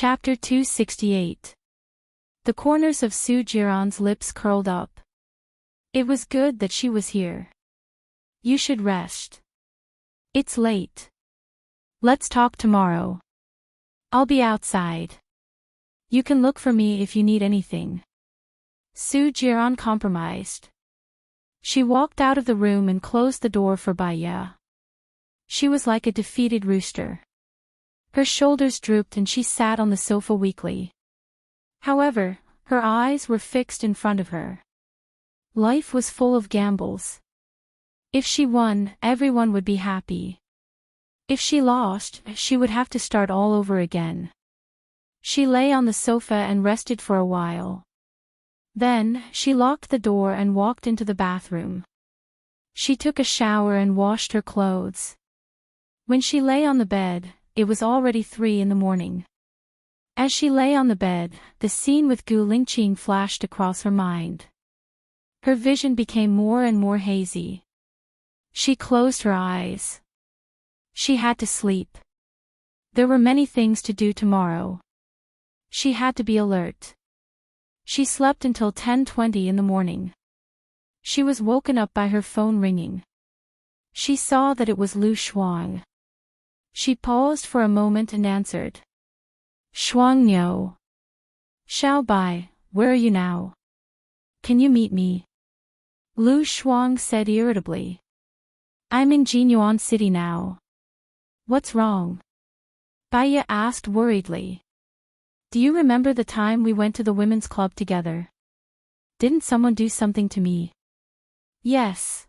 Chapter 268. The corners of Su Jiran's lips curled up. It was good that she was here. You should rest. It's late. Let's talk tomorrow. I'll be outside. You can look for me if you need anything. Su Jiran compromised. She walked out of the room and closed the door for Baya. She was like a defeated rooster. Her shoulders drooped and she sat on the sofa weakly. However, her eyes were fixed in front of her. Life was full of gambles. If she won, everyone would be happy. If she lost, she would have to start all over again. She lay on the sofa and rested for a while. Then, she locked the door and walked into the bathroom. She took a shower and washed her clothes. When she lay on the bed, it was already 3 a.m. As she lay on the bed, the scene with Gu Lingqing flashed across her mind. Her vision became more and more hazy. She closed her eyes. She had to sleep. There were many things to do tomorrow. She had to be alert. She slept until 10:20 a.m. She was woken up by her phone ringing. She saw that it was Lu Shuang. She paused for a moment and answered. Shuang Niu. Xiao Bai, where are you now? Can you meet me? Lu Shuang said irritably. I'm in Jinyuan City now. What's wrong? Baya asked worriedly. Do you remember the time we went to the women's club together? Didn't someone do something to me? Yes.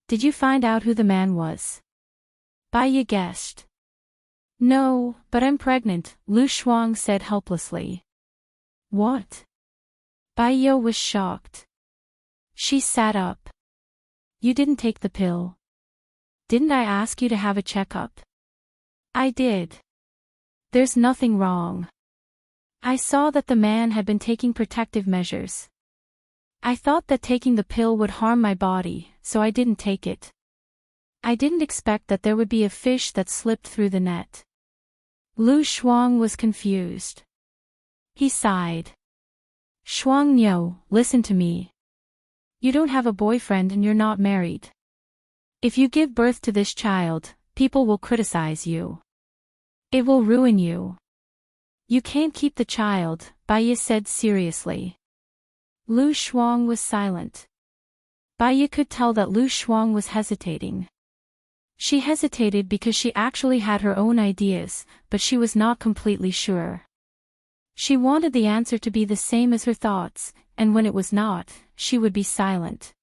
Did you find out who the man was? Baya guessed. No, but I'm pregnant, Lu Shuang said helplessly. What? Baya was shocked. She sat up. You didn't take the pill. Didn't I ask you to have a checkup? I did. There's nothing wrong. I saw that the man had been taking protective measures. I thought that taking the pill would harm my body, so I didn't take it. I didn't expect that there would be a fish that slipped through the net. Lu Shuang was confused. He sighed. Shuang Niu, listen to me. You don't have a boyfriend and you're not married. If you give birth to this child, people will criticize you. It will ruin you. You can't keep the child, Baya said seriously. Lu Shuang was silent. Baya could tell that Lu Shuang was hesitating. She hesitated because she actually had her own ideas, but she was not completely sure. She wanted the answer to be the same as her thoughts, and when it was not, she would be silent.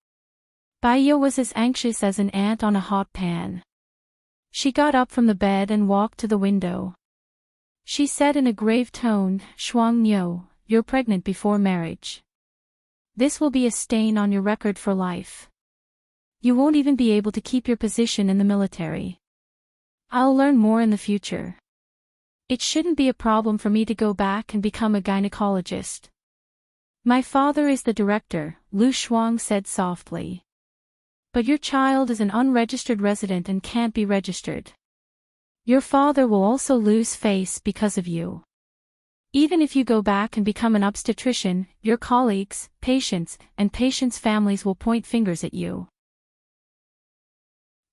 Baya was as anxious as an ant on a hot pan. She got up from the bed and walked to the window. She said in a grave tone, Shuang Niu, you're pregnant before marriage. This will be a stain on your record for life. You won't even be able to keep your position in the military. I'll learn more in the future. It shouldn't be a problem for me to go back and become a gynecologist. My father is the director, Lu Shuang said softly. But your child is an unregistered resident and can't be registered. Your father will also lose face because of you. Even if you go back and become an obstetrician, your colleagues, patients, and patients' families will point fingers at you.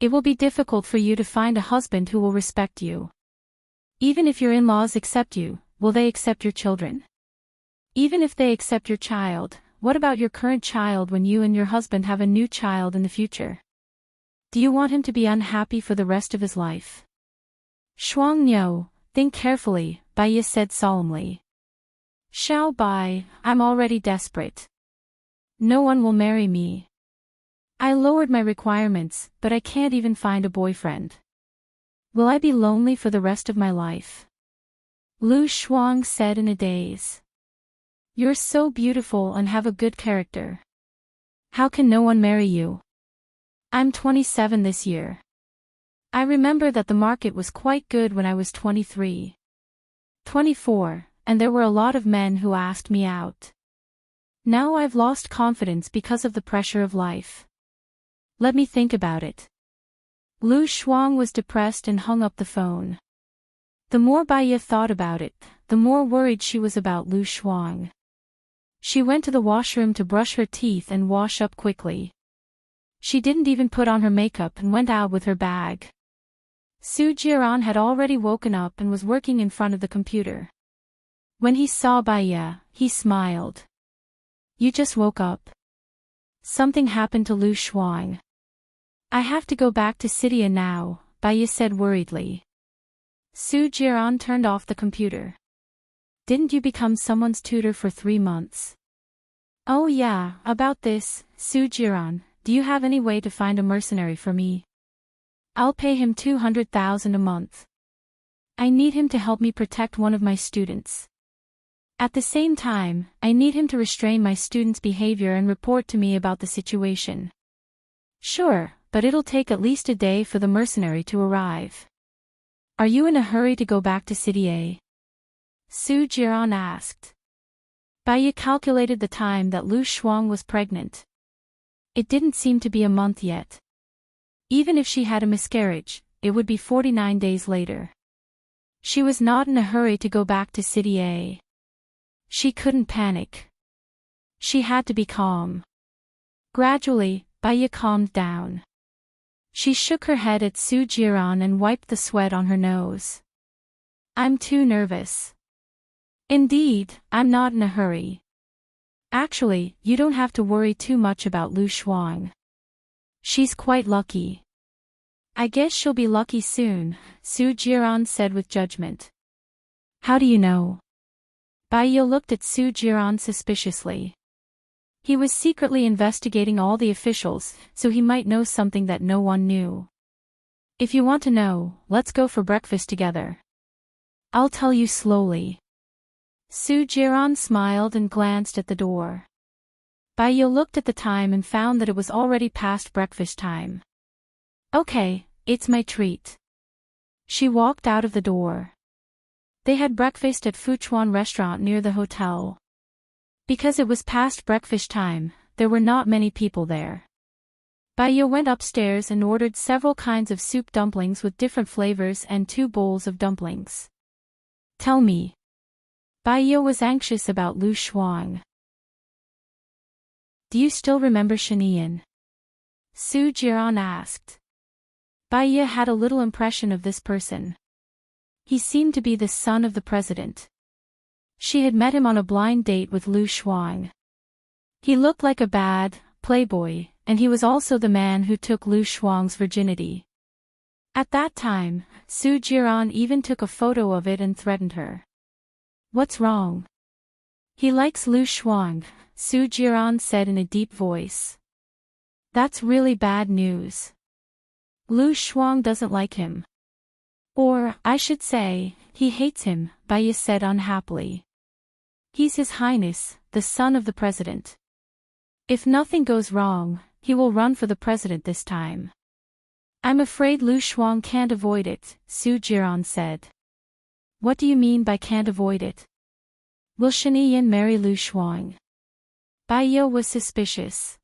It will be difficult for you to find a husband who will respect you. Even if your in-laws accept you, will they accept your children? Even if they accept your child, what about your current child when you and your husband have a new child in the future? Do you want him to be unhappy for the rest of his life? Shuang Niu, think carefully, Baya said solemnly. Xiao Bai, I'm already desperate. No one will marry me. I lowered my requirements, but I can't even find a boyfriend. Will I be lonely for the rest of my life? Lu Shuang said in a daze. You're so beautiful and have a good character. How can no one marry you? I'm 27 this year. I remember that the market was quite good when I was 23. 24, and there were a lot of men who asked me out. Now I've lost confidence because of the pressure of life. Let me think about it. Lu Shuang was depressed and hung up the phone. The more Baya thought about it, the more worried she was about Lu Shuang. She went to the washroom to brush her teeth and wash up quickly. She didn't even put on her makeup and went out with her bag. Su Jiran had already woken up and was working in front of the computer. When he saw Baiya, he smiled. "You just woke up? Something happened to Lu Shuang." "I have to go back to Sidia now," Baiya said worriedly. Su Jiran turned off the computer. "Didn't you become someone's tutor for 3 months?" "Oh yeah, about this, Su Jiran, do you have any way to find a mercenary for me? I'll pay him 200,000 a month. I need him to help me protect one of my students. At the same time, I need him to restrain my student's behavior and report to me about the situation." "Sure, but it'll take at least a day for the mercenary to arrive. Are you in a hurry to go back to Sidia?" Su Jiran asked. Baiya calculated the time that Lu Shuang was pregnant. It didn't seem to be a month yet. Even if she had a miscarriage, it would be 49 days later. She was not in a hurry to go back to Sidia. She couldn't panic. She had to be calm. Gradually, Baiya calmed down. She shook her head at Su Jiran and wiped the sweat on her nose. "I'm too nervous." "Indeed, I'm not in a hurry. Actually, you don't have to worry too much about Lu Shuang. She's quite lucky." "I guess she'll be lucky soon," Su Jiran said with judgment. "How do you know?" Baiya looked at Su Jiran suspiciously. He was secretly investigating all the officials, so he might know something that no one knew. "If you want to know, let's go for breakfast together. I'll tell you slowly." Su Jiran smiled and glanced at the door. Baiya looked at the time and found that it was already past breakfast time. "Okay, it's my treat." She walked out of the door. They had breakfast at Fuchuan restaurant near the hotel. Because it was past breakfast time, there were not many people there. Baiya went upstairs and ordered several kinds of soup dumplings with different flavors and 2 bowls of dumplings. "Tell me." Baiya was anxious about Lu Shuang. "Do you still remember Shanian?" Su Jiran asked. Baiya had a little impression of this person. He seemed to be the son of the president. She had met him on a blind date with Lu Shuang. He looked like a bad playboy, and he was also the man who took Lu Shuang's virginity. At that time, Su Jiran even took a photo of it and threatened her. "What's wrong?" "He likes Lu Shuang," Su Jiran said in a deep voice. "That's really bad news. Lu Shuang doesn't like him. Or, I should say, he hates him," Baiya said unhappily. "He's His Highness, the son of the president. If nothing goes wrong, he will run for the president this time." "I'm afraid Lu Shuang can't avoid it," Su Jiran said. "What do you mean by can't avoid it? Will Shaniyan marry Lu Shuang?" Baiya was suspicious.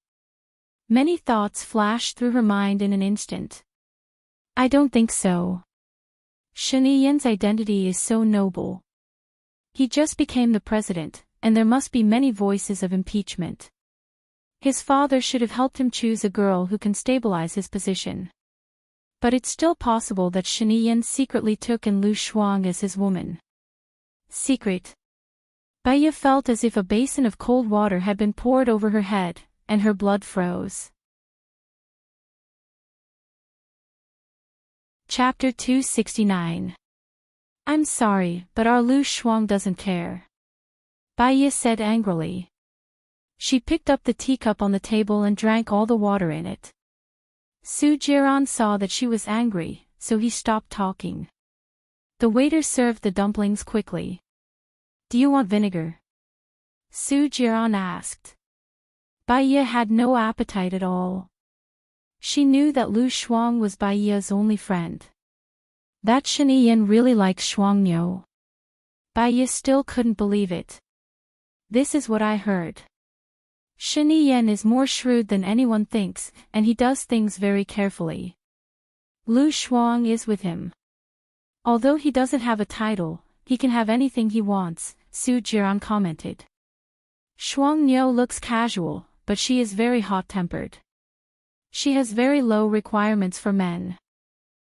Many thoughts flashed through her mind in an instant. "I don't think so. Shaniyan's identity is so noble. He just became the president, and there must be many voices of impeachment. His father should have helped him choose a girl who can stabilize his position. But it's still possible that Shaniyan secretly took in Lu Shuang as his woman." Secret. Baiya felt as if a basin of cold water had been poured over her head, and her blood froze. Chapter 269. "I'm sorry, but our Lu Shuang doesn't care," Baiya said angrily. She picked up the teacup on the table and drank all the water in it. Su Jiran saw that she was angry, so he stopped talking. The waiter served the dumplings quickly. "Do you want vinegar?" Su Jiran asked. Baiya had no appetite at all. She knew that Lu Shuang was Baiya's only friend. That Shaniyan really likes Shuangniu. Baiya still couldn't believe it. "This is what I heard. Shaniyan is more shrewd than anyone thinks, and he does things very carefully. Lu Shuang is with him. Although he doesn't have a title, he can have anything he wants, Su Jiran commented. Shuang Niu looks casual, but she is very hot-tempered. She has very low requirements for men.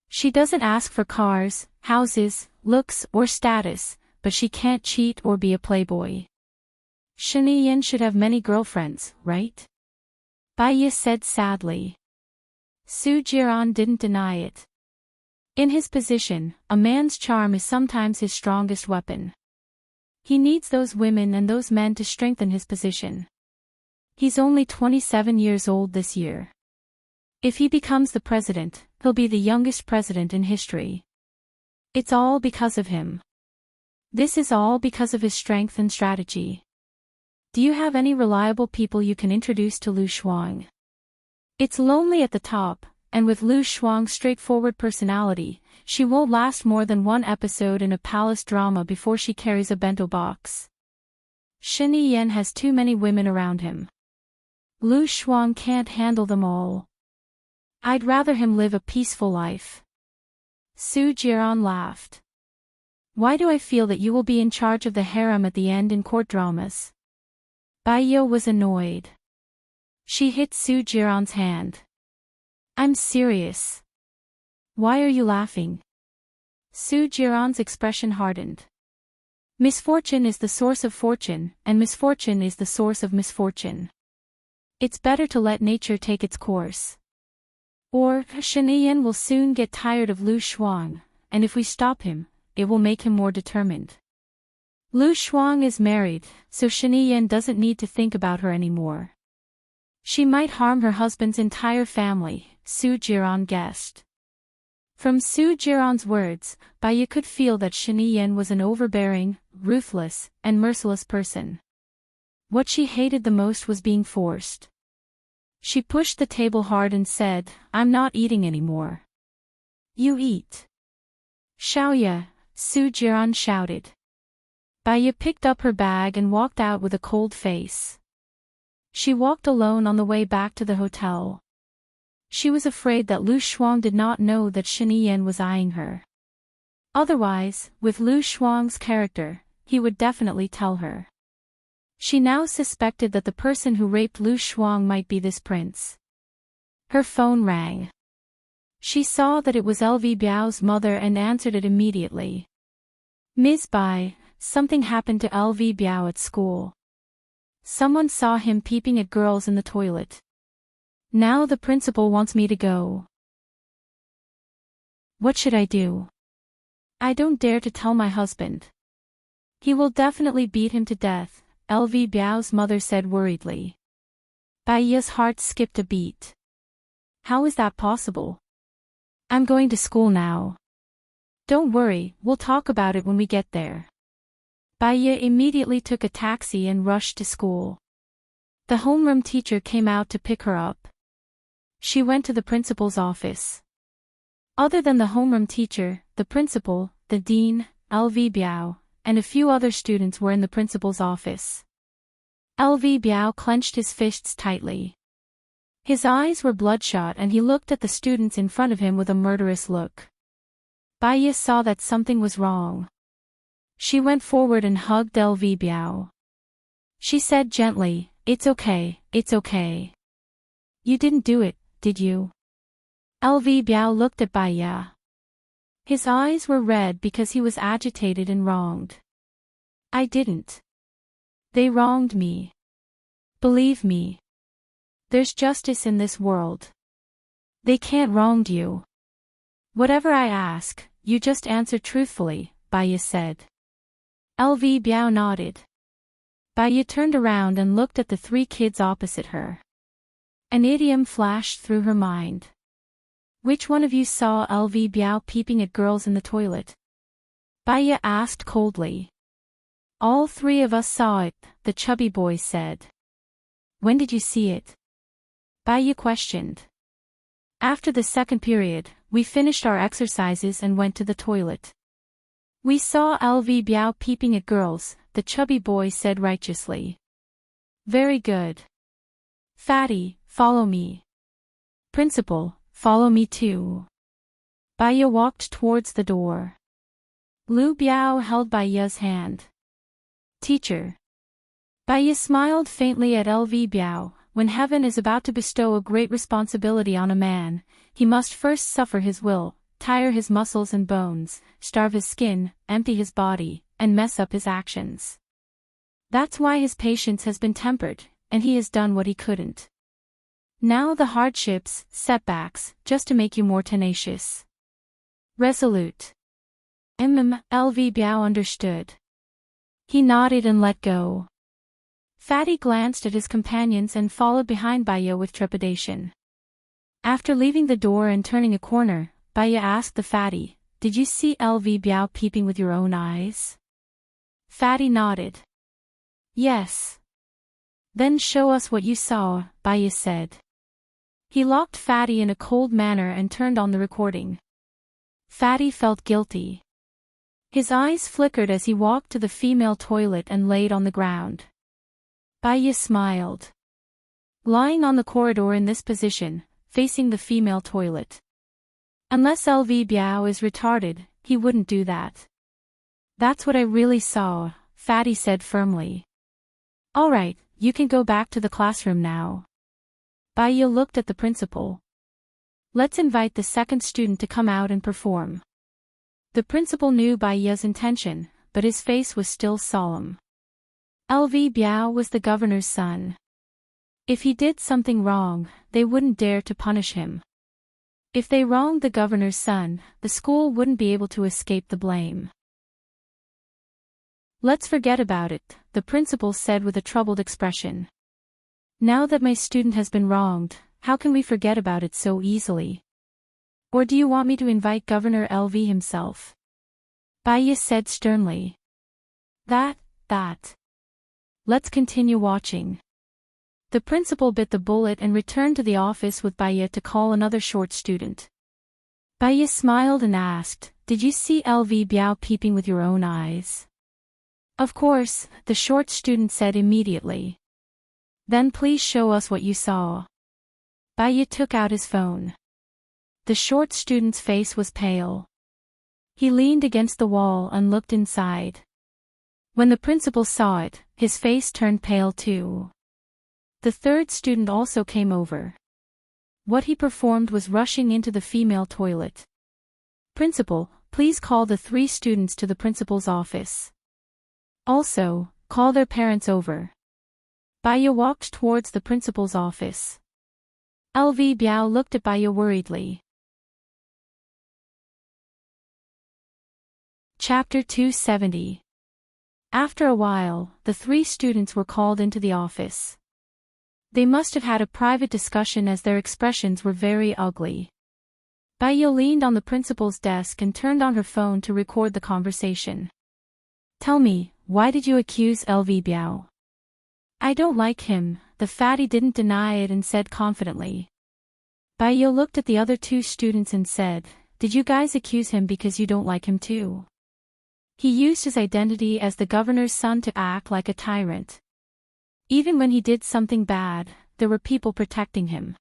She doesn't ask for cars, houses, looks, or status, but she can't cheat or be a playboy. Shen Yin should have many girlfriends, right? Bai Yi said sadly. Su Jiran didn't deny it. In his position, a man's charm is sometimes his strongest weapon. He needs those women and those men to strengthen his position. He's only 27 years old this year. If he becomes the president, he'll be the youngest president in history. It's all because of him. This is all because of his strength and strategy. Do you have any reliable people you can introduce to Lu Shuang? It's lonely at the top, and with Lu Shuang's straightforward personality, she won't last more than one episode in a palace drama before she carries a bento box. Shen Yin has too many women around him. Lu Shuang can't handle them all. I'd rather him live a peaceful life. Su Jiran laughed. Why do I feel that you will be in charge of the harem at the end in court dramas? Bai Yi was annoyed. She hit Su Jiran's hand. I'm serious. Why are you laughing? Su Jiran's expression hardened. Misfortune is the source of fortune, and misfortune is the source of misfortune. It's better to let nature take its course. Or, Shen Yin will soon get tired of Lu Shuang, and if we stop him, it will make him more determined. Lu Shuang is married, so Shen Yin doesn't need to think about her anymore. She might harm her husband's entire family, Su Jiran guessed. From Su Jiran's words, Bai Yi could feel that Shen Yin was an overbearing, ruthless, and merciless person. What she hated the most was being forced. She pushed the table hard and said, I'm not eating anymore. You eat. Xiaoya, Su Jiran shouted. Bai Yi picked up her bag and walked out with a cold face. She walked alone on the way back to the hotel. She was afraid that Lu Shuang did not know that Shen Yin was eyeing her. Otherwise, with Lu Shuang's character, he would definitely tell her. She now suspected that the person who raped Lu Shuang might be this prince. Her phone rang. She saw that it was LV Biao's mother and answered it immediately. Ms. Bai, something happened to LV Biao at school. Someone saw him peeping at girls in the toilet. Now the principal wants me to go. What should I do? I don't dare to tell my husband. He will definitely beat him to death, LV Biao's mother said worriedly. Bai Yi's heart skipped a beat. How is that possible? I'm going to school now. Don't worry, we'll talk about it when we get there. Bai Yi immediately took a taxi and rushed to school. The homeroom teacher came out to pick her up. She went to the principal's office. Other than the homeroom teacher, the principal, the dean, LV Biao, and a few other students were in the principal's office. LV Biao clenched his fists tightly. His eyes were bloodshot and he looked at the students in front of him with a murderous look. Bai Yi saw that something was wrong. She went forward and hugged LV Biao. She said gently, it's okay, it's okay. You didn't do it, did you? LV Biao looked at Bai Yi. His eyes were red because he was agitated and wronged. I didn't. They wronged me. Believe me. There's justice in this world. They can't wrong you. Whatever I ask, you just answer truthfully, Bai Yi said. LV Biao nodded. Bai Yi turned around and looked at the three kids opposite her. An idiom flashed through her mind. Which one of you saw LV Biao peeping at girls in the toilet? Bai Yi asked coldly. All three of us saw it, the chubby boy said. When did you see it? Bai Yi questioned. After the second period, we finished our exercises and went to the toilet. We saw LV Biao peeping at girls, the chubby boy said righteously. Very good. Fatty, follow me. Principal, follow me too. Bai Yi walked towards the door. Lu Biao held Baiya's hand. Teacher. Baiya smiled faintly at LV Biao. When heaven is about to bestow a great responsibility on a man, he must first suffer his will, tire his muscles and bones, starve his skin, empty his body, and mess up his actions. That's why his patience has been tempered, and he has done what he couldn't. Now the hardships, setbacks, just to make you more tenacious. Resolute. LV Biao understood. He nodded and let go. Fatty glanced at his companions and followed behind Baiya with trepidation. After leaving the door and turning a corner, Baiya asked the Fatty, "Did you see LV Biao peeping with your own eyes?" Fatty nodded. "Yes." "Then show us what you saw," Baiya said. He locked Fatty in a cold manner and turned on the recording. Fatty felt guilty. His eyes flickered as he walked to the female toilet and laid on the ground. Baiya smiled. Lying on the corridor in this position, facing the female toilet. Unless LV Biao is retarded, he wouldn't do that. "That's what I really saw," Fatty said firmly. "Alright, you can go back to the classroom now." Baiya looked at the principal. "Let's invite the second student to come out and perform." The principal knew Baiya's intention, but his face was still solemn. LV Biao was the governor's son. If he did something wrong, they wouldn't dare to punish him. If they wronged the governor's son, the school wouldn't be able to escape the blame. "Let's forget about it," the principal said with a troubled expression. "Now that my student has been wronged, how can we forget about it so easily? Or do you want me to invite Governor LV himself?" Baiya said sternly. That. Let's continue watching." The principal bit the bullet and returned to the office with Baiya to call another short student. Baiya smiled and asked, "Did you see LV Biao peeping with your own eyes?" "Of course," the short student said immediately. "Then please show us what you saw." Baiya took out his phone. The short student's face was pale. He leaned against the wall and looked inside. When the principal saw it, his face turned pale too. The third student also came over. What he performed was rushing into the female toilet. "Principal, please call the 3 students to the principal's office. Also, call their parents over." Baiya walked towards the principal's office. LV Biao looked at Baiya worriedly. Chapter 270. After a while, the 3 students were called into the office. They must have had a private discussion as their expressions were very ugly. Baiya leaned on the principal's desk and turned on her phone to record the conversation. "Tell me, why did you accuse LV Biao?" "I don't like him," the fatty didn't deny it and said confidently. Baiya looked at the other 2 students and said, "Did you guys accuse him because you don't like him too?" He used his identity as the governor's son to act like a tyrant. Even when he did something bad, there were people protecting him.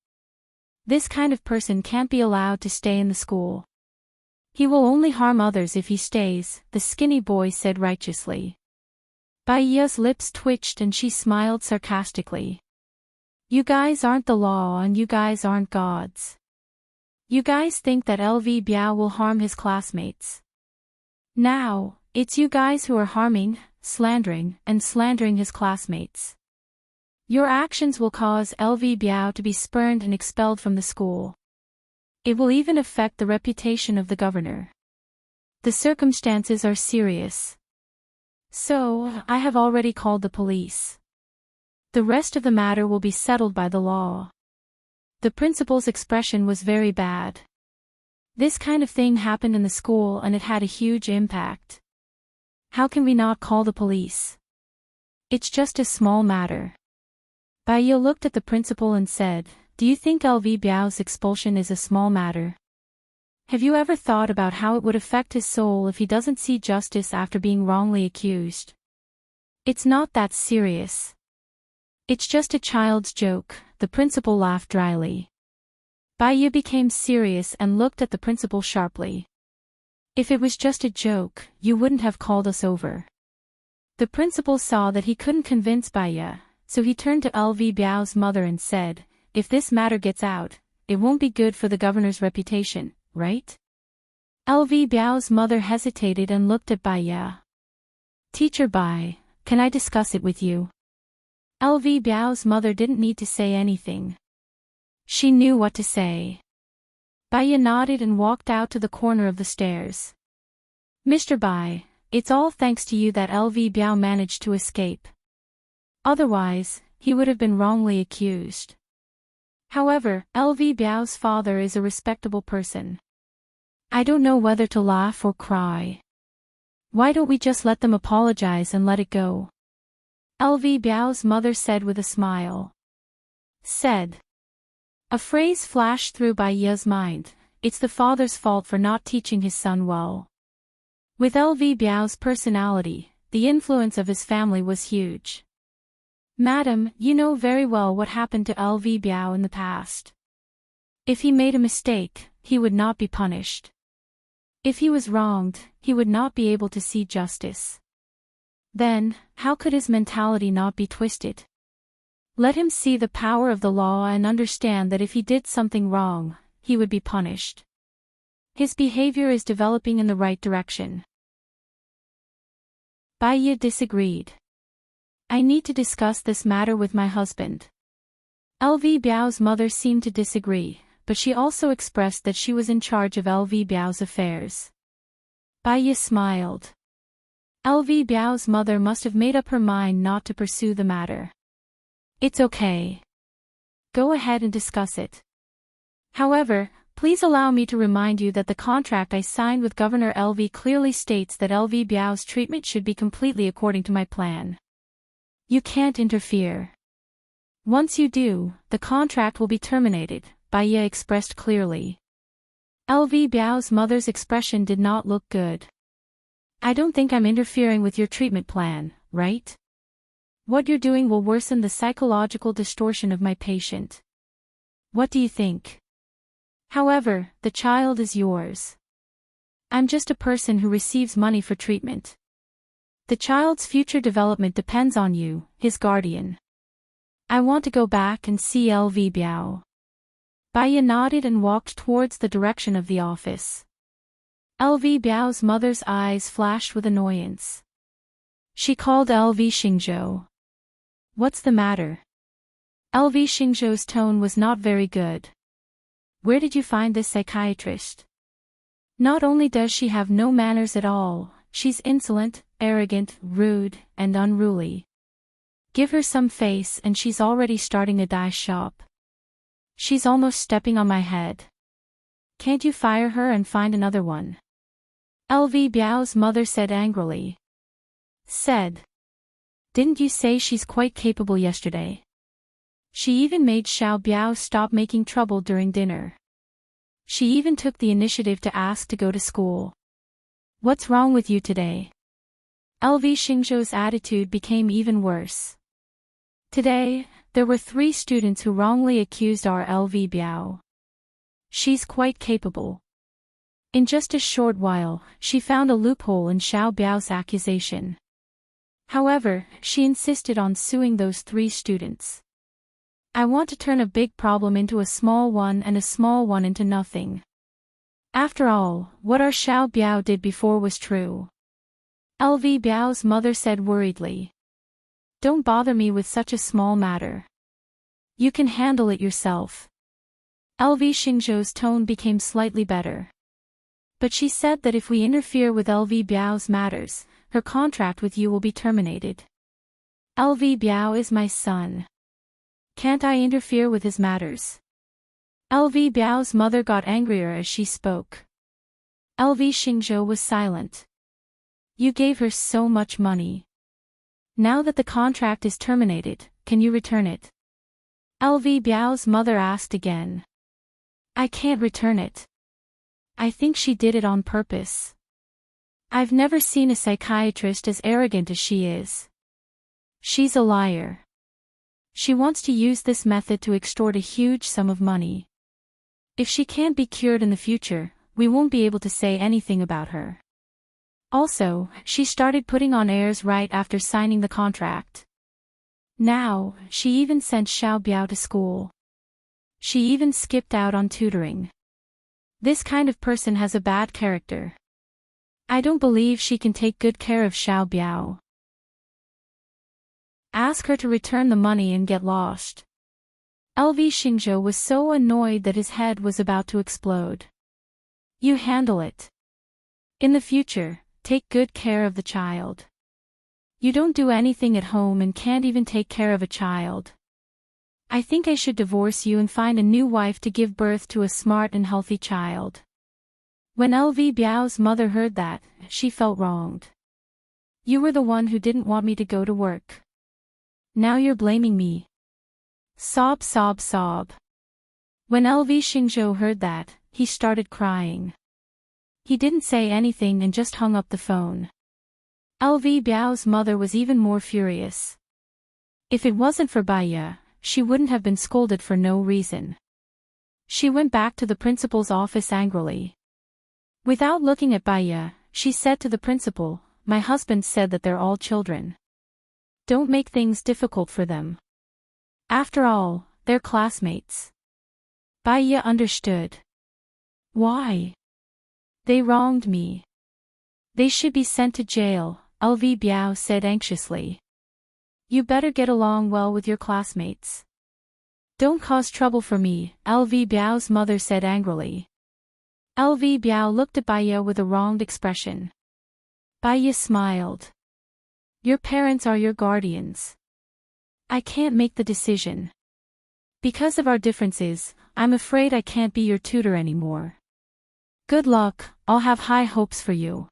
This kind of person can't be allowed to stay in the school. "He will only harm others if he stays," the skinny boy said righteously. Baiya's lips twitched and she smiled sarcastically. "You guys aren't the law and you guys aren't gods. You guys think that LV Biao will harm his classmates. Now, it's you guys who are harming, slandering his classmates. Your actions will cause LV Biao to be spurned and expelled from the school. It will even affect the reputation of the governor. The circumstances are serious. So, I have already called the police. The rest of the matter will be settled by the law." The principal's expression was very bad. This kind of thing happened in the school and it had a huge impact. "How can we not call the police? It's just a small matter." Baiya looked at the principal and said, "Do you think LV Biao's expulsion is a small matter? Have you ever thought about how it would affect his soul if he doesn't see justice after being wrongly accused? It's not that serious. It's just a child's joke," the principal laughed dryly. Baiya became serious and looked at the principal sharply. If it was just a joke, you wouldn't have called us over. The principal saw that he couldn't convince Baya, so he turned to LV Biao's mother and said, if this matter gets out, it won't be good for the governor's reputation, right? LV Biao's mother hesitated and looked at Baya. Teacher Bai, can I discuss it with you? LV Biao's mother didn't need to say anything. She knew what to say. Baya nodded and walked out to the corner of the stairs. Mr. Bai, it's all thanks to you that LV Biao managed to escape. Otherwise, he would have been wrongly accused. However, LV Biao's father is a respectable person. I don't know whether to laugh or cry. Why don't we just let them apologize and let it go? LV Biao's mother said with a smile. Said. A phrase flashed through Baya's mind, it's the father's fault for not teaching his son well. With LV Biao's personality, the influence of his family was huge. Madam, you know very well what happened to LV Biao in the past. If he made a mistake, he would not be punished. If he was wronged, he would not be able to see justice. Then, how could his mentality not be twisted? Let him see the power of the law and understand that if he did something wrong, he would be punished. His behavior is developing in the right direction. Baya disagreed. I need to discuss this matter with my husband. LV Biao's mother seemed to disagree, but she also expressed that she was in charge of LV Biao's affairs. Baya smiled. LV Biao's mother must have made up her mind not to pursue the matter. It's okay. Go ahead and discuss it. However, please allow me to remind you that the contract I signed with Governor LV clearly states that LV Biao's treatment should be completely according to my plan. You can't interfere. Once you do, the contract will be terminated, Baya expressed clearly. LV Biao's mother's expression did not look good. I don't think I'm interfering with your treatment plan, right? What you're doing will worsen the psychological distortion of my patient. What do you think? However, the child is yours. I'm just a person who receives money for treatment. The child's future development depends on you, his guardian. I want to go back and see LV Biao. Baya nodded and walked towards the direction of the office. LV Biao's mother's eyes flashed with annoyance. She called LV Xingzhou. What's the matter? LV Xingzhou's tone was not very good. Where did you find this psychiatrist? Not only does she have no manners at all, she's insolent, arrogant, rude, and unruly. Give her some face and she's already starting a dye shop. She's almost stepping on my head. Can't you fire her and find another one? LV Biao's mother said angrily. Said. Didn't you say she's quite capable yesterday? She even made Xiao Biao stop making trouble during dinner. She even took the initiative to ask to go to school. What's wrong with you today? LV Xingzhou's attitude became even worse. Today, there were 3 students who wrongly accused our LV Biao. She's quite capable. In just a short while, she found a loophole in Xiao Biao's accusation. However, she insisted on suing those 3 students. I want to turn a big problem into a small one and a small one into nothing. After all, what our Xiao Biao did before was true. LV Biao's mother said worriedly. Don't bother me with such a small matter. You can handle it yourself. LV Xingzhou's tone became slightly better. But she said that if we interfere with LV Biao's matters, her contract with you will be terminated. LV Biao is my son. Can't I interfere with his matters? LV Biao's mother got angrier as she spoke. LV Xingzhou was silent. You gave her so much money. Now that the contract is terminated, can you return it? LV Biao's mother asked again. I can't return it. I think she did it on purpose. I've never seen a psychiatrist as arrogant as she is. She's a liar. She wants to use this method to extort a huge sum of money. If she can't be cured in the future, we won't be able to say anything about her. Also, she started putting on airs right after signing the contract. Now, she even sent Xiao Biao to school. She even skipped out on tutoring. This kind of person has a bad character. I don't believe she can take good care of Xiao Biao. Ask her to return the money and get lost. LV Xingzhou was so annoyed that his head was about to explode. You handle it. In the future, take good care of the child. You don't do anything at home and can't even take care of a child. I think I should divorce you and find a new wife to give birth to a smart and healthy child. When LV Biao's mother heard that, she felt wronged. You were the one who didn't want me to go to work. Now you're blaming me. Sob, sob, sob. When LV Xingzhou heard that, he started crying. He didn't say anything and just hung up the phone. LV Biao's mother was even more furious. If it wasn't for Baiya, she wouldn't have been scolded for no reason. She went back to the principal's office angrily. Without looking at Baiya, she said to the principal, "My husband said that they're all children. Don't make things difficult for them. After all, they're classmates." Baiya understood. Why? They wronged me. They should be sent to jail, LV Biao said anxiously. You better get along well with your classmates. Don't cause trouble for me, LV Biao's mother said angrily. LV Biao looked at Baiya with a wronged expression. Baiya smiled. Your parents are your guardians. I can't make the decision. Because of our differences, I'm afraid I can't be your tutor anymore. Good luck, I'll have high hopes for you.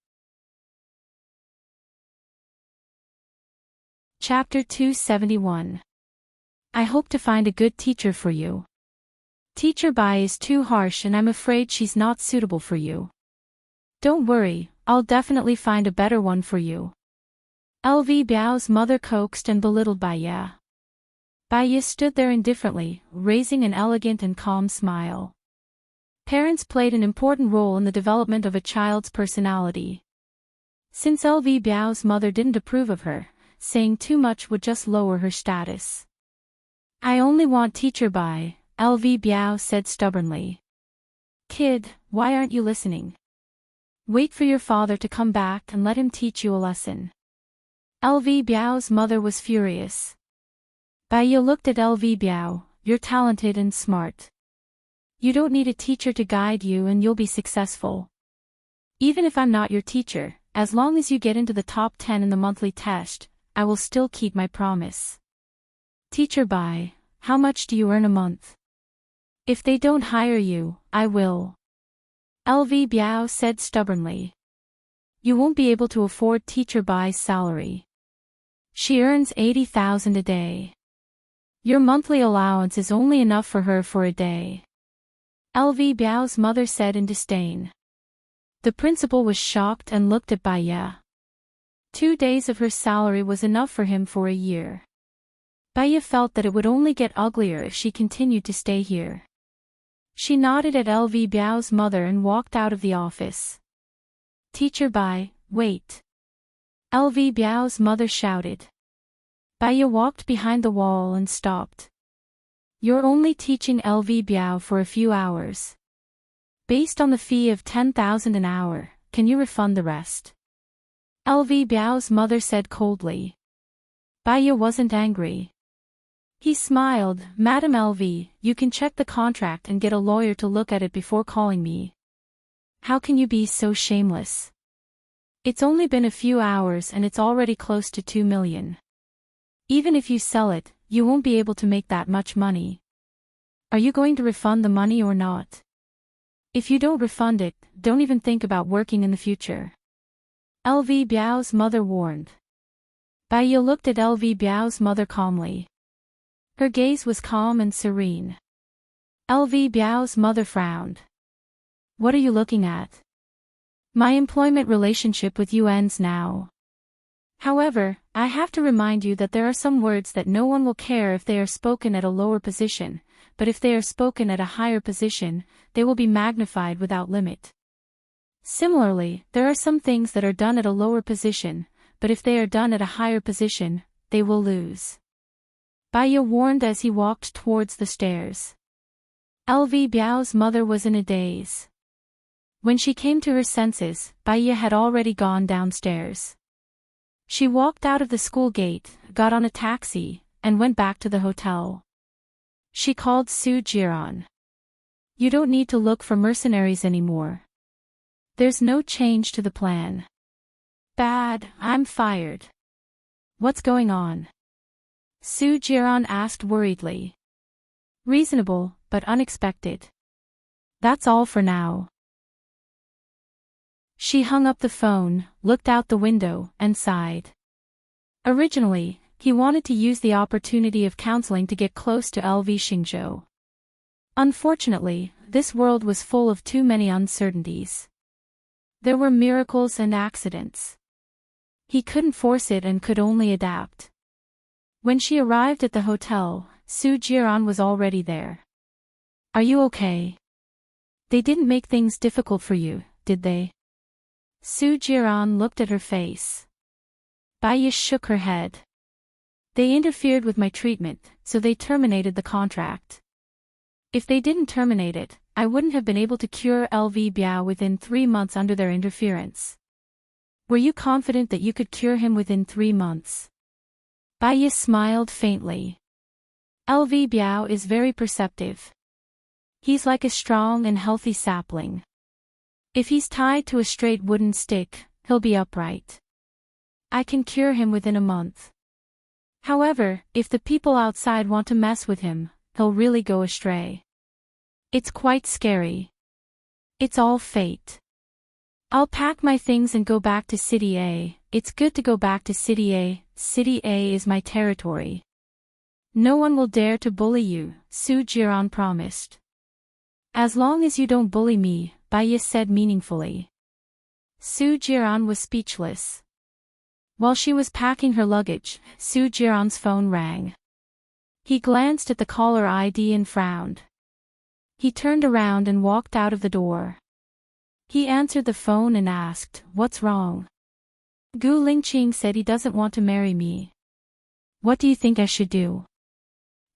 Chapter 271. I hope to find a good teacher for you. Teacher Bai is too harsh and I'm afraid she's not suitable for you. Don't worry, I'll definitely find a better one for you. LV Biao's mother coaxed and belittled Baiya. Baiya stood there indifferently, raising an elegant and calm smile. Parents played an important role in the development of a child's personality. Since LV Biao's mother didn't approve of her, saying too much would just lower her status. I only want teacher Bai, LV Biao said stubbornly. Kid, why aren't you listening? Wait for your father to come back and let him teach you a lesson. LV Biao's mother was furious. Baiya looked at LV Biao, you're talented and smart. You don't need a teacher to guide you and you'll be successful. Even if I'm not your teacher, as long as you get into the top 10 in the monthly test, I will still keep my promise. Teacher Bai, how much do you earn a month? If they don't hire you, I will. LV Biao said stubbornly. You won't be able to afford teacher Bai's salary. She earns 80,000 a day. Your monthly allowance is only enough for her for a day. LV Biao's mother said in disdain. The principal was shocked and looked at Baiya. 2 days of her salary was enough for him for a year. Baiya felt that it would only get uglier if she continued to stay here. She nodded at LV Biao's mother and walked out of the office. Teacher Bai, wait. LV Biao's mother shouted. Baiya walked behind the wall and stopped. You're only teaching LV Biao for a few hours. Based on the fee of 10,000 an hour, can you refund the rest? LV Biao's mother said coldly. Baiya wasn't angry. He smiled, Madam LV, you can check the contract and get a lawyer to look at it before calling me. How can you be so shameless? It's only been a few hours and it's already close to 2 million. Even if you sell it, you won't be able to make that much money. Are you going to refund the money or not? If you don't refund it, don't even think about working in the future. LV Biao's mother warned. Baiya looked at LV Biao's mother calmly. Her gaze was calm and serene. LV Biao's mother frowned. What are you looking at? My employment relationship with you ends now. However, I have to remind you that there are some words that no one will care if they are spoken at a lower position, but if they are spoken at a higher position, they will be magnified without limit. Similarly, there are some things that are done at a lower position, but if they are done at a higher position, they will lose. Baya warned as he walked towards the stairs. LV Biao's mother was in a daze. When she came to her senses, Baya had already gone downstairs. She walked out of the school gate, got on a taxi, and went back to the hotel. She called Su Jiran. You don't need to look for mercenaries anymore. There's no change to the plan. Bad, I'm fired. What's going on? Su Jiran asked worriedly. Reasonable, but unexpected. That's all for now. She hung up the phone, looked out the window, and sighed. Originally, he wanted to use the opportunity of counseling to get close to LV Xingzhou. Unfortunately, this world was full of too many uncertainties. There were miracles and accidents. He couldn't force it and could only adapt. When she arrived at the hotel, Su Jiran was already there. Are you okay? They didn't make things difficult for you, did they? Su Jiran looked at her face. Baya shook her head. They interfered with my treatment, so they terminated the contract. If they didn't terminate it, I wouldn't have been able to cure LV Biao within 3 months under their interference. Were you confident that you could cure him within 3 months? Baya smiled faintly. LV Biao is very perceptive. He's like a strong and healthy sapling. If he's tied to a straight wooden stick, he'll be upright. I can cure him within a month. However, if the people outside want to mess with him, he'll really go astray. It's quite scary. It's all fate. I'll pack my things and go back to City A. It's good to go back to City A. City A is my territory. No one will dare to bully you, Su Jiran promised. As long as you don't bully me, Baya said meaningfully. Su Jiran was speechless. While she was packing her luggage, Su Jiran's phone rang. He glanced at the caller ID and frowned. He turned around and walked out of the door. He answered the phone and asked, "What's wrong?" Gu Lingqing said he doesn't want to marry me. What do you think I should do?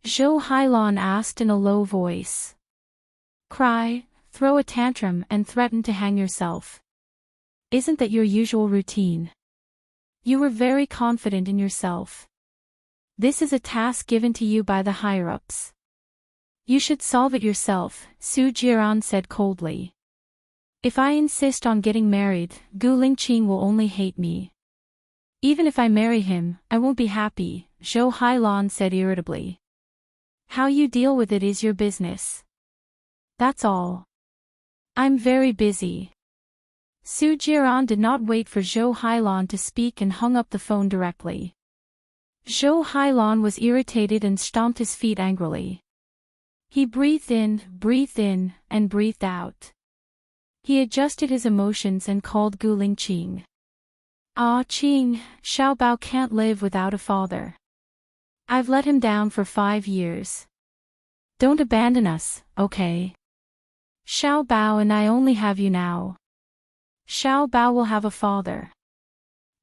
Zhou Hailan asked in a low voice. Cry, throw a tantrum and threaten to hang yourself. Isn't that your usual routine? You were very confident in yourself. This is a task given to you by the higher-ups. You should solve it yourself, Su Jiran said coldly. If I insist on getting married, Gu Lingqing will only hate me. Even if I marry him, I won't be happy, Zhou Hailan said irritably. How you deal with it is your business. That's all. I'm very busy. Su Jiran did not wait for Zhou Hailan to speak and hung up the phone directly. Zhou Hailan was irritated and stomped his feet angrily. He breathed in, and breathed out. He adjusted his emotions and called Gu Lingqing. Ah Qing, Xiaobao can't live without a father. I've let him down for 5 years. Don't abandon us, okay? Xiaobao and I only have you now. Xiaobao will have a father.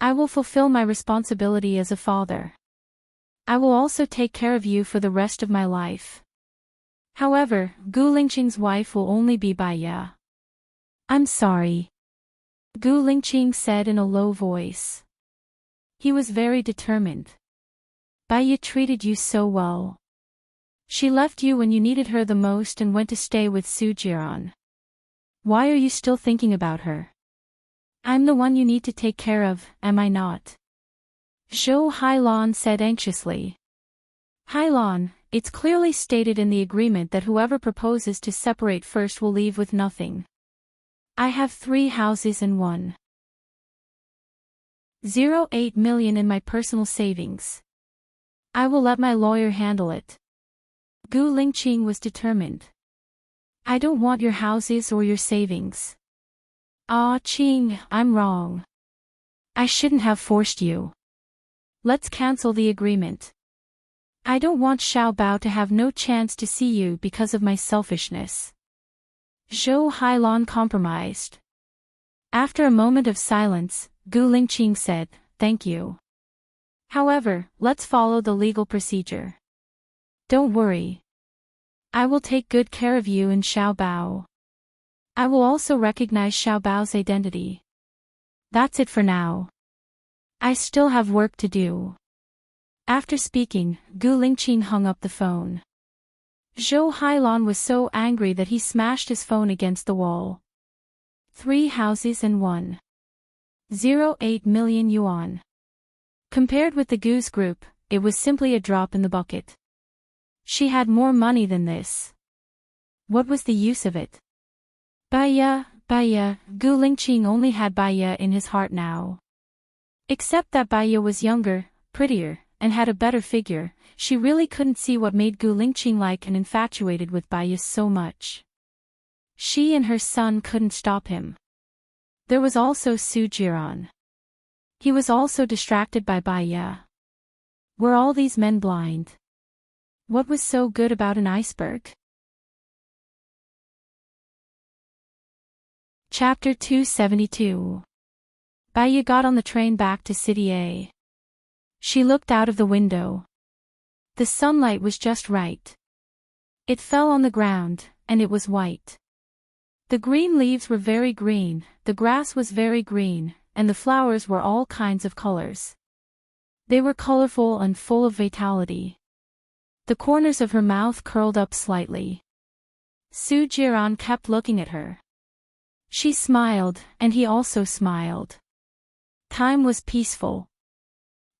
I will fulfill my responsibility as a father. I will also take care of you for the rest of my life. However, Gu Lingqing's wife will only be Baya. I'm sorry. Gu Lingqing said in a low voice. He was very determined. Baya treated you so well. She left you when you needed her the most and went to stay with Su Jiran. Why are you still thinking about her? I'm the one you need to take care of, am I not? Zhou Hailan said anxiously. Hailan, it's clearly stated in the agreement that whoever proposes to separate first will leave with nothing. I have 3 houses and 1.08 million in my personal savings. I will let my lawyer handle it. Gu Lingqing was determined. I don't want your houses or your savings. Ah Qing, I'm wrong. I shouldn't have forced you. Let's cancel the agreement. I don't want Xiaobao to have no chance to see you because of my selfishness. Zhou Hailan compromised. After a moment of silence, Gu Lingqing said, "Thank you. However, let's follow the legal procedure. Don't worry. I will take good care of you and Xiaobao. I will also recognize Xiaobao's identity. That's it for now. I still have work to do." After speaking, Gu Lingqing hung up the phone. Zhou Hailan was so angry that he smashed his phone against the wall. 3 houses and 1.08 million yuan. Compared with the Gu's group, it was simply a drop in the bucket. She had more money than this. What was the use of it? Baya, Gu Lingqing only had Baya in his heart now. Except that Baya was younger, prettier, and had a better figure, she really couldn't see what made Gu Lingqing like and infatuated with Baya so much. She and her son couldn't stop him. There was also Su Jiran. He was also distracted by Baya. Were all these men blind? What was so good about an iceberg? Chapter 272. Baya got on the train back to City A. She looked out of the window. The sunlight was just right. It fell on the ground, and it was white. The green leaves were very green, the grass was very green, and the flowers were all kinds of colors. They were colorful and full of vitality. The corners of her mouth curled up slightly. Su Jiran kept looking at her. She smiled, and he also smiled. Time was peaceful.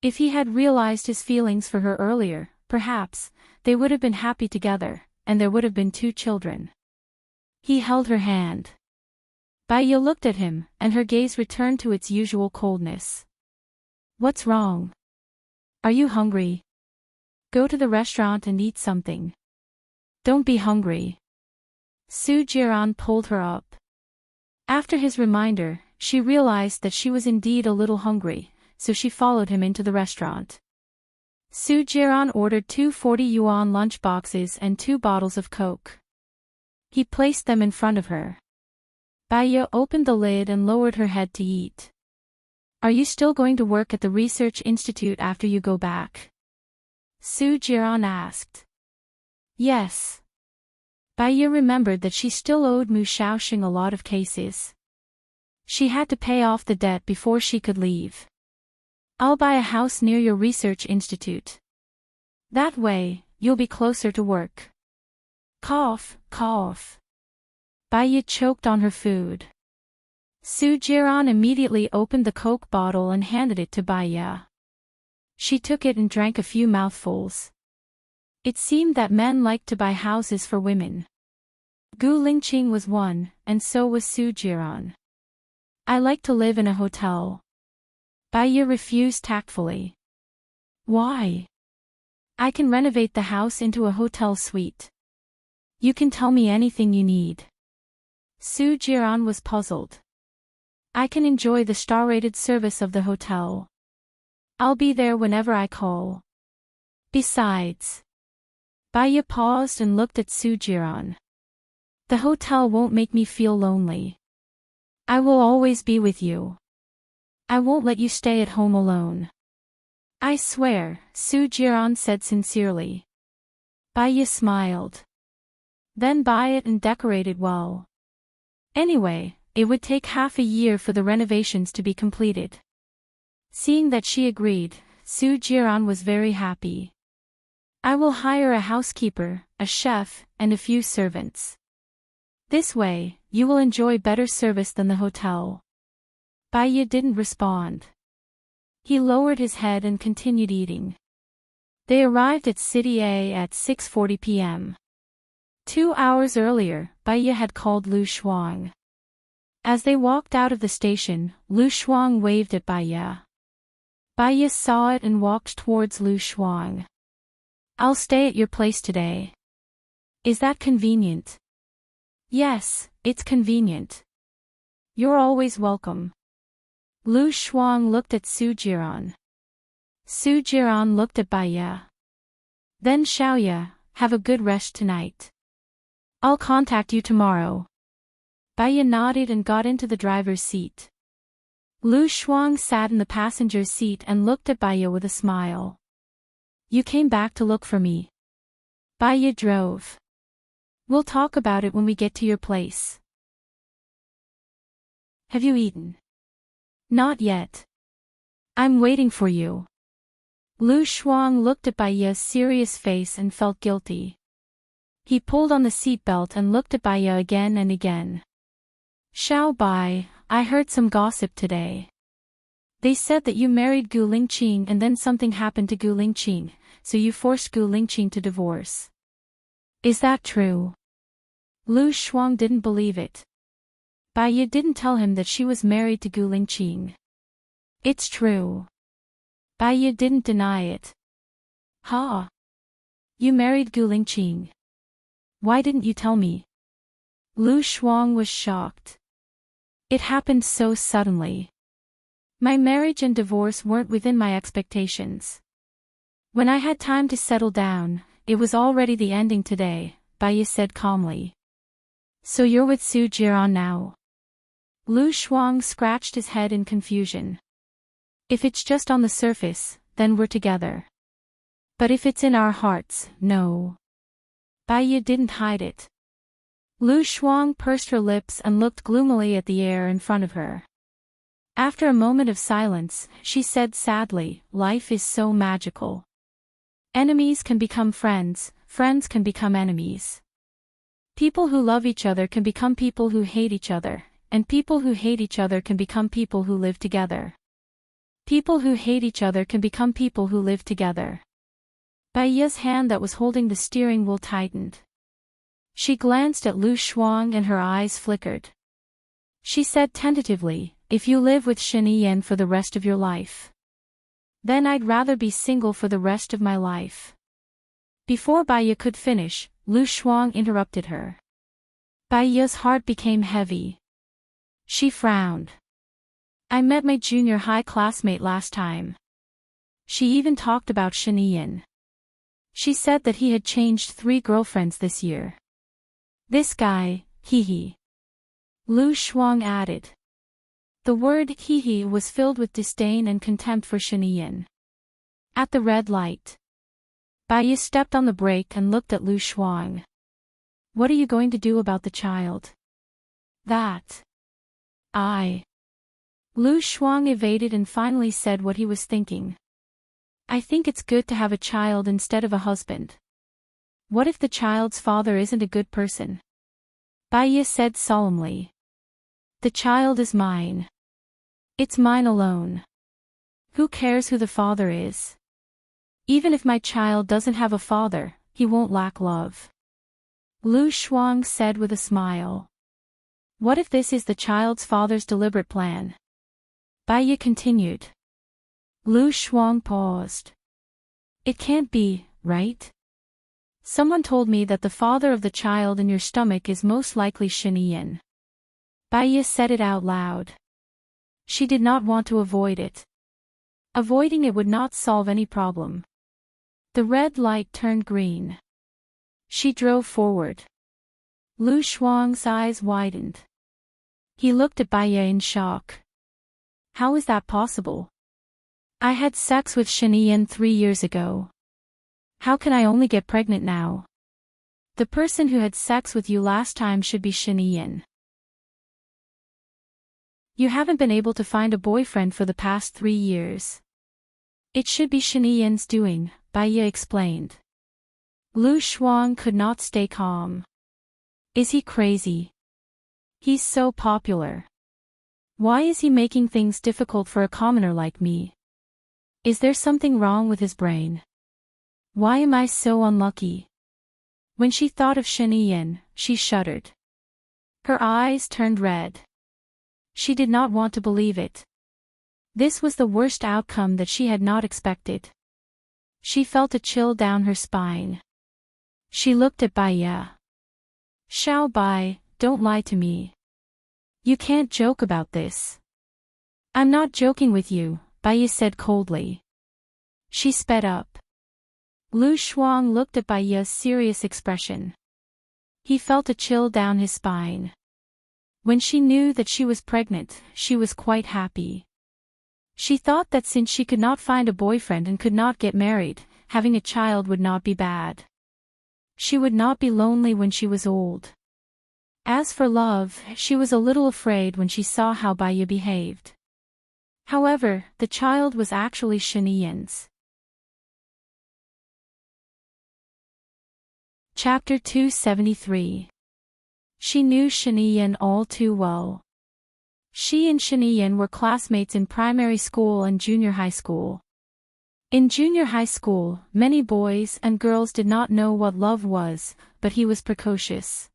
If he had realized his feelings for her earlier, perhaps, they would have been happy together, and there would have been 2 children. He held her hand. Baya looked at him, and her gaze returned to its usual coldness. "What's wrong? Are you hungry? Go to the restaurant and eat something. Don't be hungry." Su Jiran pulled her up. After his reminder, she realized that she was indeed a little hungry, so she followed him into the restaurant. Su Jiran ordered 2 40-yuan lunch boxes and 2 bottles of Coke. He placed them in front of her. Baya opened the lid and lowered her head to eat. "Are you still going to work at the research institute after you go back?" Su Jiran asked. "Yes." Baya remembered that she still owed Mu Shaoxing a lot of cases. She had to pay off the debt before she could leave. "I'll buy a house near your research institute. That way, you'll be closer to work." Cough, cough. Baya choked on her food. Su Jiran immediately opened the Coke bottle and handed it to Baya. She took it and drank a few mouthfuls. It seemed that men liked to buy houses for women. Gu Lingqing was one, and so was Su Jiran. "I like to live in a hotel." Baya refused tactfully. "Why?" "I can renovate the house into a hotel suite. You can tell me anything you need." Su Jiran was puzzled. "I can enjoy the star-rated service of the hotel. I'll be there whenever I call. Besides..." Baya paused and looked at Su Jiran. "The hotel won't make me feel lonely. I will always be with you. I won't let you stay at home alone." "I swear," Su Jiran said sincerely. Baya smiled. "Then buy it and decorate it well. Anyway, it would take half a year for the renovations to be completed." Seeing that she agreed, Su Jiran was very happy. "I will hire a housekeeper, a chef, and a few servants. This way, you will enjoy better service than the hotel." Baya didn't respond. He lowered his head and continued eating. They arrived at City A at 6:40 p.m. 2 hours earlier, Baya had called Lu Shuang. As they walked out of the station, Lu Shuang waved at Baya. Baya saw it and walked towards Lu Shuang. "I'll stay at your place today. Is that convenient?" "Yes, it's convenient. You're always welcome." Lu Shuang looked at Su Jiran. Su Jiran looked at Baya. "Then Xiaoya, have a good rest tonight. I'll contact you tomorrow." Baiya nodded and got into the driver's seat. Lu Shuang sat in the passenger's seat and looked at Baiya with a smile. You came back to look for me. Baiya drove. We'll talk about it when we get to your place. Have you eaten? Not yet. I'm waiting for you. Lu Shuang looked at Baiya's serious face and felt guilty. He pulled on the seatbelt and looked at Baiya again and again. Xiao Bai, I heard some gossip today. They said that you married Gu Lingqing and then something happened to Gu Lingqing, so you forced Gu Lingqing to divorce. Is that true? Lu Shuang didn't believe it. Baiya didn't tell him that she was married to Gu Lingqing. It's true. Baiya didn't deny it. Ha! You married Gu Lingqing. Why didn't you tell me? Lu Shuang was shocked. It happened so suddenly. My marriage and divorce weren't within my expectations. When I had time to settle down, it was already the ending today, Baiya said calmly. So you're with Su Jiran now? Lu Shuang scratched his head in confusion. If it's just on the surface, then we're together. But if it's in our hearts, no. Baiya didn't hide it. Lu Shuang pursed her lips and looked gloomily at the air in front of her. After a moment of silence, she said sadly, life is so magical. Enemies can become friends, friends can become enemies. People who love each other can become people who hate each other, and people who hate each other can become people who live together. People who hate each other can become people who live together. Baiya's hand that was holding the steering wheel tightened. She glanced at Lu Shuang and her eyes flickered. She said tentatively, if you live with Shen Yan for the rest of your life, then I'd rather be single for the rest of my life. Before Baiya could finish, Lu Shuang interrupted her. Baiya's heart became heavy. She frowned. I met my junior high classmate last time. She even talked about Shen Yan. She said that he had changed 3 girlfriends this year. This guy, hee. Lu Shuang added. The word hee was filled with disdain and contempt for Shen Yan. At the red light, Baiya stepped on the brake and looked at Lu Shuang. What are you going to do about the child? That. Lu Shuang evaded and finally said what he was thinking. I think it's good to have a child instead of a husband. What if the child's father isn't a good person? Baiya said solemnly. The child is mine. It's mine alone. Who cares who the father is? Even if my child doesn't have a father, he won't lack love. Lu Shuang said with a smile. What if this is the child's father's deliberate plan? Baiya continued. Lu Shuang paused. It can't be, right? Someone told me that the father of the child in your stomach is most likely Shen Yan. Baiya said it out loud. She did not want to avoid it. Avoiding it would not solve any problem. The red light turned green. She drove forward. Lu Shuang's eyes widened. He looked at Baiya in shock. How is that possible? I had sex with Shen Yan 3 years ago. How can I only get pregnant now? The person who had sex with you last time should be Shen Yan. You haven't been able to find a boyfriend for the past 3 years. It should be Shen Yan's doing, Baiya explained. Lu Shuang could not stay calm. Is he crazy? He's so popular. Why is he making things difficult for a commoner like me? Is there something wrong with his brain? Why am I so unlucky? When she thought of Shen Yan, she shuddered. Her eyes turned red. She did not want to believe it. This was the worst outcome that she had not expected. She felt a chill down her spine. She looked at Baiya. Xiao Bai, don't lie to me. You can't joke about this. I'm not joking with you, Baiya said coldly. She sped up. Lu Shuang looked at Baiya's serious expression. He felt a chill down his spine. When she knew that she was pregnant, she was quite happy. She thought that since she could not find a boyfriend and could not get married, having a child would not be bad. She would not be lonely when she was old. As for love, she was a little afraid when she saw how Baya behaved. However, the child was actually Shaniyan's. Chapter 273. She knew Shaniyan all too well. She and Shaniyan were classmates in primary school and junior high school. In junior high school, many boys and girls did not know what love was, but he was precocious.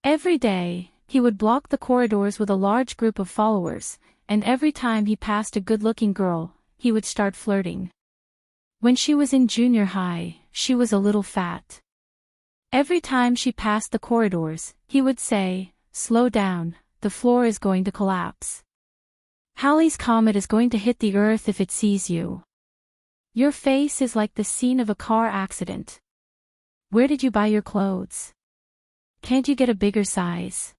Every day, he would block the corridors with a large group of followers, and every time he passed a good-looking girl, he would start flirting. When she was in junior high, she was a little fat. Every time she passed the corridors, he would say, "Slow down, the floor is going to collapse. Halley's Comet is going to hit the earth if it sees you. Your face is like the scene of a car accident. Where did you buy your clothes? Can't you get a bigger size?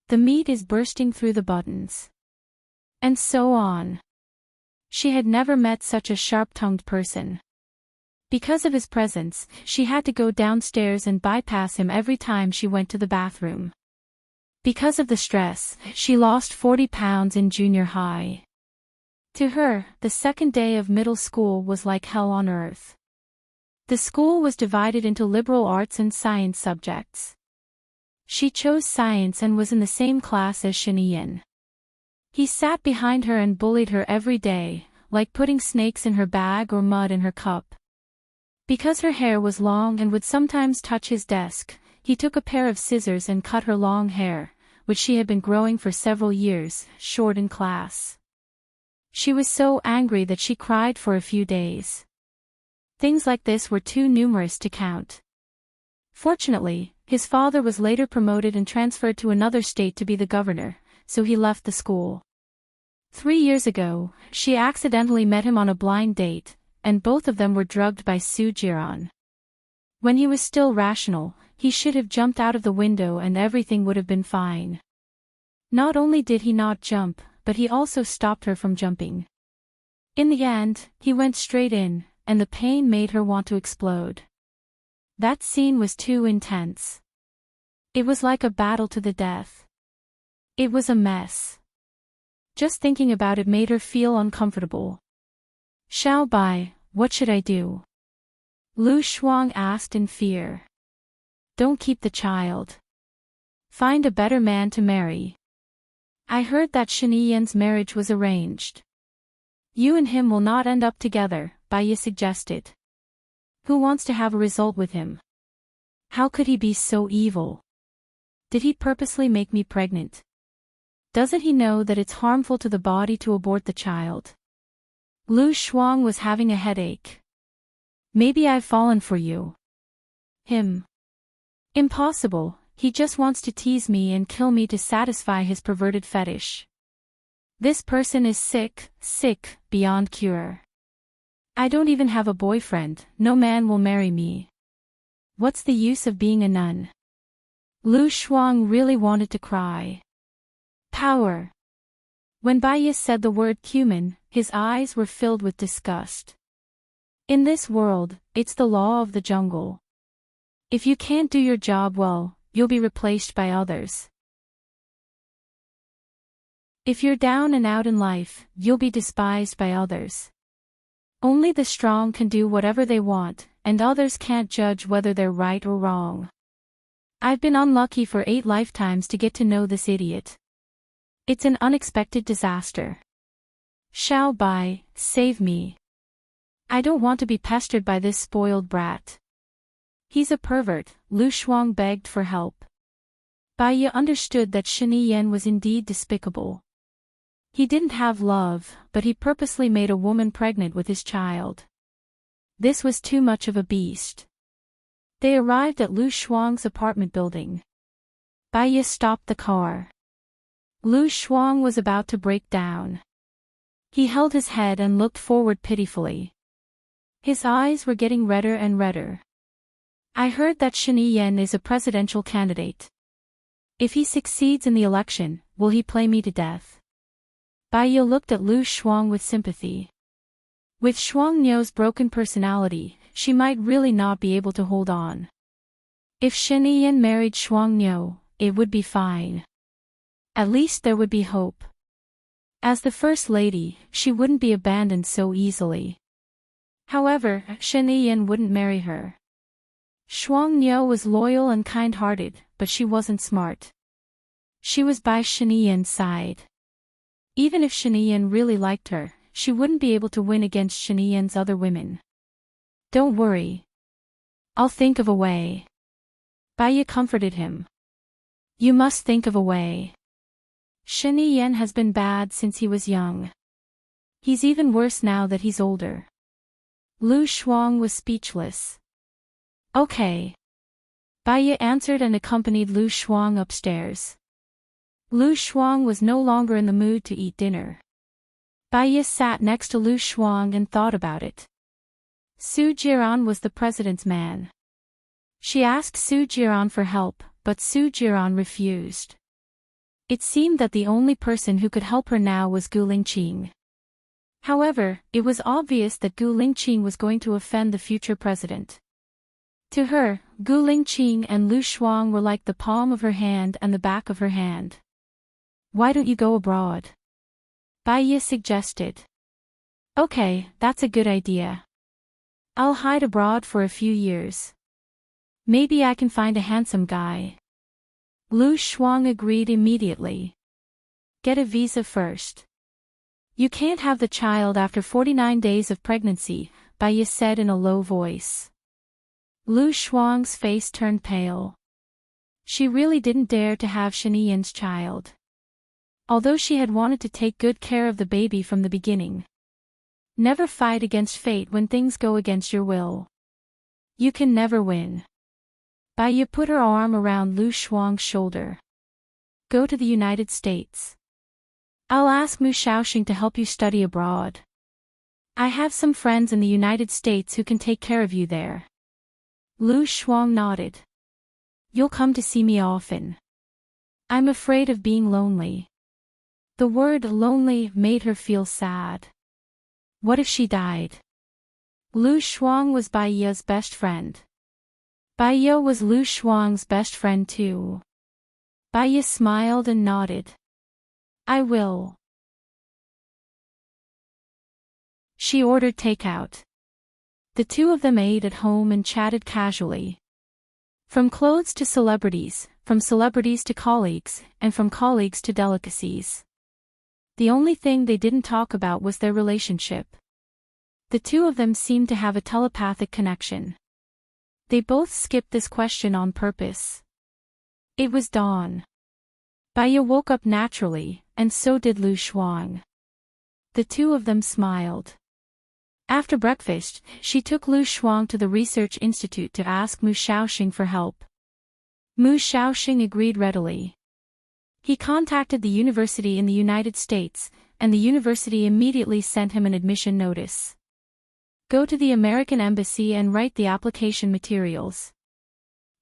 The meat is bursting through the buttons." And so on. She had never met such a sharp-tongued person. Because of his presence, she had to go downstairs and bypass him every time she went to the bathroom. Because of the stress, she lost 40 pounds in junior high. To her, the second day of middle school was like hell on earth. The school was divided into liberal arts and science subjects. She chose science and was in the same class as Shaniyan. He sat behind her and bullied her every day, like putting snakes in her bag or mud in her cup. Because her hair was long and would sometimes touch his desk, he took a pair of scissors and cut her long hair, which she had been growing for several years, short in class. She was so angry that she cried for a few days. Things like this were too numerous to count. Fortunately, his father was later promoted and transferred to another state to be the governor, so he left the school. 3 years ago, she accidentally met him on a blind date, and both of them were drugged by Soo Jiran. When he was still rational, he should have jumped out of the window and everything would have been fine. Not only did he not jump, but he also stopped her from jumping. In the end, he went straight in, and the pain made her want to explode. That scene was too intense. It was like a battle to the death. It was a mess. Just thinking about it made her feel uncomfortable. "Xiao Bai, what should I do?" Lu Shuang asked in fear. "Don't keep the child. Find a better man to marry. I heard that Shaniyan's marriage was arranged. You and him will not end up together," Baya suggested. "Who wants to have a result with him? How could he be so evil? Did he purposely make me pregnant? Doesn't he know that it's harmful to the body to abort the child?" Lu Shuang was having a headache. "Maybe I've fallen for you." "Him? Impossible, he just wants to tease me and kill me to satisfy his perverted fetish. This person is sick, beyond cure. I don't even have a boyfriend, no man will marry me. What's the use of being a nun?" Lu Shuang really wanted to cry. Power. When Baya said the word cumin, his eyes were filled with disgust. In this world, it's the law of the jungle. If you can't do your job well, you'll be replaced by others. If you're down and out in life, you'll be despised by others. Only the strong can do whatever they want, and others can't judge whether they're right or wrong. I've been unlucky for 8 lifetimes to get to know this idiot. It's an unexpected disaster. Xiao Bai, save me. I don't want to be pestered by this spoiled brat. He's a pervert, Lu Shuang begged for help. Baya understood that Shaniyan was indeed despicable. He didn't have love, but he purposely made a woman pregnant with his child. This was too much of a beast. They arrived at Lu Shuang's apartment building. Baya stopped the car. Lu Shuang was about to break down. He held his head and looked forward pitifully. His eyes were getting redder and redder. I heard that Shaniyan is a presidential candidate. If he succeeds in the election, will he play me to death? Bai Ye looked at Lu Shuang with sympathy. With Shuang Niu's broken personality, she might really not be able to hold on. If Shen Yiyan married Shuang Niu, it would be fine. At least there would be hope. As the First Lady, she wouldn't be abandoned so easily. However, Shen Yiyan wouldn't marry her. Shuang Niu was loyal and kind-hearted, but she wasn't smart. She was by Shen Yiyan's side. Even if Shen Yiyan really liked her, she wouldn't be able to win against Shen Yiyan's other women. Don't worry. I'll think of a way. Bai Ye comforted him. You must think of a way. Shen Yiyan has been bad since he was young. He's even worse now that he's older. Lu Shuang was speechless. Okay. Bai Ye answered and accompanied Lu Shuang upstairs. Lu Shuang was no longer in the mood to eat dinner. Bai Ye sat next to Lu Shuang and thought about it. Su Jiran was the president's man. She asked Su Jiran for help, but Su Jiran refused. It seemed that the only person who could help her now was Gu Lingqing. However, it was obvious that Gu Lingqing was going to offend the future president. To her, Gu Lingqing and Lu Shuang were like the palm of her hand and the back of her hand. Why don't you go abroad? Bai Ye suggested. Okay, that's a good idea. I'll hide abroad for a few years. Maybe I can find a handsome guy. Lu Shuang agreed immediately. Get a visa first. You can't have the child after 49 days of pregnancy, Bai Ye said in a low voice. Lu Shuang's face turned pale. She really didn't dare to have Shen Yiyan's child. Although she had wanted to take good care of the baby from the beginning. Never fight against fate when things go against your will. You can never win. Bai Ye put her arm around Lu Shuang's shoulder. Go to the United States. I'll ask Mu Shaoxing to help you study abroad. I have some friends in the United States who can take care of you there. Lu Shuang nodded. You'll come to see me often. I'm afraid of being lonely. The word lonely made her feel sad. What if she died? Lu Shuang was Bai Ye's best friend. Bai Ye was Lu Shuang's best friend too. Bai Ye smiled and nodded. I will. She ordered takeout. The two of them ate at home and chatted casually. From clothes to celebrities, from celebrities to colleagues, and from colleagues to delicacies. The only thing they didn't talk about was their relationship. The two of them seemed to have a telepathic connection. They both skipped this question on purpose. It was dawn. Bai Ye woke up naturally, and so did Lu Shuang. The two of them smiled. After breakfast, she took Lu Shuang to the research institute to ask Mu Shaoxing for help. Mu Shaoxing agreed readily. He contacted the university in the United States, and the university immediately sent him an admission notice. Go to the American embassy and write the application materials.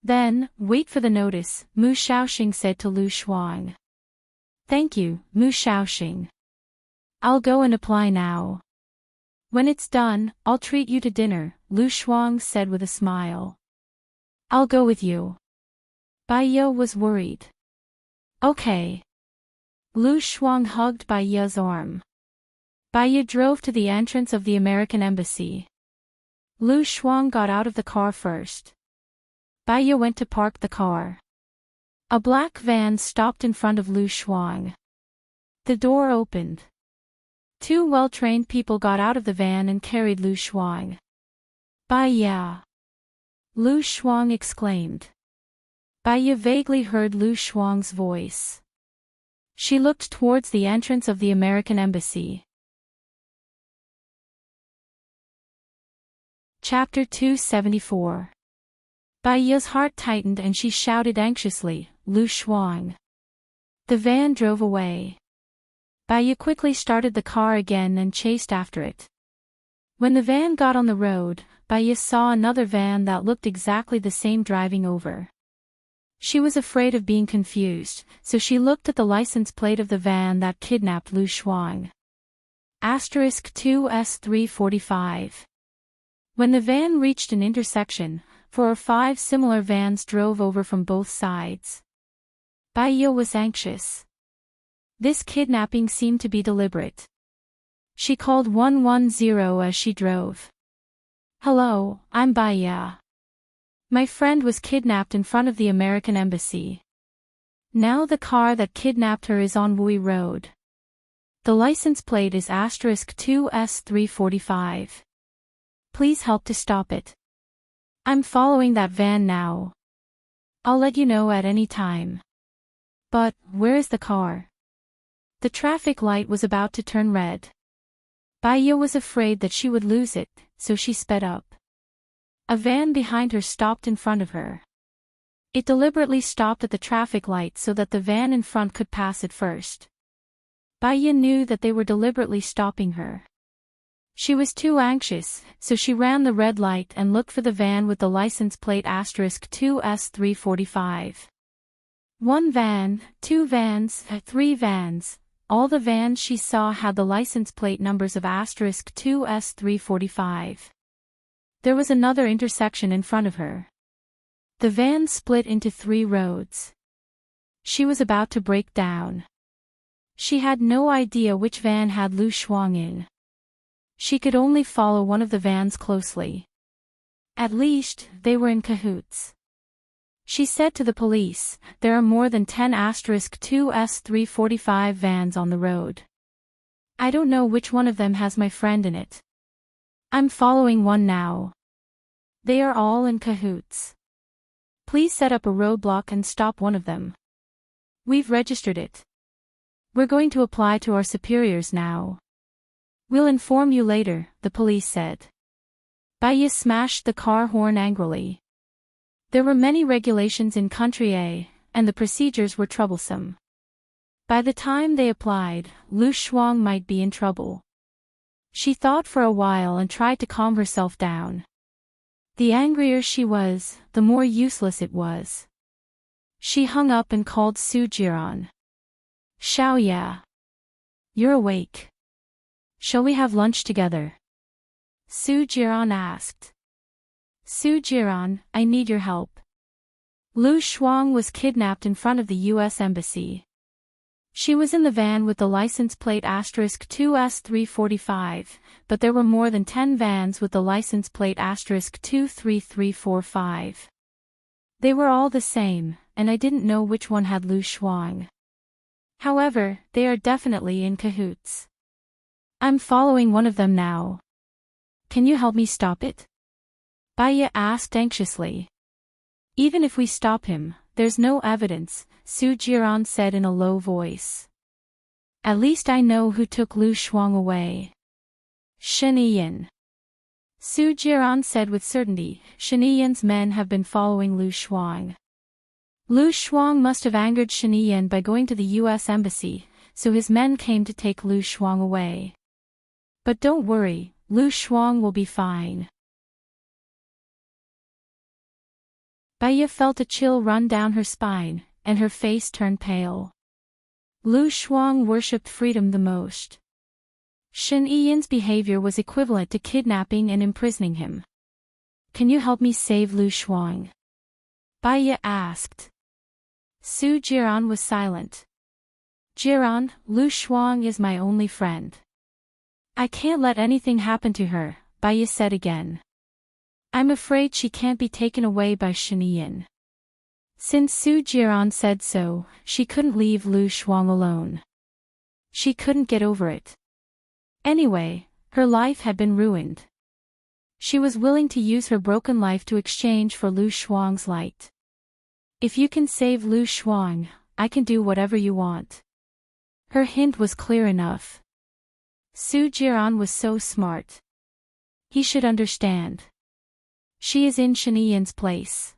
Then, wait for the notice, Mu Shaoxing said to Lu Shuang. Thank you, Mu Shaoxing. I'll go and apply now. When it's done, I'll treat you to dinner, Lu Shuang said with a smile. I'll go with you. Bai Ye was worried. Okay. Lu Shuang hugged Bai Ye's arm. Bai Ye drove to the entrance of the American embassy. Lu Shuang got out of the car first. Bai Ye went to park the car. A black van stopped in front of Lu Shuang. The door opened. Two well-trained people got out of the van and carried Lu Shuang. Bai Ye! Lu Shuang exclaimed. Bai Ye vaguely heard Lu Shuang's voice. She looked towards the entrance of the American embassy. Chapter 274. Bai Ye's heart tightened and she shouted anxiously, Lu Shuang. The van drove away. Bai Ye quickly started the car again and chased after it. When the van got on the road, Bai Ye saw another van that looked exactly the same driving over. She was afraid of being confused, so she looked at the license plate of the van that kidnapped Lu Shuang. *2S345. When the van reached an intersection, 4 or 5 similar vans drove over from both sides. Bai Ye was anxious. This kidnapping seemed to be deliberate. She called 110 as she drove. "Hello, I'm Bai Ye. My friend was kidnapped in front of the American embassy. Now the car that kidnapped her is on Wui Road. The license plate is *2S345. Please help to stop it. I'm following that van now. I'll let you know at any time." "But, where is the car?" The traffic light was about to turn red. Bai Ye was afraid that she would lose it, so she sped up. A van behind her stopped in front of her. It deliberately stopped at the traffic light so that the van in front could pass it first. Bai Ye knew that they were deliberately stopping her. She was too anxious, so she ran the red light and looked for the van with the license plate *2S345. 1 van, 2 vans, 3 vans. All the vans she saw had the license plate numbers of *2S345. There was another intersection in front of her. The van split into 3 roads. She was about to break down. She had no idea which van had Lu Shuang in. She could only follow one of the vans closely. At least, they were in cahoots. She said to the police, "There are more than 10 *2S345 vans on the road. I don't know which one of them has my friend in it. I'm following one now. They are all in cahoots. Please set up a roadblock and stop one of them. We've registered it. We're going to apply to our superiors now. We'll inform you later," the police said. Bai Ye smashed the car horn angrily. There were many regulations in Country A, and the procedures were troublesome. By the time they applied, Lu Shuang might be in trouble. She thought for a while and tried to calm herself down. The angrier she was, the more useless it was. She hung up and called Su Jiran. "Xiaoya. You're awake. Shall we have lunch together?" Su Jiran asked. "Su Jiran, I need your help. Lu Shuang was kidnapped in front of the U.S. Embassy. She was in the van with the license plate *2S345, but there were more than 10 vans with the license plate *23345. They were all the same, and I didn't know which one had Lu Shuang. However, they are definitely in cahoots. I'm following one of them now. Can you help me stop it?" Bai Ye asked anxiously. "Even if we stop him, there's no evidence," Su Jiran said in a low voice. "At least I know who took Lu Shuang away. Shen Yiyan." Su Jiran said with certainty, "Shen Yiyan's men have been following Lu Shuang. Lu Shuang must have angered Shen Yiyan by going to the U.S. Embassy, so his men came to take Lu Shuang away. But don't worry, Lu Shuang will be fine." Bai Ye felt a chill run down her spine, and her face turned pale. Lu Shuang worshipped freedom the most. Shen Yiyan's behavior was equivalent to kidnapping and imprisoning him. "Can you help me save Lu Shuang?" Bai Ye asked. Su Jiran was silent. "Jiran, Lu Shuang is my only friend. I can't let anything happen to her," Bai Ye said again. "I'm afraid she can't be taken away by Shen Yiyan." Since Su Jiran said so, she couldn't leave Lu Shuang alone. She couldn't get over it. Anyway, her life had been ruined. She was willing to use her broken life to exchange for Lu Shuang's light. "If you can save Lu Shuang, I can do whatever you want." Her hint was clear enough. Su Jiran was so smart. He should understand. She is in Shen Yiyan's place.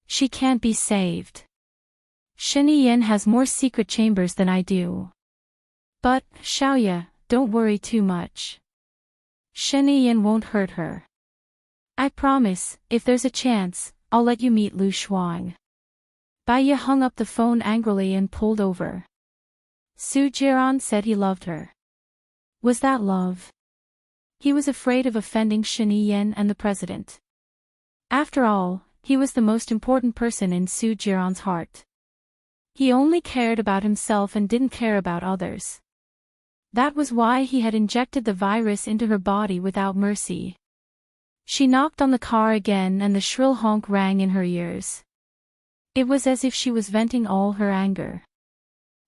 She can't be saved. Shen Yiyan has more secret chambers than I do. But, Xiaoya, don't worry too much. Shen Yiyan won't hurt her. I promise, if there's a chance, I'll let you meet Lu Shuang. Baiya hung up the phone angrily and pulled over. Su Jiran said he loved her. Was that love? He was afraid of offending Shen Yan and the president. After all, he was the most important person in Su Jiran's heart. He only cared about himself and didn't care about others. That was why he had injected the virus into her body without mercy. She knocked on the car again and the shrill honk rang in her ears. It was as if she was venting all her anger.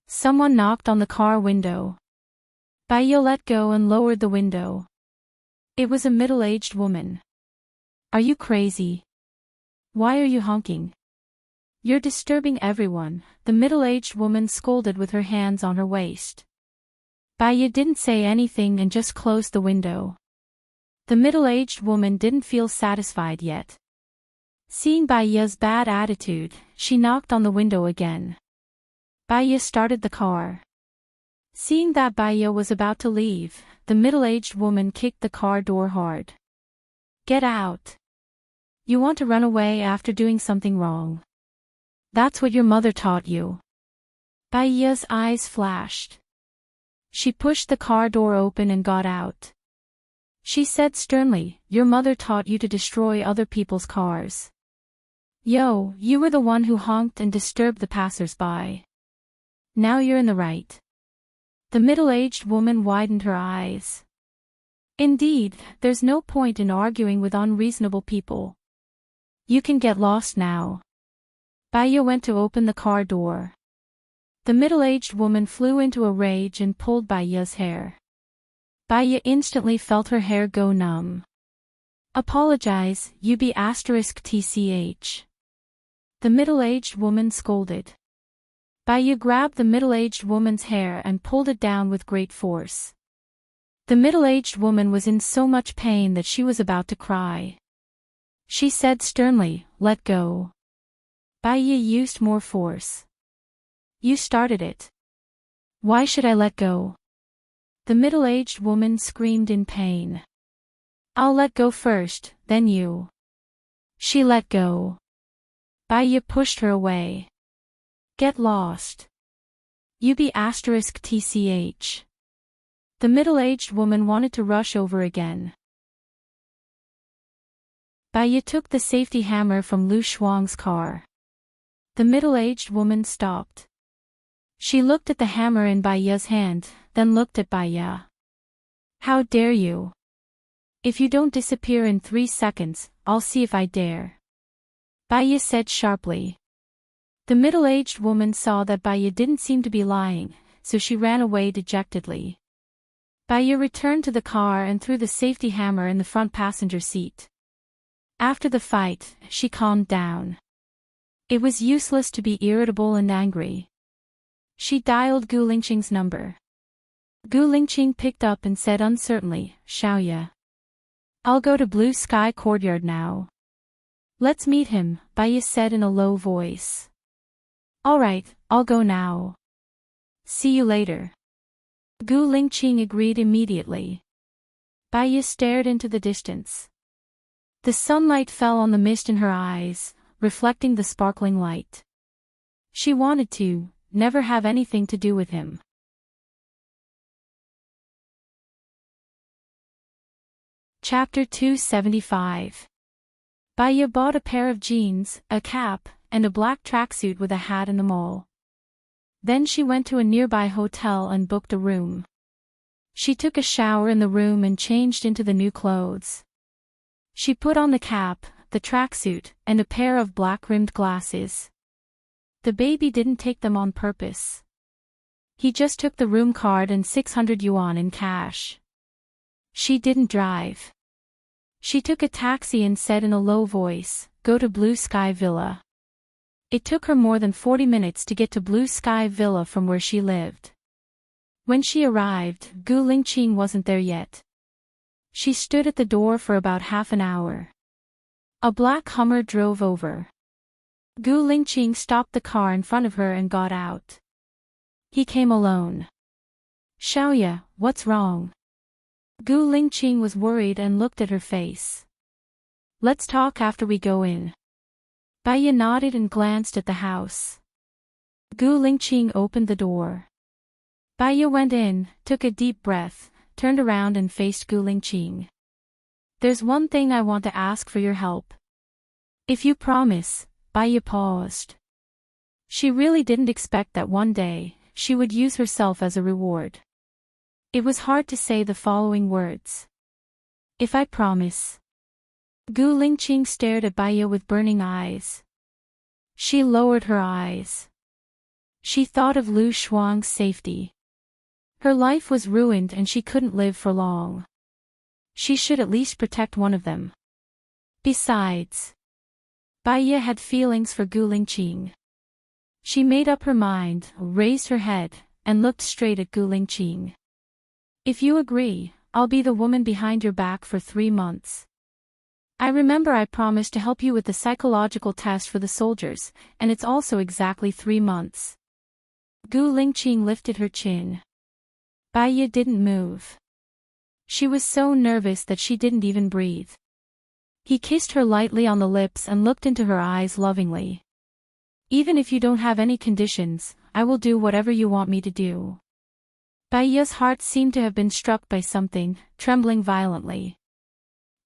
Someone knocked on the car window. Baiya let go and lowered the window. It was a middle-aged woman. Are you crazy? Why are you honking? You're disturbing everyone, the middle-aged woman scolded with her hands on her waist. Baiya didn't say anything and just closed the window. The middle-aged woman didn't feel satisfied yet. Seeing Baiya's bad attitude, she knocked on the window again. Baiya started the car. Seeing that Baiya was about to leave, the middle-aged woman kicked the car door hard. Get out. You want to run away after doing something wrong. That's what your mother taught you. Baiya's eyes flashed. She pushed the car door open and got out. She said sternly, your mother taught you to destroy other people's cars. Yo, you were the one who honked and disturbed the passers-by. Now you're in the right. The middle-aged woman widened her eyes. Indeed, there's no point in arguing with unreasonable people. You can get lost now. Baiya went to open the car door. The middle-aged woman flew into a rage and pulled Baiya's hair. Baiya instantly felt her hair go numb. Apologize, you be *tch. The middle-aged woman scolded. Baiya grabbed the middle-aged woman's hair and pulled it down with great force. The middle-aged woman was in so much pain that she was about to cry. She said sternly, let go. Baiya used more force. You started it. Why should I let go? The middle-aged woman screamed in pain. I'll let go first, then you. She let go. Baiya pushed her away. Get lost. You be *tch. The middle-aged woman wanted to rush over again. Baiya took the safety hammer from Lu Shuang's car. The middle-aged woman stopped. She looked at the hammer in Baiya's hand, then looked at Baiya. How dare you? If you don't disappear in 3 seconds, I'll see if I dare. Baiya said sharply. The middle-aged woman saw that Baiya didn't seem to be lying, so she ran away dejectedly. Baiya returned to the car and threw the safety hammer in the front passenger seat. After the fight, she calmed down. It was useless to be irritable and angry. She dialed Gu Lingqing's number. Gu Lingqing picked up and said uncertainly, Xiaoya. I'll go to Blue Sky Courtyard now. Let's meet him, Baiya said in a low voice. All right, I'll go now. See you later. Gu Lingqing agreed immediately. Baiya stared into the distance. The sunlight fell on the mist in her eyes, reflecting the sparkling light. She wanted to never have anything to do with him. Chapter 275. Baiya bought a pair of jeans, a cap, and a black tracksuit with a hat in the mall. Then she went to a nearby hotel and booked a room. She took a shower in the room and changed into the new clothes. She put on the cap, the tracksuit, and a pair of black-rimmed glasses. The baby didn't take them on purpose. He just took the room card and 600 yuan in cash. She didn't drive. She took a taxi and said in a low voice, go to Blue Sky Villa. It took her more than 40 minutes to get to Blue Sky Villa from where she lived. When she arrived, Gu Lingqing wasn't there yet. She stood at the door for about half an hour. A black Hummer drove over. Gu Lingqing stopped the car in front of her and got out. He came alone. Xiaoya, what's wrong? Gu Lingqing was worried and looked at her face. Let's talk after we go in. Baiya nodded and glanced at the house. Gu Lingqing opened the door. Baiya went in, took a deep breath, turned around and faced Gu Lingqing. There's one thing I want to ask for your help. If you promise. Baiya paused. She really didn't expect that one day, she would use herself as a reward. It was hard to say the following words. If I promise. Gu Lingqing stared at Baiya with burning eyes. She lowered her eyes. She thought of Lu Shuang's safety. Her life was ruined and she couldn't live for long. She should at least protect one of them. Besides, Baiya had feelings for Gu Lingqing. She made up her mind, raised her head, and looked straight at Gu Lingqing. If you agree, I'll be the woman behind your back for 3 months. I remember I promised to help you with the psychological test for the soldiers, and it's also exactly 3 months. Gu Lingqing lifted her chin. Baiya didn't move. She was so nervous that she didn't even breathe. He kissed her lightly on the lips and looked into her eyes lovingly. Even if you don't have any conditions, I will do whatever you want me to do. Baiya's heart seemed to have been struck by something, trembling violently.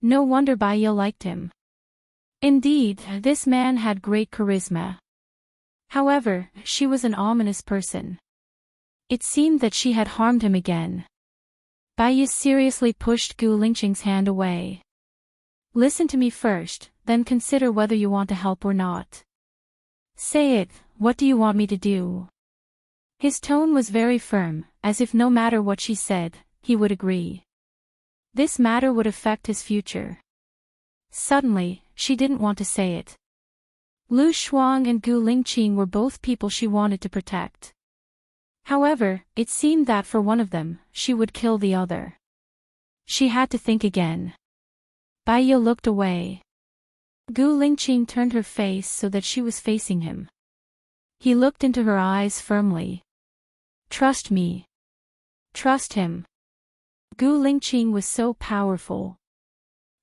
No wonder Baiya liked him. Indeed, this man had great charisma. However, she was an ominous person. It seemed that she had harmed him again. Baiya seriously pushed Gu Lingqing's hand away. Listen to me first, then consider whether you want to help or not. Say it, what do you want me to do? His tone was very firm, as if no matter what she said, he would agree. This matter would affect his future. Suddenly, she didn't want to say it. Lu Shuang and Gu Lingqing were both people she wanted to protect. However, it seemed that for one of them, she would kill the other. She had to think again. Baiya looked away. Gu Lingqing turned her face so that she was facing him. He looked into her eyes firmly. Trust me. Trust him. Gu Lingqing was so powerful.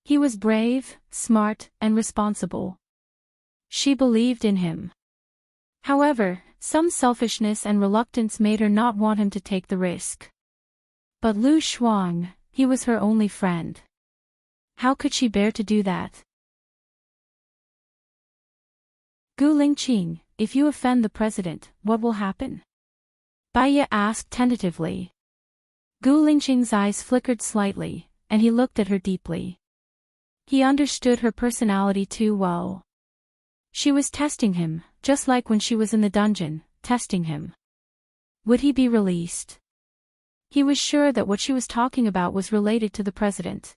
He was brave, smart, and responsible. She believed in him. However, some selfishness and reluctance made her not want him to take the risk. But Lu Shuang, he was her only friend. How could she bear to do that? Gu Lingqing, if you offend the president, what will happen? Baiya asked tentatively. Gu Lingqing's eyes flickered slightly, and he looked at her deeply. He understood her personality too well. She was testing him, just like when she was in the dungeon, testing him. Would he be released? He was sure that what she was talking about was related to the president.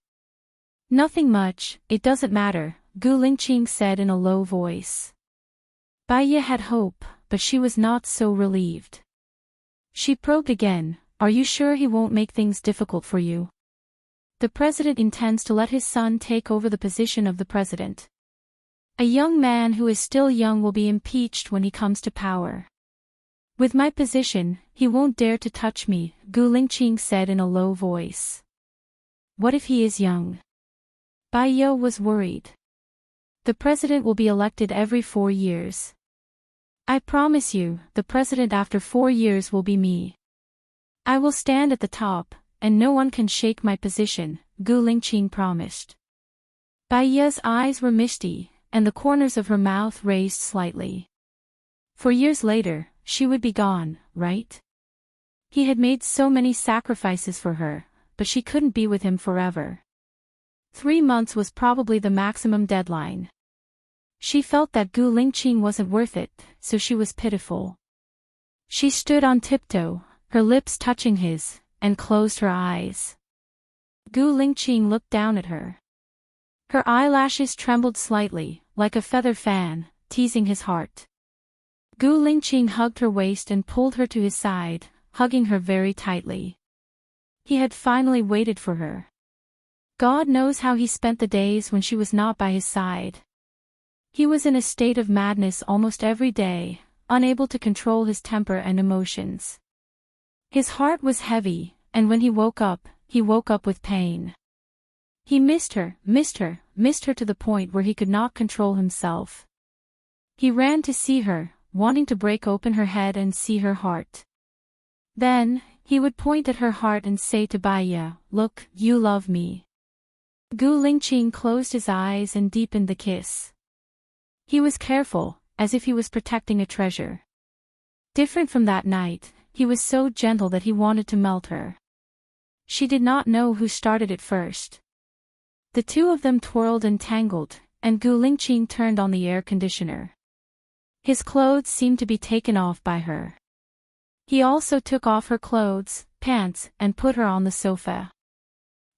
Nothing much, it doesn't matter, Gu Lingqing said in a low voice. Baiya had hope, but she was not so relieved. She probed again, are you sure he won't make things difficult for you? The president intends to let his son take over the position of the president. A young man who is still young will be impeached when he comes to power. With my position, he won't dare to touch me, Gu Lingqing said in a low voice. What if he is young? Baiya was worried. The president will be elected every 4 years. I promise you, the president after 4 years will be me. I will stand at the top, and no one can shake my position, Gu Lingqing promised. Baiya's eyes were misty, and the corners of her mouth raised slightly. 4 years later, she would be gone, right? He had made so many sacrifices for her, but she couldn't be with him forever. 3 months was probably the maximum deadline. She felt that Gu Lingqing wasn't worth it, so she was pitiful. She stood on tiptoe, her lips touching his, and closed her eyes. Gu Lingqing looked down at her. Her eyelashes trembled slightly, like a feather fan, teasing his heart. Gu Lingqing hugged her waist and pulled her to his side, hugging her very tightly. He had finally waited for her. God knows how he spent the days when she was not by his side. He was in a state of madness almost every day, unable to control his temper and emotions. His heart was heavy, and when he woke up with pain. He missed her to the point where he could not control himself. He ran to see her, wanting to break open her head and see her heart. Then, he would point at her heart and say to Baiya, "Look, you love me." Gu Lingqing closed his eyes and deepened the kiss. He was careful, as if he was protecting a treasure. Different from that night, he was so gentle that he wanted to melt her. She did not know who started it first. The two of them twirled and tangled, and Gu Lingqing turned on the air conditioner. His clothes seemed to be taken off by her. He also took off her clothes, pants, and put her on the sofa.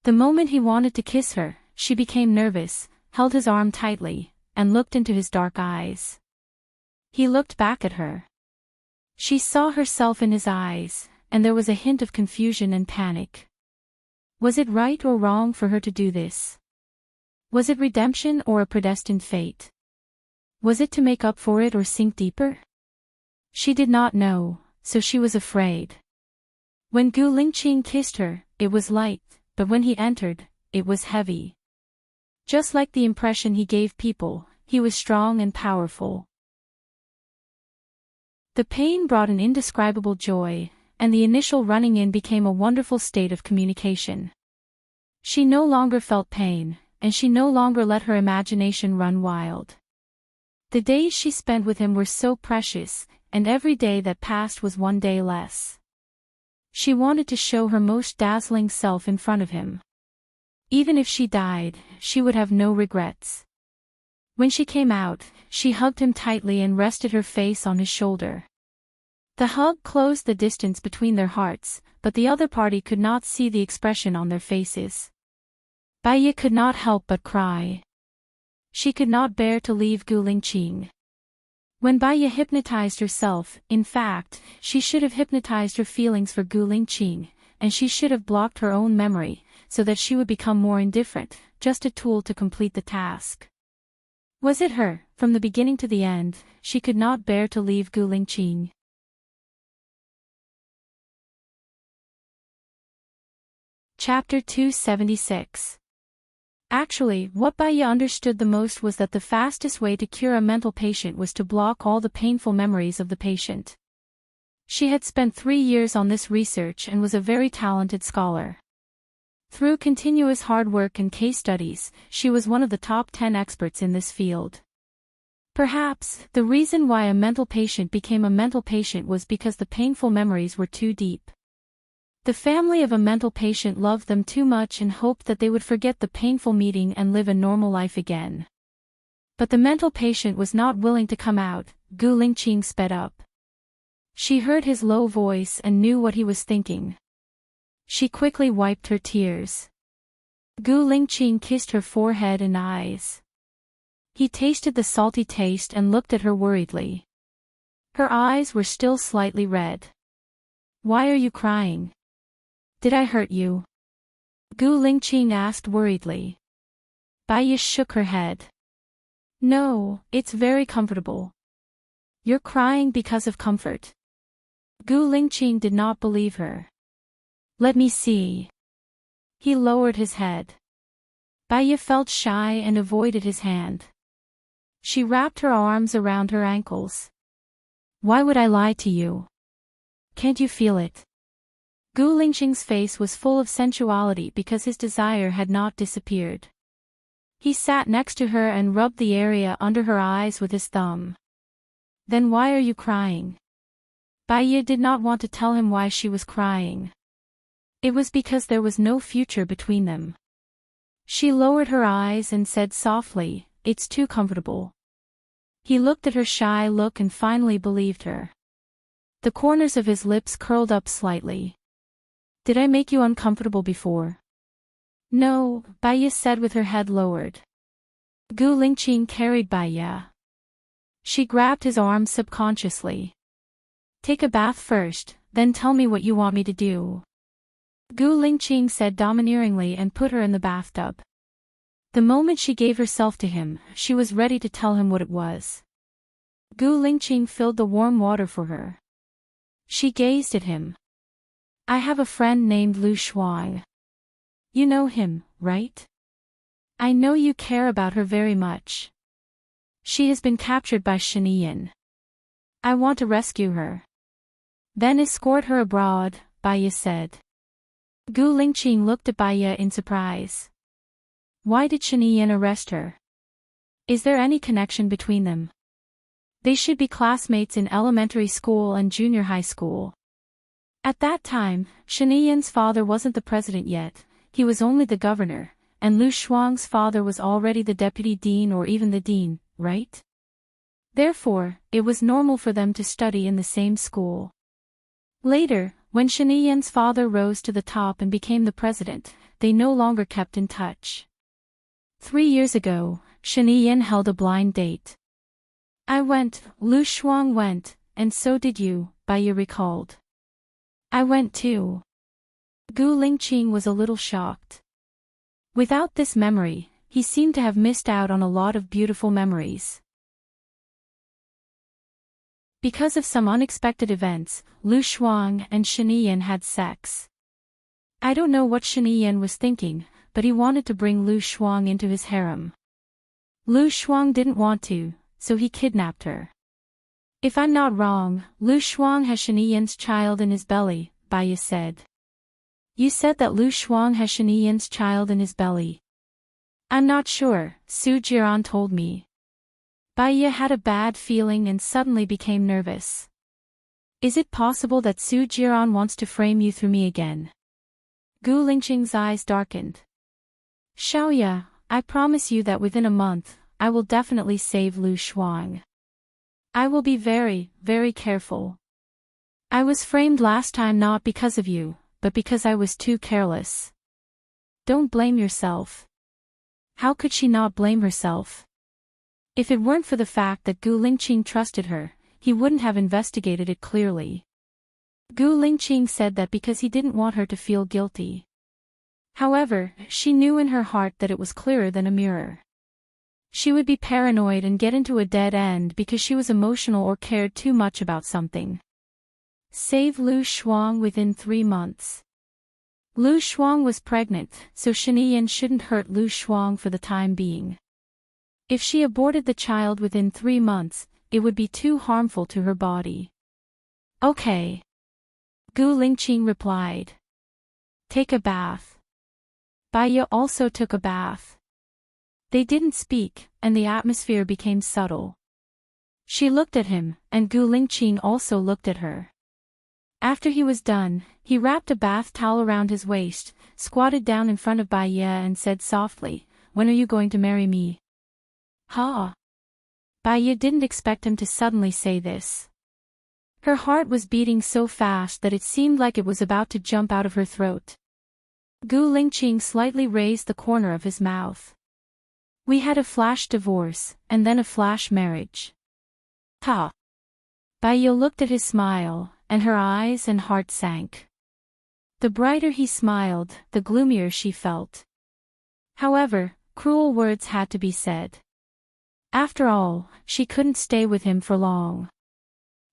The moment he wanted to kiss her, she became nervous, held his arm tightly, and looked into his dark eyes. He looked back at her. She saw herself in his eyes, and there was a hint of confusion and panic. Was it right or wrong for her to do this? Was it redemption or a predestined fate? Was it to make up for it or sink deeper? She did not know, so she was afraid. When Gu Lingqing kissed her, it was light, but when he entered, it was heavy. Just like the impression he gave people, he was strong and powerful. The pain brought an indescribable joy, and the initial running in became a wonderful state of communication. She no longer felt pain, and she no longer let her imagination run wild. The days she spent with him were so precious, and every day that passed was one day less. She wanted to show her most dazzling self in front of him. Even if she died, she would have no regrets. When she came out, she hugged him tightly and rested her face on his shoulder. The hug closed the distance between their hearts, but the other party could not see the expression on their faces. Baiya could not help but cry. She could not bear to leave Gu Lingqing. When Baiya hypnotized herself, in fact, she should have hypnotized her feelings for Gu Lingqing, and she should have blocked her own memory, so that she would become more indifferent, just a tool to complete the task. Was it her? From the beginning to the end, she could not bear to leave Gu Lingqing. Chapter 276. Actually, what Baiya understood the most was that the fastest way to cure a mental patient was to block all the painful memories of the patient. She had spent 3 years on this research and was a very talented scholar. Through continuous hard work and case studies, she was one of the top 10 experts in this field. Perhaps, the reason why a mental patient became a mental patient was because the painful memories were too deep. The family of a mental patient loved them too much and hoped that they would forget the painful meeting and live a normal life again. But the mental patient was not willing to come out. Gu Lingqing sped up. She heard his low voice and knew what he was thinking. She quickly wiped her tears. Gu Lingqing kissed her forehead and eyes. He tasted the salty taste and looked at her worriedly. Her eyes were still slightly red. "Why are you crying? Did I hurt you?" Gu Lingqing asked worriedly. Baiya shook her head. "No, it's very comfortable." "You're crying because of comfort." Gu Lingqing did not believe her. "Let me see." He lowered his head. Baiya felt shy and avoided his hand. She wrapped her arms around her ankles. "Why would I lie to you? Can't you feel it?" Gu Lingqing's face was full of sensuality because his desire had not disappeared. He sat next to her and rubbed the area under her eyes with his thumb. "Then why are you crying?" Baiya did not want to tell him why she was crying. It was because there was no future between them. She lowered her eyes and said softly, "It's too comfortable." He looked at her shy look and finally believed her. The corners of his lips curled up slightly. "Did I make you uncomfortable before?" "No," Baiya said with her head lowered. Gu Lingqing carried Baiya. She grabbed his arm subconsciously. "Take a bath first, then tell me what you want me to do." Gu Lingqing said domineeringly and put her in the bathtub. The moment she gave herself to him, she was ready to tell him what it was. Gu Lingqing filled the warm water for her. She gazed at him. "I have a friend named Lu Shuang. You know him, right? I know you care about her very much." She has been captured by Shinian. I want to rescue her. Then escort her abroad, Baya said. Gu Lingqing looked at Baya in surprise. Why did Shinian arrest her? Is there any connection between them? They should be classmates in elementary school and junior high school. At that time, Shinian's father wasn't the president yet, he was only the governor, and Lu Shuang's father was already the deputy dean or even the dean, right? Therefore, it was normal for them to study in the same school. Later, when Shinian's father rose to the top and became the president, they no longer kept in touch. 3 years ago, Shinian held a blind date. I went, Lu Shuang went, and so did you, Baya recalled. I went too. Gu Lingqing was a little shocked. Without this memory, he seemed to have missed out on a lot of beautiful memories. Because of some unexpected events, Lu Shuang and Shinian had sex. I don't know what Shinian was thinking, but he wanted to bring Lu Shuang into his harem. Lu Shuang didn't want to, so he kidnapped her. If I'm not wrong, Lu Shuang has Shinian's child in his belly, Baya said. You said that Lu Shuang has Shinian's child in his belly. I'm not sure, Su Jiran told me. Baya had a bad feeling and suddenly became nervous. Is it possible that Su Jiran wants to frame you through me again? Gu Lingqing's eyes darkened. Xiaoya, I promise you that within a month, I will definitely save Lu Shuang. I will be very, very careful. I was framed last time not because of you, but because I was too careless. Don't blame yourself. How could she not blame herself? If it weren't for the fact that Gu Lingqing trusted her, he wouldn't have investigated it clearly. Gu Lingqing said that because he didn't want her to feel guilty. However, she knew in her heart that it was clearer than a mirror. She would be paranoid and get into a dead end because she was emotional or cared too much about something. Save Lu Shuang within 3 months. Lu Shuang was pregnant, so Shinian shouldn't hurt Lu Shuang for the time being. If she aborted the child within 3 months, it would be too harmful to her body. Okay. Gu Lingqing replied. Take a bath. Baya also took a bath. They didn't speak, and the atmosphere became subtle. She looked at him, and Gu Lingqing also looked at her. After he was done, he wrapped a bath towel around his waist, squatted down in front of Baya and said softly, When are you going to marry me? Ha! Baya didn't expect him to suddenly say this. Her heart was beating so fast that it seemed like it was about to jump out of her throat. Gu Lingqing slightly raised the corner of his mouth. We had a flash divorce, and then a flash marriage. Ha! Baya looked at his smile, and her eyes and heart sank. The brighter he smiled, the gloomier she felt. However, cruel words had to be said. After all, she couldn't stay with him for long.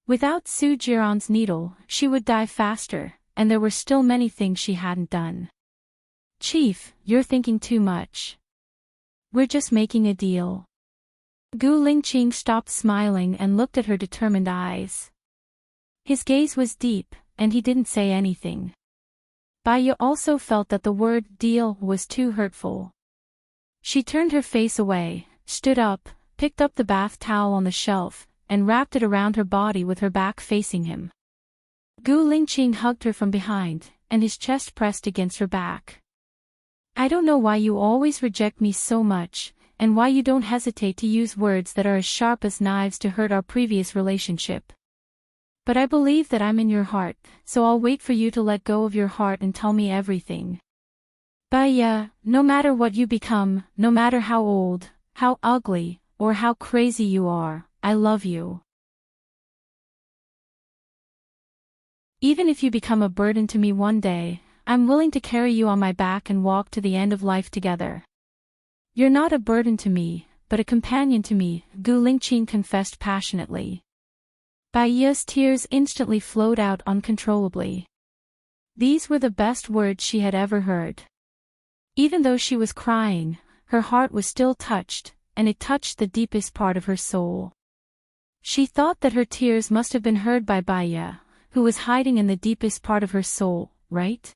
Without Su Jiran's needle, she would die faster, and there were still many things she hadn't done. Chief, you're thinking too much. We're just making a deal. Gu Lingqing stopped smiling and looked at her determined eyes. His gaze was deep, and he didn't say anything. Baya also felt that the word deal was too hurtful. She turned her face away, stood up, picked up the bath towel on the shelf, and wrapped it around her body with her back facing him. Gu Lingqing hugged her from behind, and his chest pressed against her back. I don't know why you always reject me so much, and why you don't hesitate to use words that are as sharp as knives to hurt our previous relationship. But I believe that I'm in your heart, so I'll wait for you to let go of your heart and tell me everything. Baya, no matter what you become, no matter how old, how ugly, or how crazy you are, I love you. Even if you become a burden to me one day, I'm willing to carry you on my back and walk to the end of life together. You're not a burden to me, but a companion to me, Gu Lingqing confessed passionately. Baya's tears instantly flowed out uncontrollably. These were the best words she had ever heard. Even though she was crying, her heart was still touched, and it touched the deepest part of her soul. She thought that her tears must have been heard by Baya, who was hiding in the deepest part of her soul, right?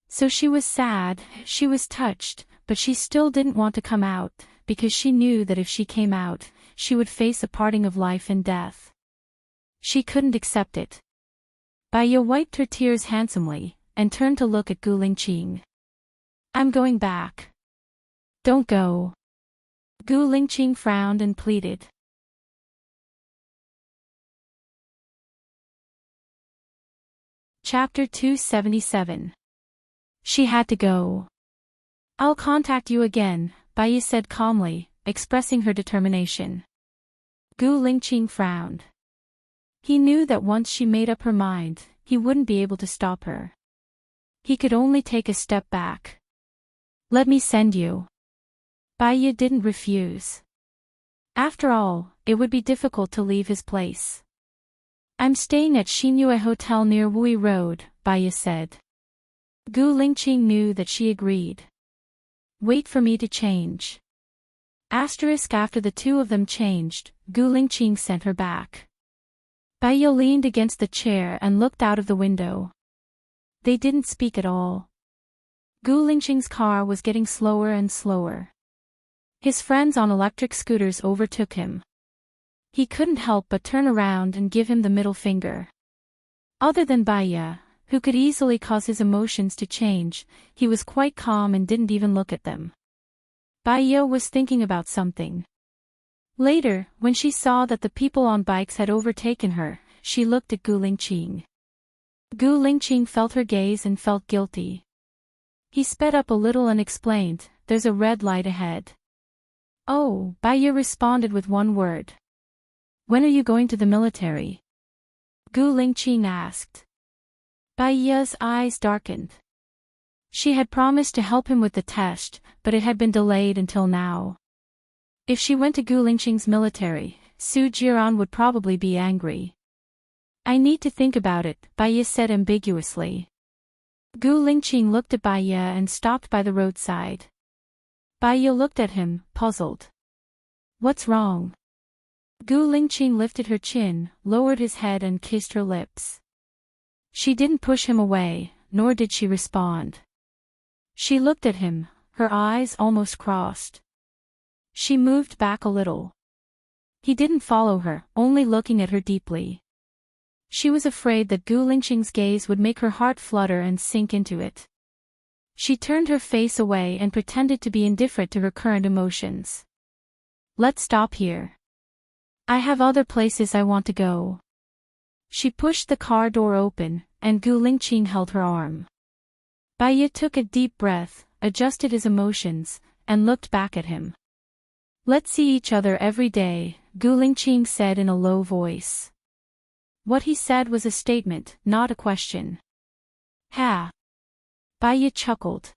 So she was sad, she was touched, but she still didn't want to come out, because she knew that if she came out, she would face a parting of life and death. She couldn't accept it. Baya wiped her tears handsomely, and turned to look at Gu Lingqing. I'm going back. Don't go. Gu Lingqing frowned and pleaded. Chapter 277. She had to go. I'll contact you again, Baya said calmly, expressing her determination. Gu Lingqing frowned. He knew that once she made up her mind, he wouldn't be able to stop her. He could only take a step back. Let me send you. Baya didn't refuse. After all, it would be difficult to leave his place. I'm staying at Xinyue Hotel near Wui Road, Baya said. Gu Lingqing knew that she agreed. Wait for me to change. After the two of them changed, Gu Lingqing sent her back. Baya leaned against the chair and looked out of the window. They didn't speak at all. Gu Lingqing's car was getting slower and slower. His friends on electric scooters overtook him. He couldn't help but turn around and give him the middle finger. Other than Baya, who could easily cause his emotions to change, he was quite calm and didn't even look at them. Baya was thinking about something. Later, when she saw that the people on bikes had overtaken her, she looked at Gu Lingqing. Gu Lingqing felt her gaze and felt guilty. He sped up a little and explained, "There's a red light ahead." "Oh," Baya responded with one word. "When are you going to the military?" Gu Lingqing asked. Baya's eyes darkened. She had promised to help him with the test, but it had been delayed until now. If she went to Gu Lingqing's military, Su Jiran would probably be angry. I need to think about it, Baya said ambiguously. Gu Lingqing looked at Baya and stopped by the roadside. Baya looked at him, puzzled. What's wrong? Gu Lingqing lifted her chin, lowered his head and kissed her lips. She didn't push him away, nor did she respond. She looked at him, her eyes almost crossed. She moved back a little. He didn't follow her, only looking at her deeply. She was afraid that Gu Lingqing's gaze would make her heart flutter and sink into it. She turned her face away and pretended to be indifferent to her current emotions. Let's stop here. I have other places I want to go. She pushed the car door open, and Gu Lingqing held her arm. Baya took a deep breath, adjusted his emotions, and looked back at him. Let's see each other every day, Gu Lingqing said in a low voice. What he said was a statement, not a question. Ha! Baya chuckled.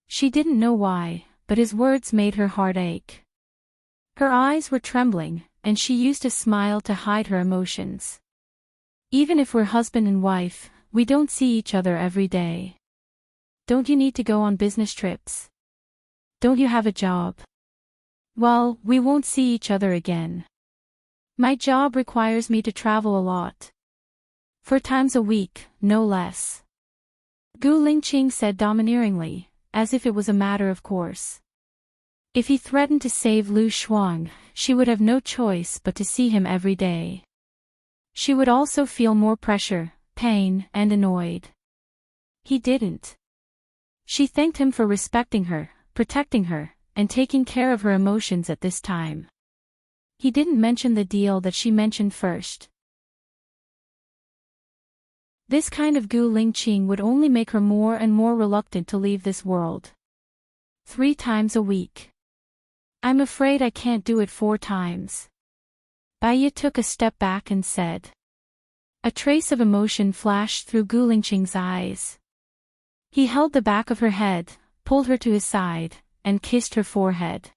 She didn't know why, but his words made her heart ache. Her eyes were trembling, and she used a smile to hide her emotions. Even if we're husband and wife, we don't see each other every day. Don't you need to go on business trips? Don't you have a job? Well, we won't see each other again. My job requires me to travel a lot. 4 times a week, no less. Gu Lingqing said domineeringly, as if it was a matter of course. If he threatened to save Lu Shuang, she would have no choice but to see him every day. She would also feel more pressure, pain, and annoyed. He didn't. She thanked him for respecting her, protecting her, and taking care of her emotions at this time. He didn't mention the deal that she mentioned first. This kind of Gu Lingqing would only make her more and more reluctant to leave this world. 3 times a week. I'm afraid I can't do it 4 times. Baya took a step back and said. A trace of emotion flashed through Gu Lingqing's eyes. He held the back of her head, pulled her to his side, and kissed her forehead.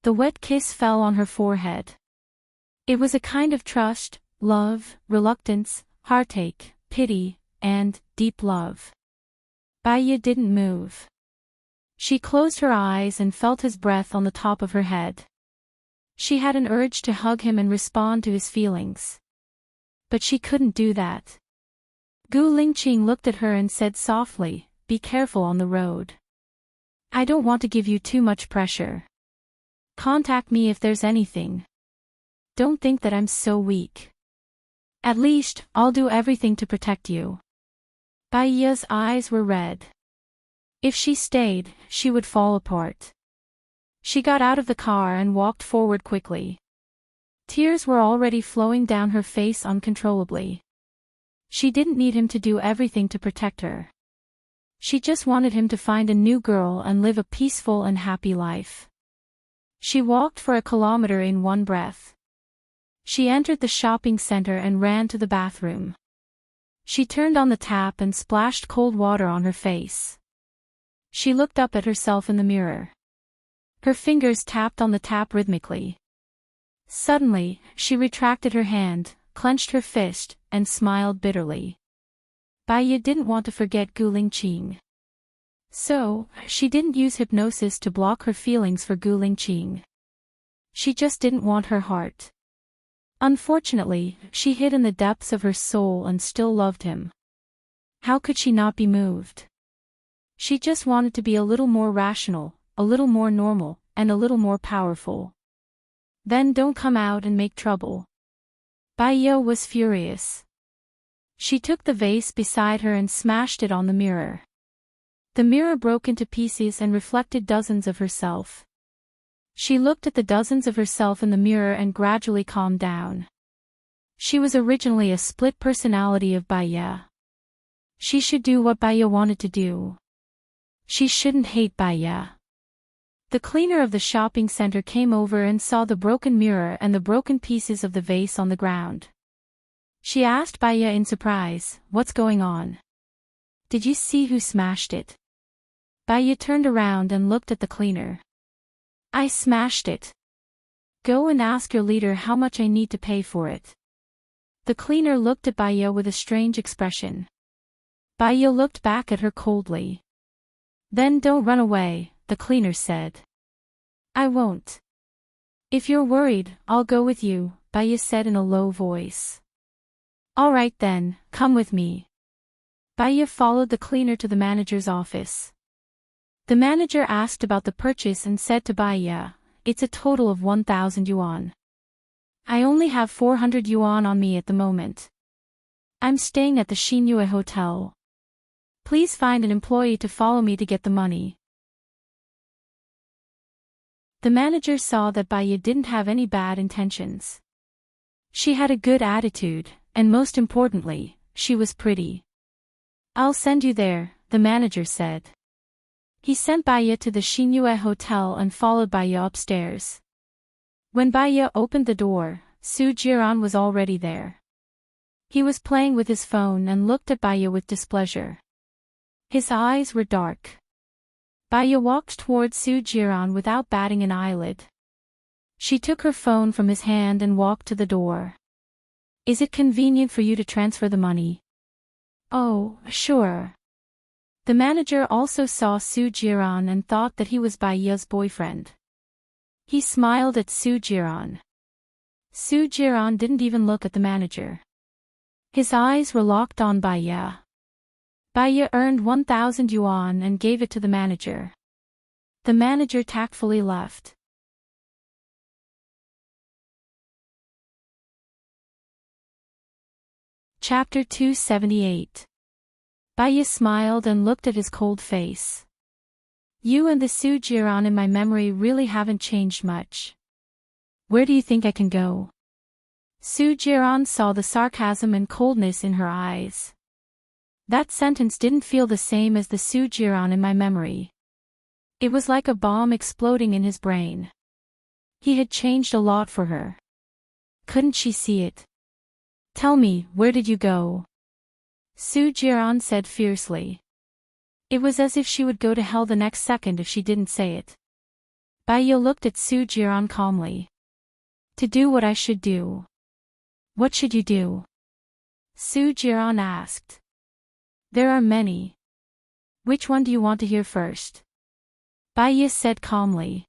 The wet kiss fell on her forehead. It was a kind of trust, love, reluctance, heartache, pity, and deep love. Baya didn't move. She closed her eyes and felt his breath on the top of her head. She had an urge to hug him and respond to his feelings. But she couldn't do that. Gu Lingqing looked at her and said softly, "Be careful on the road. I don't want to give you too much pressure. Contact me if there's anything. Don't think that I'm so weak. At least, I'll do everything to protect you." Bai Ye's eyes were red. If she stayed, she would fall apart. She got out of the car and walked forward quickly. Tears were already flowing down her face uncontrollably. She didn't need him to do everything to protect her. She just wanted him to find a new girl and live a peaceful and happy life. She walked for a kilometer in one breath. She entered the shopping center and ran to the bathroom. She turned on the tap and splashed cold water on her face. She looked up at herself in the mirror. Her fingers tapped on the tap rhythmically. Suddenly, she retracted her hand, clenched her fist, and smiled bitterly. Bai Ye didn't want to forget Gu Lingqing. So, she didn't use hypnosis to block her feelings for Gu Lingqing. She just didn't want her heart. Unfortunately, she hid in the depths of her soul and still loved him. How could she not be moved? She just wanted to be a little more rational, a little more normal, and a little more powerful. Then don't come out and make trouble. Bai Ye was furious. She took the vase beside her and smashed it on the mirror. The mirror broke into pieces and reflected dozens of herself. She looked at the dozens of herself in the mirror and gradually calmed down. She was originally a split personality of Bai Ye. She should do what Bai Ye wanted to do. She shouldn't hate Bai Ye. The cleaner of the shopping center came over and saw the broken mirror and the broken pieces of the vase on the ground. She asked Bai Ye in surprise, "What's going on? Did you see who smashed it?" Bai Ye turned around and looked at the cleaner. "I smashed it. Go and ask your leader how much I need to pay for it." The cleaner looked at Bai Ye with a strange expression. Bai Ye looked back at her coldly. "Then don't run away," the cleaner said. "I won't. If you're worried, I'll go with you," Bai Ye said in a low voice. "All right then, come with me." Bai Ye followed the cleaner to the manager's office. The manager asked about the purchase and said to Bai Ye, "It's a total of 1,000 yuan. I only have 400 yuan on me at the moment. I'm staying at the Xinyue Hotel. Please find an employee to follow me to get the money." The manager saw that Bai Ye didn't have any bad intentions. She had a good attitude, and most importantly, she was pretty. "I'll send you there," the manager said. He sent Bai Ye to the Xinyue Hotel and followed Bai Ye upstairs. When Bai Ye opened the door, Su Jiran was already there. He was playing with his phone and looked at Bai Ye with displeasure. His eyes were dark. Bai Ye walked towards Su Jiran without batting an eyelid. She took her phone from his hand and walked to the door. "Is it convenient for you to transfer the money?" "Oh, sure." The manager also saw Su Jiran and thought that he was Bai Ye's boyfriend. He smiled at Su Jiran. Su Jiran didn't even look at the manager. His eyes were locked on Bai Ye. Bai Ye earned 1,000 yuan and gave it to the manager. The manager tactfully left. Chapter 278. Bai Ye smiled and looked at his cold face. "You and the Su Jiran in my memory really haven't changed much. Where do you think I can go?" Su Jiran saw the sarcasm and coldness in her eyes. That sentence didn't feel the same as the Su Jiran in my memory. It was like a bomb exploding in his brain. He had changed a lot for her. Couldn't she see it? "Tell me, where did you go?" Su Jiran said fiercely. It was as if she would go to hell the next second if she didn't say it. Bai Ye looked at Su Jiran calmly. "To do what I should do." "What should you do?" Su Jiran asked. "There are many. Which one do you want to hear first?" Baiya said calmly.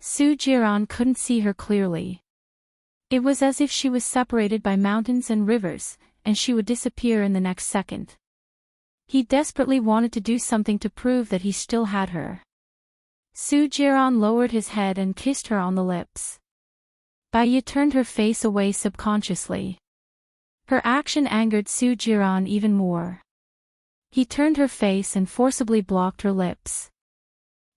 Su Jiran couldn't see her clearly. It was as if she was separated by mountains and rivers, and she would disappear in the next second. He desperately wanted to do something to prove that he still had her. Su Jiran lowered his head and kissed her on the lips. Baiya turned her face away subconsciously. Her action angered Su Jiran even more. He turned her face and forcibly blocked her lips.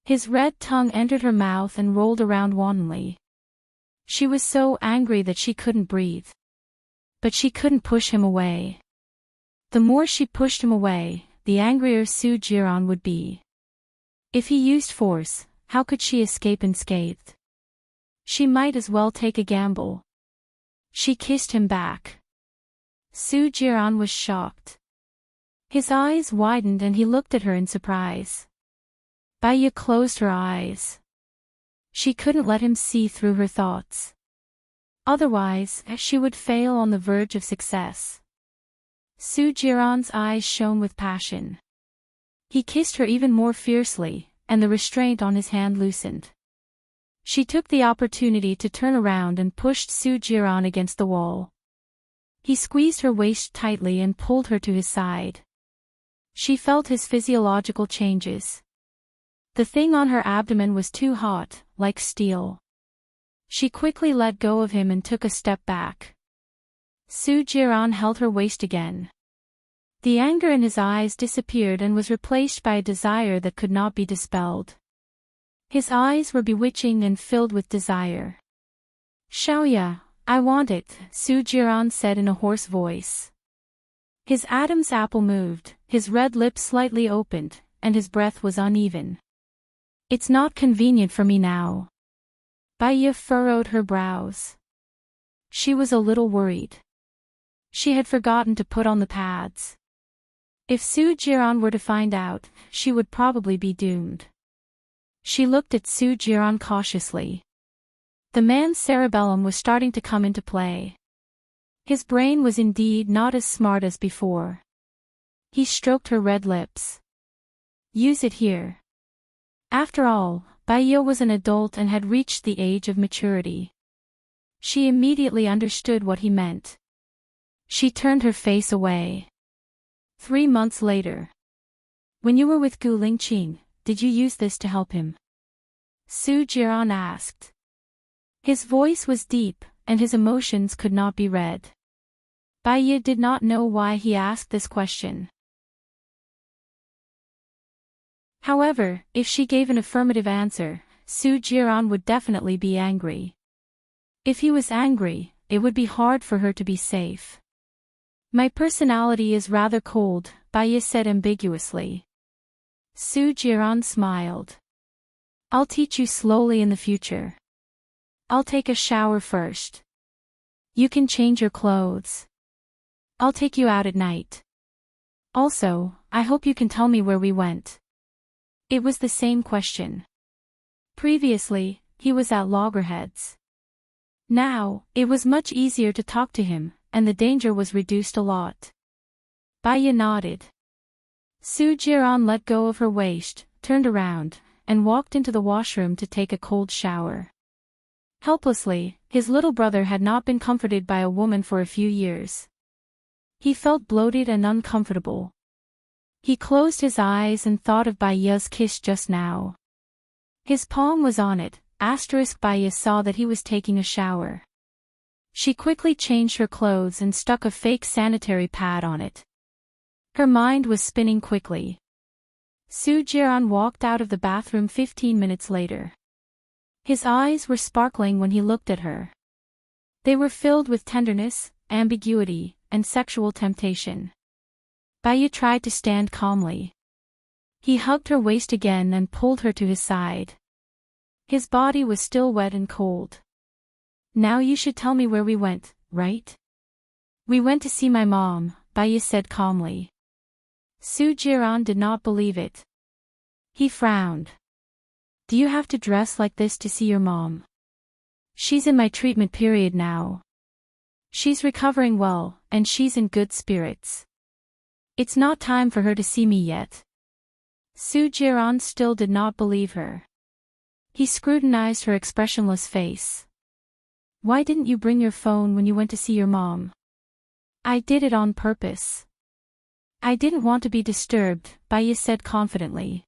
His red tongue entered her mouth and rolled around wantonly. She was so angry that she couldn't breathe. But she couldn't push him away. The more she pushed him away, the angrier Su Jiran would be. If he used force, how could she escape unscathed? She might as well take a gamble. She kissed him back. Su Jiran was shocked. His eyes widened and he looked at her in surprise. Baiya closed her eyes. She couldn't let him see through her thoughts. Otherwise, she would fail on the verge of success. Su Jiran's eyes shone with passion. He kissed her even more fiercely, and the restraint on his hand loosened. She took the opportunity to turn around and pushed Su Jiran against the wall. He squeezed her waist tightly and pulled her to his side. She felt his physiological changes. The thing on her abdomen was too hot, like steel. She quickly let go of him and took a step back. Su Jiran held her waist again. The anger in his eyes disappeared and was replaced by a desire that could not be dispelled. His eyes were bewitching and filled with desire. Xiaoya, I want it, Su Jiran said in a hoarse voice. His Adam's apple moved, his red lips slightly opened, and his breath was uneven. It's not convenient for me now. Baiya furrowed her brows. She was a little worried. She had forgotten to put on the pads. If Su Jiran were to find out, she would probably be doomed. She looked at Su Jiran cautiously. The man's cerebellum was starting to come into play. His brain was indeed not as smart as before. He stroked her red lips. Use it here. After all, Baiya was an adult and had reached the age of maturity. She immediately understood what he meant. She turned her face away. 3 months later. When you were with Gu Lingqing, did you use this to help him? Su Jiran asked. His voice was deep, and his emotions could not be read. Baiya did not know why he asked this question. However, if she gave an affirmative answer, Su Jiran would definitely be angry. If he was angry, it would be hard for her to be safe. My personality is rather cold, Baiya said ambiguously. Su Jiran smiled. I'll teach you slowly in the future. I'll take a shower first. You can change your clothes. I'll take you out at night. Also, I hope you can tell me where we went. It was the same question. Previously, he was at loggerheads. Now, it was much easier to talk to him, and the danger was reduced a lot. Baiya nodded. Su Jiran let go of her waist, turned around, and walked into the washroom to take a cold shower. Helplessly, his little brother had not been comforted by a woman for a few years. He felt bloated and uncomfortable. He closed his eyes and thought of Baiya's kiss just now. His palm was on it. Baiya saw that he was taking a shower. She quickly changed her clothes and stuck a fake sanitary pad on it. Her mind was spinning quickly. Su Jiran walked out of the bathroom 15 minutes later. His eyes were sparkling when he looked at her. They were filled with tenderness, ambiguity, and sexual temptation. Baiya tried to stand calmly. He hugged her waist again and pulled her to his side. His body was still wet and cold. Now you should tell me where we went, right? We went to see my mom, Baiya said calmly. Su Jiran did not believe it. He frowned. Do you have to dress like this to see your mom? She's in my treatment period now. She's recovering well, and she's in good spirits. It's not time for her to see me yet. Su Jiran still did not believe her. He scrutinized her expressionless face. Why didn't you bring your phone when you went to see your mom? I did it on purpose. I didn't want to be disturbed, Baiye said confidently.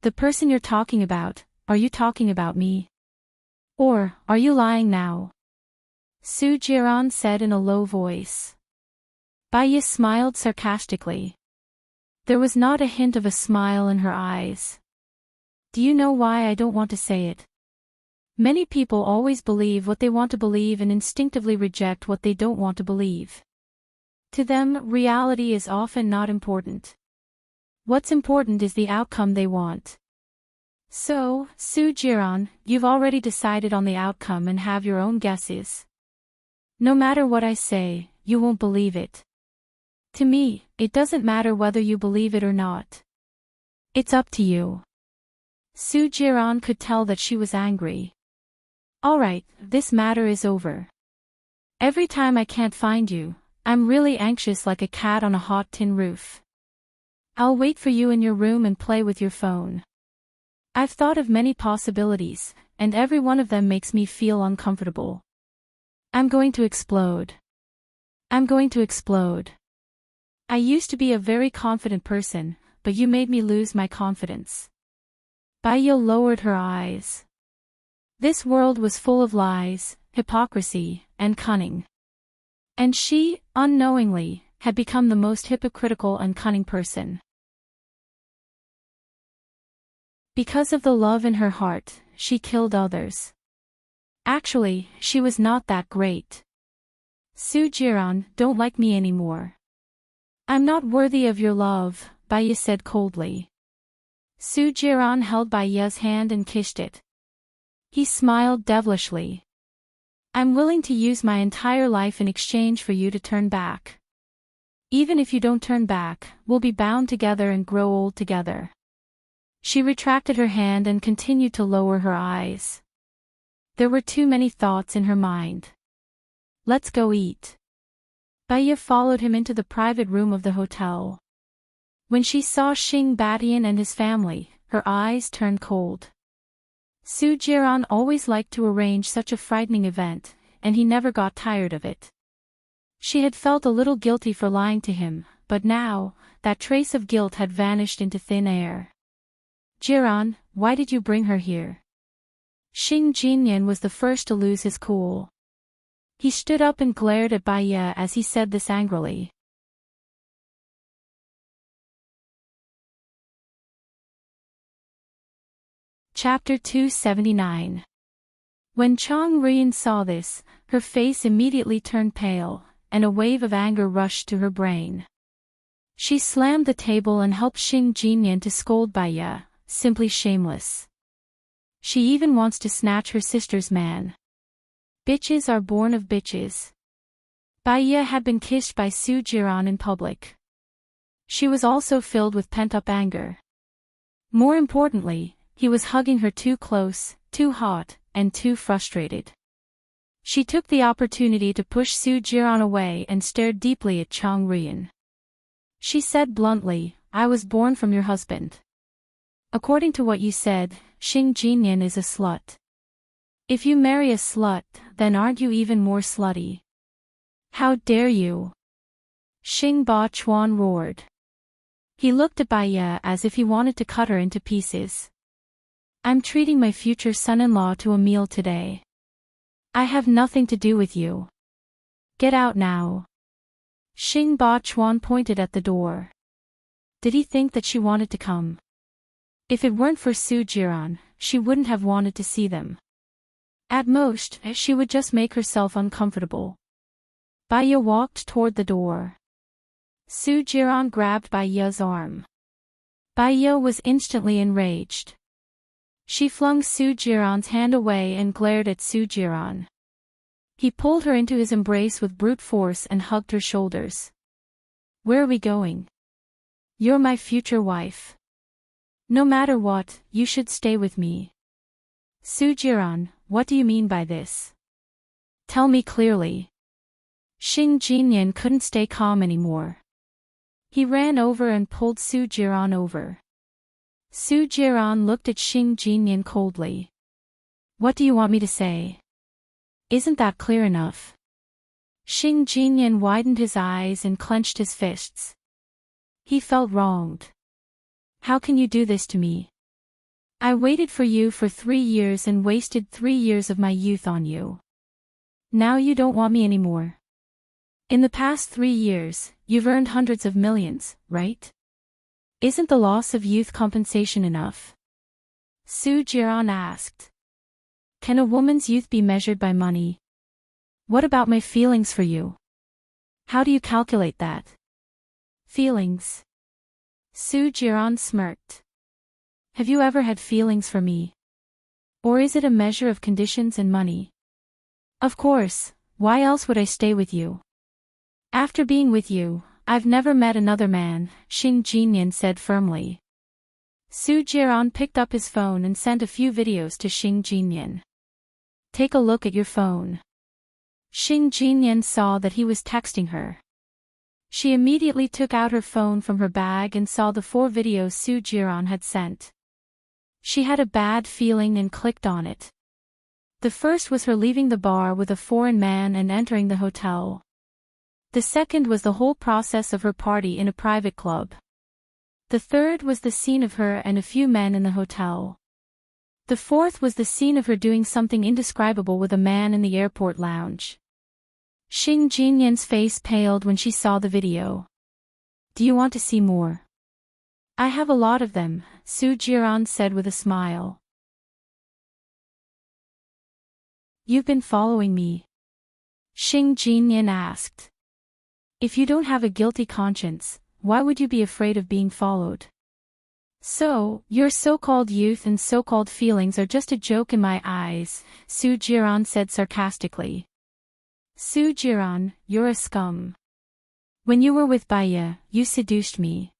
The person you're talking about, are you talking about me? Or, are you lying now? Su Jiran said in a low voice. Baiye smiled sarcastically. There was not a hint of a smile in her eyes. Do you know why I don't want to say it? Many people always believe what they want to believe and instinctively reject what they don't want to believe. To them, reality is often not important. What's important is the outcome they want. So, Su Jiran, you've already decided on the outcome and have your own guesses. No matter what I say, you won't believe it. To me, it doesn't matter whether you believe it or not. It's up to you. Su Jiran could tell that she was angry. Alright, this matter is over. Every time I can't find you, I'm really anxious like a cat on a hot tin roof. I'll wait for you in your room and play with your phone. I've thought of many possibilities, and every one of them makes me feel uncomfortable. I'm going to explode. I'm going to explode. I used to be a very confident person, but you made me lose my confidence. Baiye lowered her eyes. This world was full of lies, hypocrisy, and cunning. And she, unknowingly, had become the most hypocritical and cunning person. Because of the love in her heart, she killed others. Actually, she was not that great. Su Jiran don't like me anymore. I'm not worthy of your love, Baiye said coldly. Su Jiran held Baiye's hand and kissed it. He smiled devilishly. I'm willing to use my entire life in exchange for you to turn back. Even if you don't turn back, we'll be bound together and grow old together. She retracted her hand and continued to lower her eyes. There were too many thoughts in her mind. Let's go eat. Baiye followed him into the private room of the hotel. When she saw Xing Batian and his family, her eyes turned cold. Su Jiran always liked to arrange such a frightening event, and he never got tired of it. She had felt a little guilty for lying to him, but now, that trace of guilt had vanished into thin air. Jiran, why did you bring her here? Xing Jinyan was the first to lose his cool. He stood up and glared at Baiye as he said this angrily. Chapter 279. When Chang Rian saw this, her face immediately turned pale, and a wave of anger rushed to her brain. She slammed the table and helped Xing Jinyan to scold Baiye, simply shameless. She even wants to snatch her sister's man. Bitches are born of bitches. Baiye had been kissed by Su Jiran in public. She was also filled with pent-up anger. More importantly, he was hugging her too close, too hot, and too frustrated. She took the opportunity to push Su Jiran away and stared deeply at Chang Rian. She said bluntly, I was born from your husband. According to what you said, Xing Jinyan is a slut. If you marry a slut, then aren't you even more slutty? How dare you? Xing Ba Chuan roared. He looked at Baiye as if he wanted to cut her into pieces. I'm treating my future son-in-law to a meal today. I have nothing to do with you. Get out now. Xing Ba Chuan pointed at the door. Did he think that she wanted to come? If it weren't for Su Jiran, she wouldn't have wanted to see them. At most, she would just make herself uncomfortable. Baiye walked toward the door. Su Jiran grabbed Baiye's arm. Baiye was instantly enraged. She flung Su Jiran's hand away and glared at Su Jiran. He pulled her into his embrace with brute force and hugged her shoulders. Where are we going? You're my future wife. No matter what, you should stay with me. Su Jiran, what do you mean by this? Tell me clearly. Xing Jinyan couldn't stay calm anymore. He ran over and pulled Su Jiran over. Su Jiran looked at Xing Jinyan coldly. What do you want me to say? Isn't that clear enough? Xing Jinyan widened his eyes and clenched his fists. He felt wronged. How can you do this to me? I waited for you for 3 years and wasted 3 years of my youth on you. Now you don't want me anymore. In the past 3 years, you've earned hundreds of millions, right? Isn't the loss of youth compensation enough? Su Jiran asked. Can a woman's youth be measured by money? What about my feelings for you? How do you calculate that? Feelings. Su Jiran smirked. Have you ever had feelings for me? Or is it a measure of conditions and money? Of course, why else would I stay with you? After being with you, I've never met another man, Xing Jinyan said firmly. Su Jiran picked up his phone and sent a few videos to Xing Jinyan. Take a look at your phone. Xing Jinyan saw that he was texting her. She immediately took out her phone from her bag and saw the 4 videos Su Jiran had sent. She had a bad feeling and clicked on it. The first was her leaving the bar with a foreign man and entering the hotel. The second was the whole process of her party in a private club. The third was the scene of her and a few men in the hotel. The fourth was the scene of her doing something indescribable with a man in the airport lounge. Xing Jinyan's face paled when she saw the video. Do you want to see more? I have a lot of them, Su Jiran said with a smile. You've been following me? Xing Jinyan asked. If you don't have a guilty conscience, why would you be afraid of being followed? So, your so-called youth and so-called feelings are just a joke in my eyes, Su Jiran said sarcastically. Su Jiran, you're a scum. When you were with Baya, you seduced me.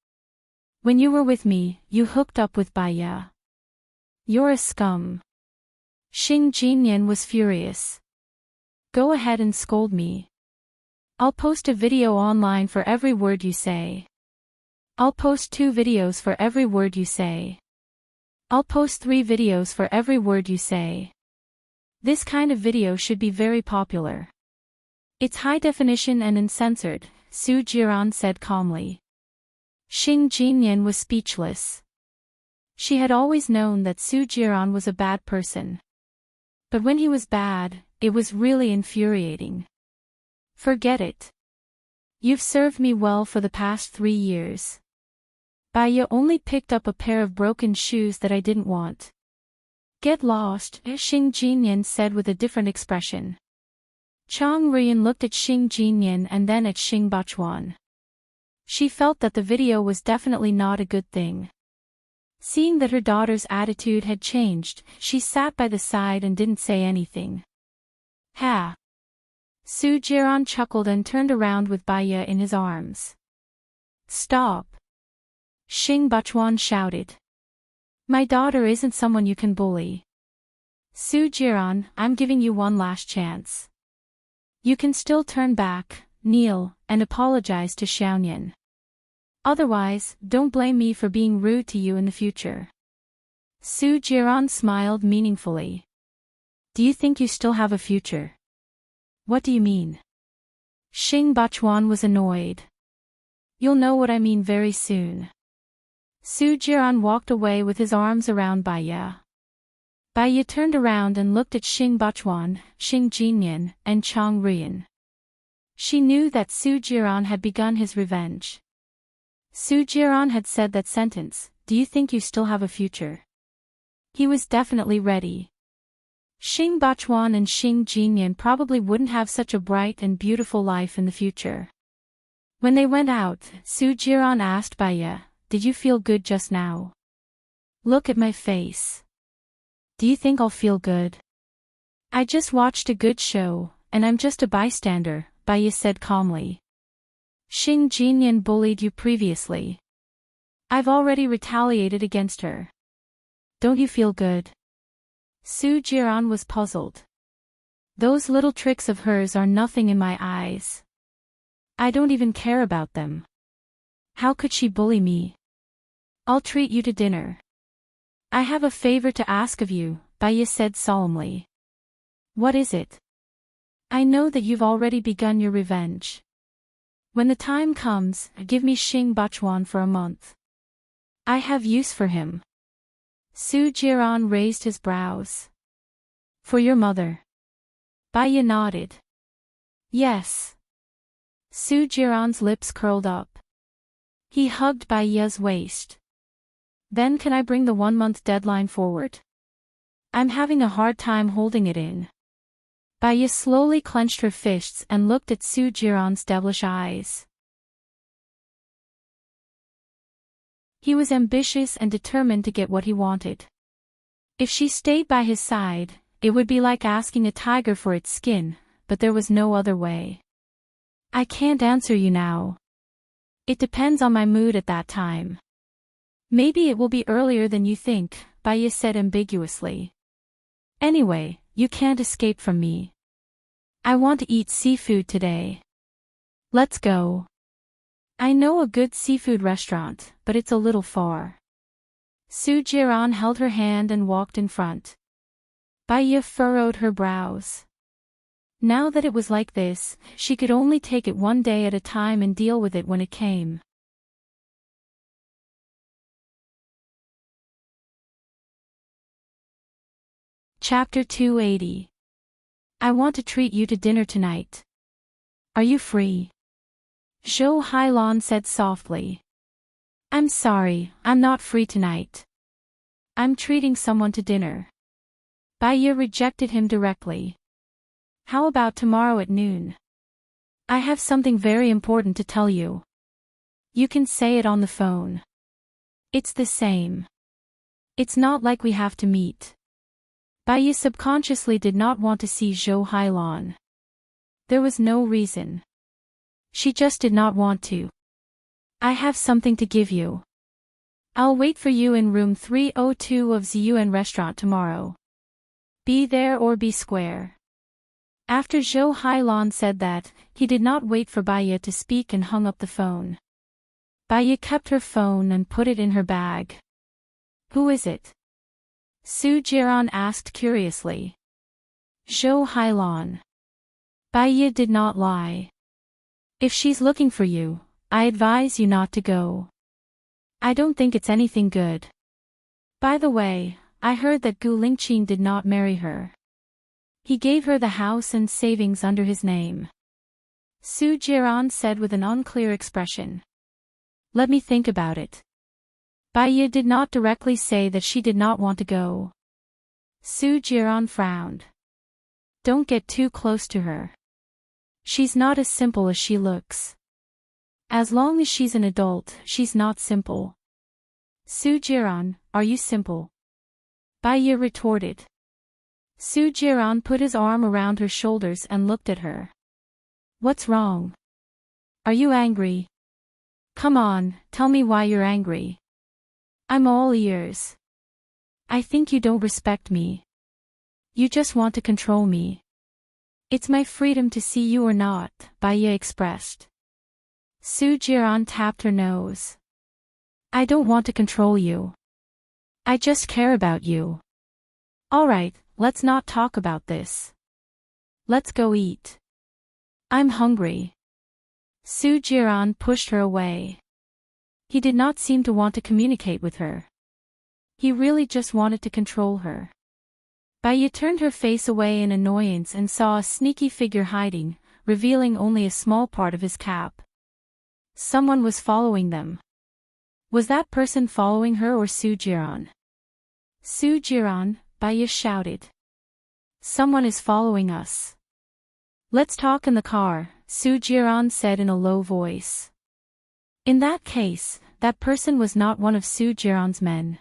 When you were with me, you hooked up with Baya. You're a scum. Xing Jinyan was furious. Go ahead and scold me. I'll post a video online for every word you say. I'll post 2 videos for every word you say. I'll post 3 videos for every word you say. This kind of video should be very popular. It's high definition and uncensored, Su Jiran said calmly. Xing Jinyan was speechless. She had always known that Su Jiran was a bad person. But when he was bad, it was really infuriating. Forget it. You've served me well for the past 3 years. Baya only picked up a pair of broken shoes that I didn't want. Get lost, Xing Jinyan said with a different expression. Chang Ruyan looked at Xing Jinyan and then at Xing Bachwan. She felt that the video was definitely not a good thing. Seeing that her daughter's attitude had changed, she sat by the side and didn't say anything. Ha! Su Jiran chuckled and turned around with Baya in his arms. Stop! Xing Bachwan shouted. My daughter isn't someone you can bully. Su Jiran, I'm giving you one last chance. You can still turn back, kneel, and apologize to Xiaoyan. Otherwise, don't blame me for being rude to you in the future. Su Jiran smiled meaningfully. Do you think you still have a future? What do you mean? Xing Bachwan was annoyed. You'll know what I mean very soon. Su Jiran walked away with his arms around Baya. Baya turned around and looked at Xing Bachwan, Xing Jinyan, and Chang Ruyan. She knew that Su Jiran had begun his revenge. Su Jiran had said that sentence, do you think you still have a future? He was definitely ready. Xing Bachwan and Xing Jinyan probably wouldn't have such a bright and beautiful life in the future. When they went out, Su Jiran asked Baya, did you feel good just now? Look at my face. Do you think I'll feel good? I just watched a good show, and I'm just a bystander, Baya said calmly. Xing Jinyan bullied you previously. I've already retaliated against her. Don't you feel good? Su Jiran was puzzled. Those little tricks of hers are nothing in my eyes. I don't even care about them. How could she bully me? I'll treat you to dinner. I have a favor to ask of you, Baya said solemnly. What is it? I know that you've already begun your revenge. When the time comes, give me Xing Bachwan for a month. I have use for him. Su Jiran raised his brows. For your mother. Baya nodded. Yes. Su Jiran's lips curled up. He hugged Baya's waist. Then can I bring the 1-month deadline forward? I'm having a hard time holding it in. Baya slowly clenched her fists and looked at Su Jiran's devilish eyes. He was ambitious and determined to get what he wanted. If she stayed by his side, it would be like asking a tiger for its skin, but there was no other way. I can't answer you now. It depends on my mood at that time. Maybe it will be earlier than you think, Baya said ambiguously. Anyway, you can't escape from me. I want to eat seafood today. Let's go. I know a good seafood restaurant, but it's a little far. Su Jiran held her hand and walked in front. Baya furrowed her brows. Now that it was like this, she could only take it one day at a time and deal with it when it came. Chapter 280. I want to treat you to dinner tonight. Are you free? Zhou Hailan said softly. I'm sorry, I'm not free tonight. I'm treating someone to dinner. Baya rejected him directly. How about tomorrow at noon? I have something very important to tell you. You can say it on the phone. It's the same. It's not like we have to meet. Baya subconsciously did not want to see Zhou Hailan. There was no reason. She just did not want to. I have something to give you. I'll wait for you in room 302 of Ziyuan restaurant tomorrow. Be there or be square. After Zhou Hailan said that, he did not wait for Baya to speak and hung up the phone. Baya kept her phone and put it in her bag. Who is it? Su Jiran asked curiously. Zhou Hailan. Baya did not lie. If she's looking for you, I advise you not to go. I don't think it's anything good. By the way, I heard that Gu Lingqing did not marry her. He gave her the house and savings under his name. Su Jiran said with an unclear expression. Let me think about it. Baya did not directly say that she did not want to go. Su Jiran frowned. Don't get too close to her. She's not as simple as she looks. As long as she's an adult, she's not simple. Su Jiran, are you simple? Baya retorted. Su Jiran put his arm around her shoulders and looked at her. What's wrong? Are you angry? Come on, tell me why you're angry. I'm all ears. I think you don't respect me. You just want to control me. It's my freedom to see you or not, Baya expressed. Su Jiran tapped her nose. I don't want to control you. I just care about you. Alright, let's not talk about this. Let's go eat. I'm hungry. Su Jiran pushed her away. He did not seem to want to communicate with her. He really just wanted to control her. Baya turned her face away in annoyance and saw a sneaky figure hiding, revealing only a small part of his cap. Someone was following them. Was that person following her or Su Jiran? Su Jiran, Baya shouted. Someone is following us. Let's talk in the car, Su Jiran said in a low voice. In that case, that person was not one of Su Jiran's men.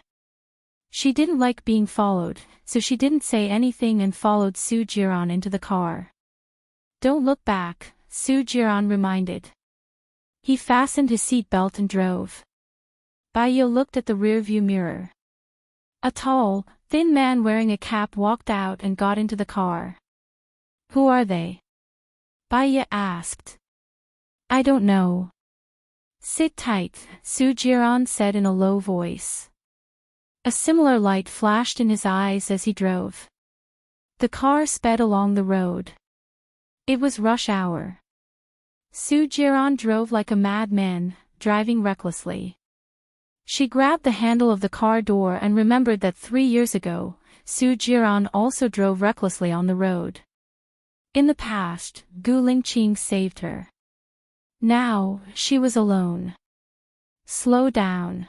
She didn't like being followed, so she didn't say anything and followed Su Jiran into the car. Don't look back, Su Jiran reminded. He fastened his seatbelt and drove. Baya looked at the rearview mirror. A tall, thin man wearing a cap walked out and got into the car. Who are they? Baya asked. I don't know. Sit tight, Su Jiran said in a low voice. A similar light flashed in his eyes as he drove. The car sped along the road. It was rush hour. Su Jiran drove like a madman, driving recklessly. She grabbed the handle of the car door and remembered that 3 years ago, Su Jiran also drove recklessly on the road. In the past, Gu Lingqing saved her. Now, she was alone. Slow down.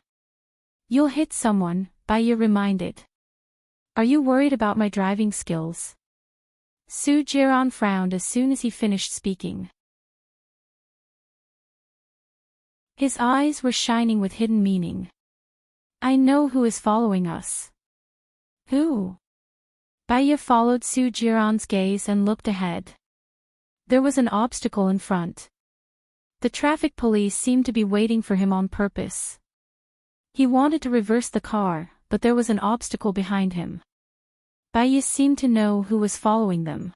You'll hit someone, Baiya reminded. Are you worried about my driving skills? Su Jiran frowned as soon as he finished speaking. His eyes were shining with hidden meaning. I know who is following us. Who? Baiya followed Su Jiran's gaze and looked ahead. There was an obstacle in front. The traffic police seemed to be waiting for him on purpose. He wanted to reverse the car, but there was an obstacle behind him. Baiya seemed to know who was following them.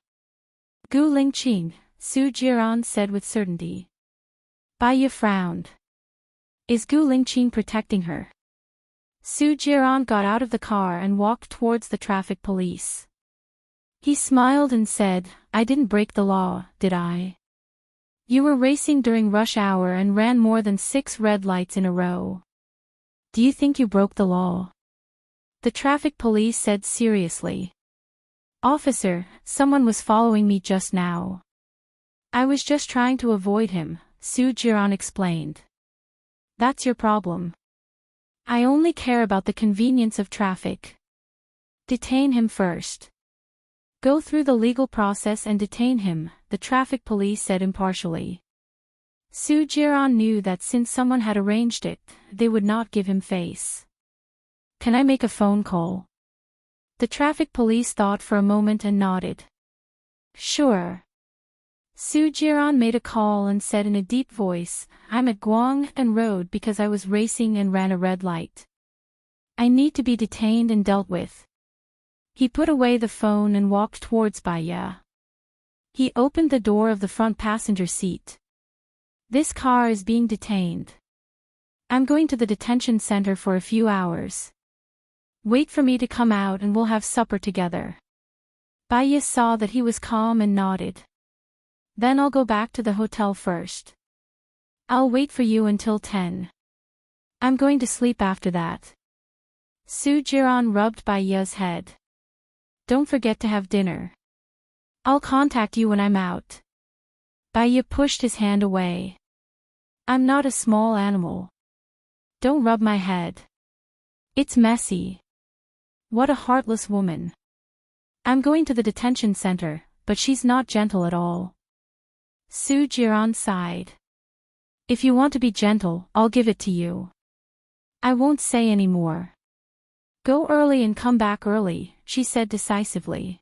Gu Lingqing, Su Jiran said with certainty. Baiya frowned. Is Gu Lingqing protecting her? Su Jiran got out of the car and walked towards the traffic police. He smiled and said, I didn't break the law, did I? You were racing during rush hour and ran more than 6 red lights in a row. Do you think you broke the law? The traffic police said seriously. Officer, someone was following me just now. I was just trying to avoid him, Su Jiran explained. That's your problem. I only care about the convenience of traffic. Detain him first. Go through the legal process and detain him, the traffic police said impartially. Su Jiran knew that since someone had arranged it, they would not give him face. Can I make a phone call? The traffic police thought for a moment and nodded. Sure. Su Jiran made a call and said in a deep voice, I'm at Guang and Road because I was racing and ran a red light. I need to be detained and dealt with. He put away the phone and walked towards Baiya. He opened the door of the front passenger seat. This car is being detained. I'm going to the detention center for a few hours. Wait for me to come out and we'll have supper together. Baiya saw that he was calm and nodded. Then I'll go back to the hotel first. I'll wait for you until 10. I'm going to sleep after that. Su Jiran rubbed Baiya's head. Don't forget to have dinner. I'll contact you when I'm out. Baiya pushed his hand away. I'm not a small animal. Don't rub my head. It's messy. What a heartless woman. I'm going to the detention center, but she's not gentle at all. Su Jiran sighed. If you want to be gentle, I'll give it to you. I won't say any more. Go early and come back early, she said decisively.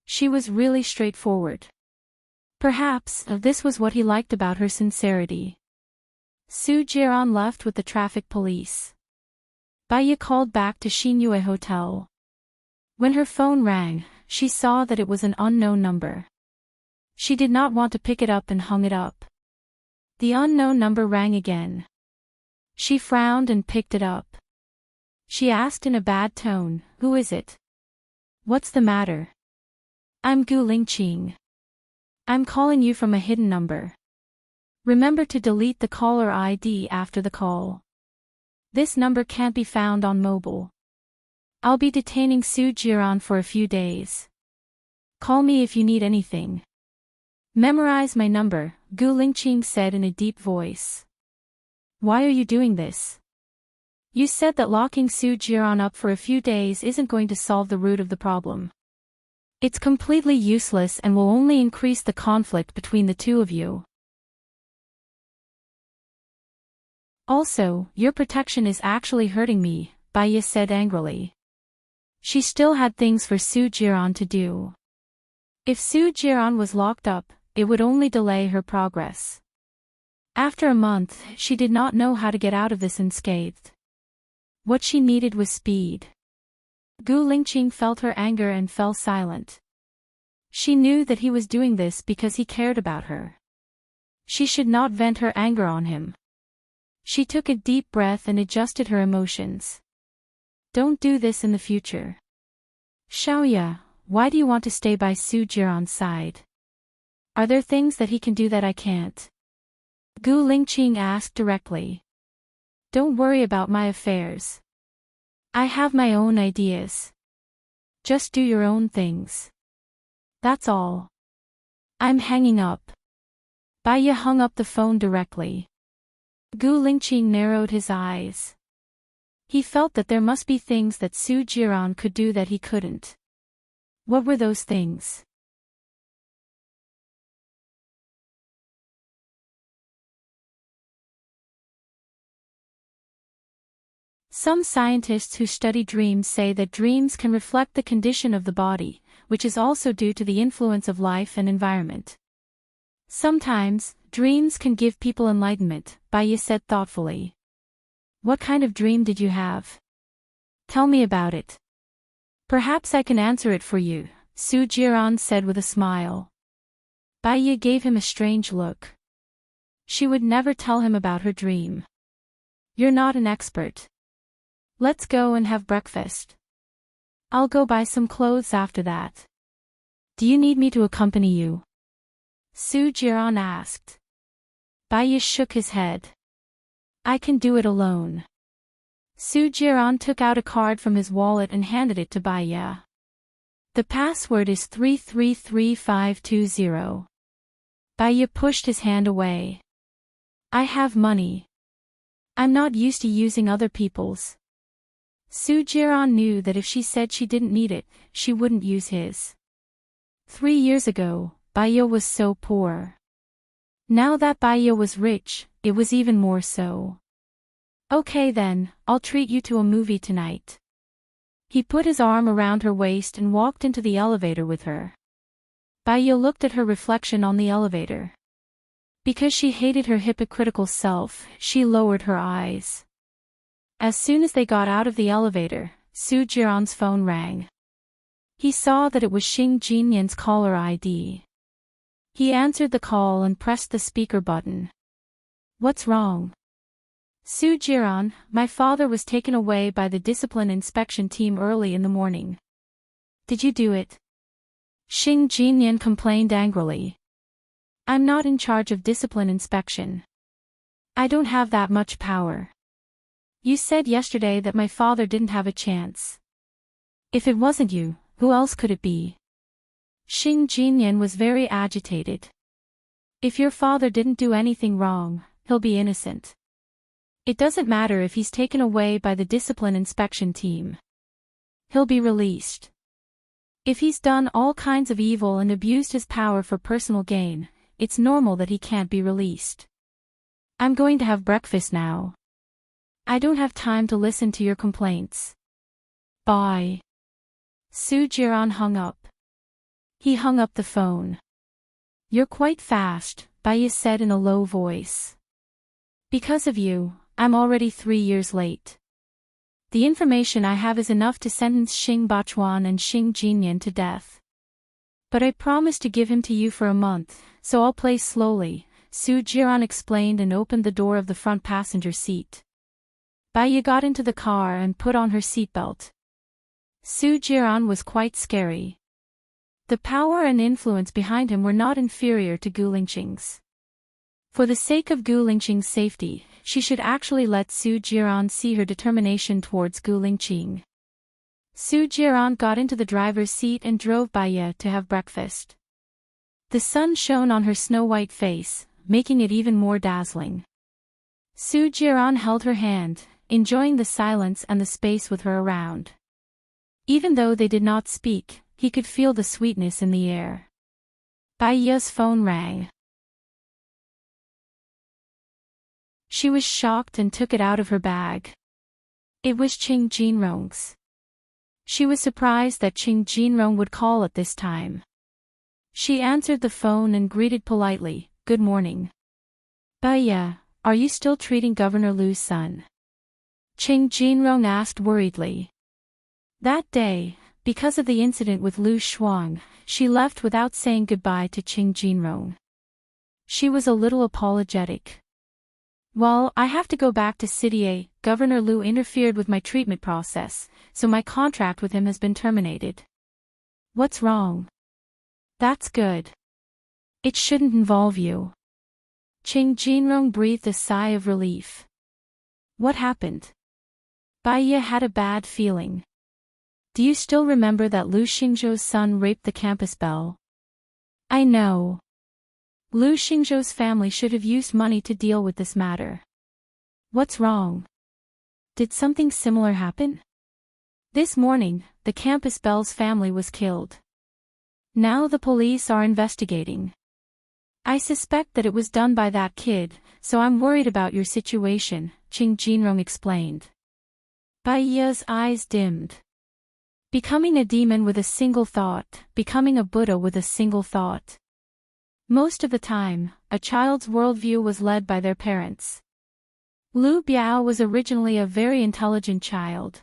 She was really straightforward. Perhaps this was what he liked about her sincerity. Su Jiran left with the traffic police. Baiya called back to Xinyue Hotel. When her phone rang, she saw that it was an unknown number. She did not want to pick it up and hung it up. The unknown number rang again. She frowned and picked it up. She asked in a bad tone, Who is it? What's the matter? I'm Gu Lingqing. I'm calling you from a hidden number. Remember to delete the caller ID after the call. This number can't be found on mobile. I'll be detaining Su Jiran for a few days. Call me if you need anything. Memorize my number, Gu Lingqing said in a deep voice. Why are you doing this? You said that locking Su Jiran up for a few days isn't going to solve the root of the problem. It's completely useless and will only increase the conflict between the two of you. Also, your protection is actually hurting me, Baiya said angrily. She still had things for Su Jiran to do. If Su Jiran was locked up, it would only delay her progress. After a month, she did not know how to get out of this unscathed. What she needed was speed. Gu Lingqing felt her anger and fell silent. She knew that he was doing this because he cared about her. She should not vent her anger on him. She took a deep breath and adjusted her emotions. Don't do this in the future. Xiaoya, why do you want to stay by Su Jiran's side? Are there things that he can do that I can't? Gu Lingqing asked directly. Don't worry about my affairs. I have my own ideas. Just do your own things. That's all. I'm hanging up. Bai Ye hung up the phone directly. Gu Lingqing narrowed his eyes. He felt that there must be things that Su Jiran could do that he couldn't. What were those things? Some scientists who study dreams say that dreams can reflect the condition of the body, which is also due to the influence of life and environment. Sometimes, dreams can give people enlightenment, Bai Ye said thoughtfully. What kind of dream did you have? Tell me about it. Perhaps I can answer it for you, Su Jiran said with a smile. Bai Ye gave him a strange look. She would never tell him about her dream. You're not an expert. Let's go and have breakfast. I'll go buy some clothes after that. Do you need me to accompany you? Su Jiran asked. Bai Ye shook his head. I can do it alone. Su Jiran took out a card from his wallet and handed it to Bai Ye. The password is 333520. Bai Ye pushed his hand away. I have money. I'm not used to using other people's. Su Jiran knew that if she said she didn't need it, she wouldn't use his. 3 years ago, Bai Ye was so poor. Now that Bai Ye was rich, it was even more so. Okay then, I'll treat you to a movie tonight. He put his arm around her waist and walked into the elevator with her. Bai Ye looked at her reflection on the elevator. Because she hated her hypocritical self, she lowered her eyes. As soon as they got out of the elevator, Su Jiran's phone rang. He saw that it was Xing Jinyan's caller ID. He answered the call and pressed the speaker button. What's wrong? Su Jiran, my father was taken away by the discipline inspection team early in the morning. Did you do it? Xing Jinyan complained angrily. I'm not in charge of discipline inspection. I don't have that much power. You said yesterday that my father didn't have a chance. If it wasn't you, who else could it be? Xing Jinyan was very agitated. If your father didn't do anything wrong, he'll be innocent. It doesn't matter if he's taken away by the discipline inspection team. He'll be released. If he's done all kinds of evil and abused his power for personal gain, it's normal that he can't be released. I'm going to have breakfast now. I don't have time to listen to your complaints. Bye. Su Jiran hung up. He hung up the phone. You're quite fast, Bai Ye said in a low voice. Because of you, I'm already 3 years late. The information I have is enough to sentence Xing Bachuan and Xing Jinyan to death. But I promised to give him to you for a month, so I'll play slowly, Su Jiran explained and opened the door of the front passenger seat. Bai Ye got into the car and put on her seatbelt. Su Jiran was quite scary. The power and influence behind him were not inferior to Gu Lingqing's. For the sake of Gu Lingqing's safety, she should actually let Su Jiran see her determination towards Gu Lingqing. Su Jiran got into the driver's seat and drove Bai Ye to have breakfast. The sun shone on her snow-white face, making it even more dazzling. Su Jiran held her hand, enjoying the silence and the space with her around. Even though they did not speak, he could feel the sweetness in the air. Bai Ye's phone rang. She was shocked and took it out of her bag. It was Qing Jinrong's. She was surprised that Qing Jinrong would call at this time. She answered the phone and greeted politely, "Good morning." "Bai Ye, are you still treating Governor Lu's son?" Qing Jinrong asked worriedly. That day, because of the incident with Lu Shuang, she left without saying goodbye to Qing Jinrong. She was a little apologetic. Well, I have to go back to City A. Governor Liu interfered with my treatment process, so my contract with him has been terminated. What's wrong? That's good. It shouldn't involve you. Qing Jinrong breathed a sigh of relief. What happened? Bai Ye had a bad feeling. Do you still remember that Liu Xingzhou's son raped the campus belle? I know. Liu Xingzhou's family should have used money to deal with this matter. What's wrong? Did something similar happen? This morning, the campus belle's family was killed. Now the police are investigating. I suspect that it was done by that kid, so I'm worried about your situation, Qing Jinrong explained. Bai Ye's eyes dimmed. Becoming a demon with a single thought, becoming a Buddha with a single thought. Most of the time, a child's worldview was led by their parents. Liu Biao was originally a very intelligent child.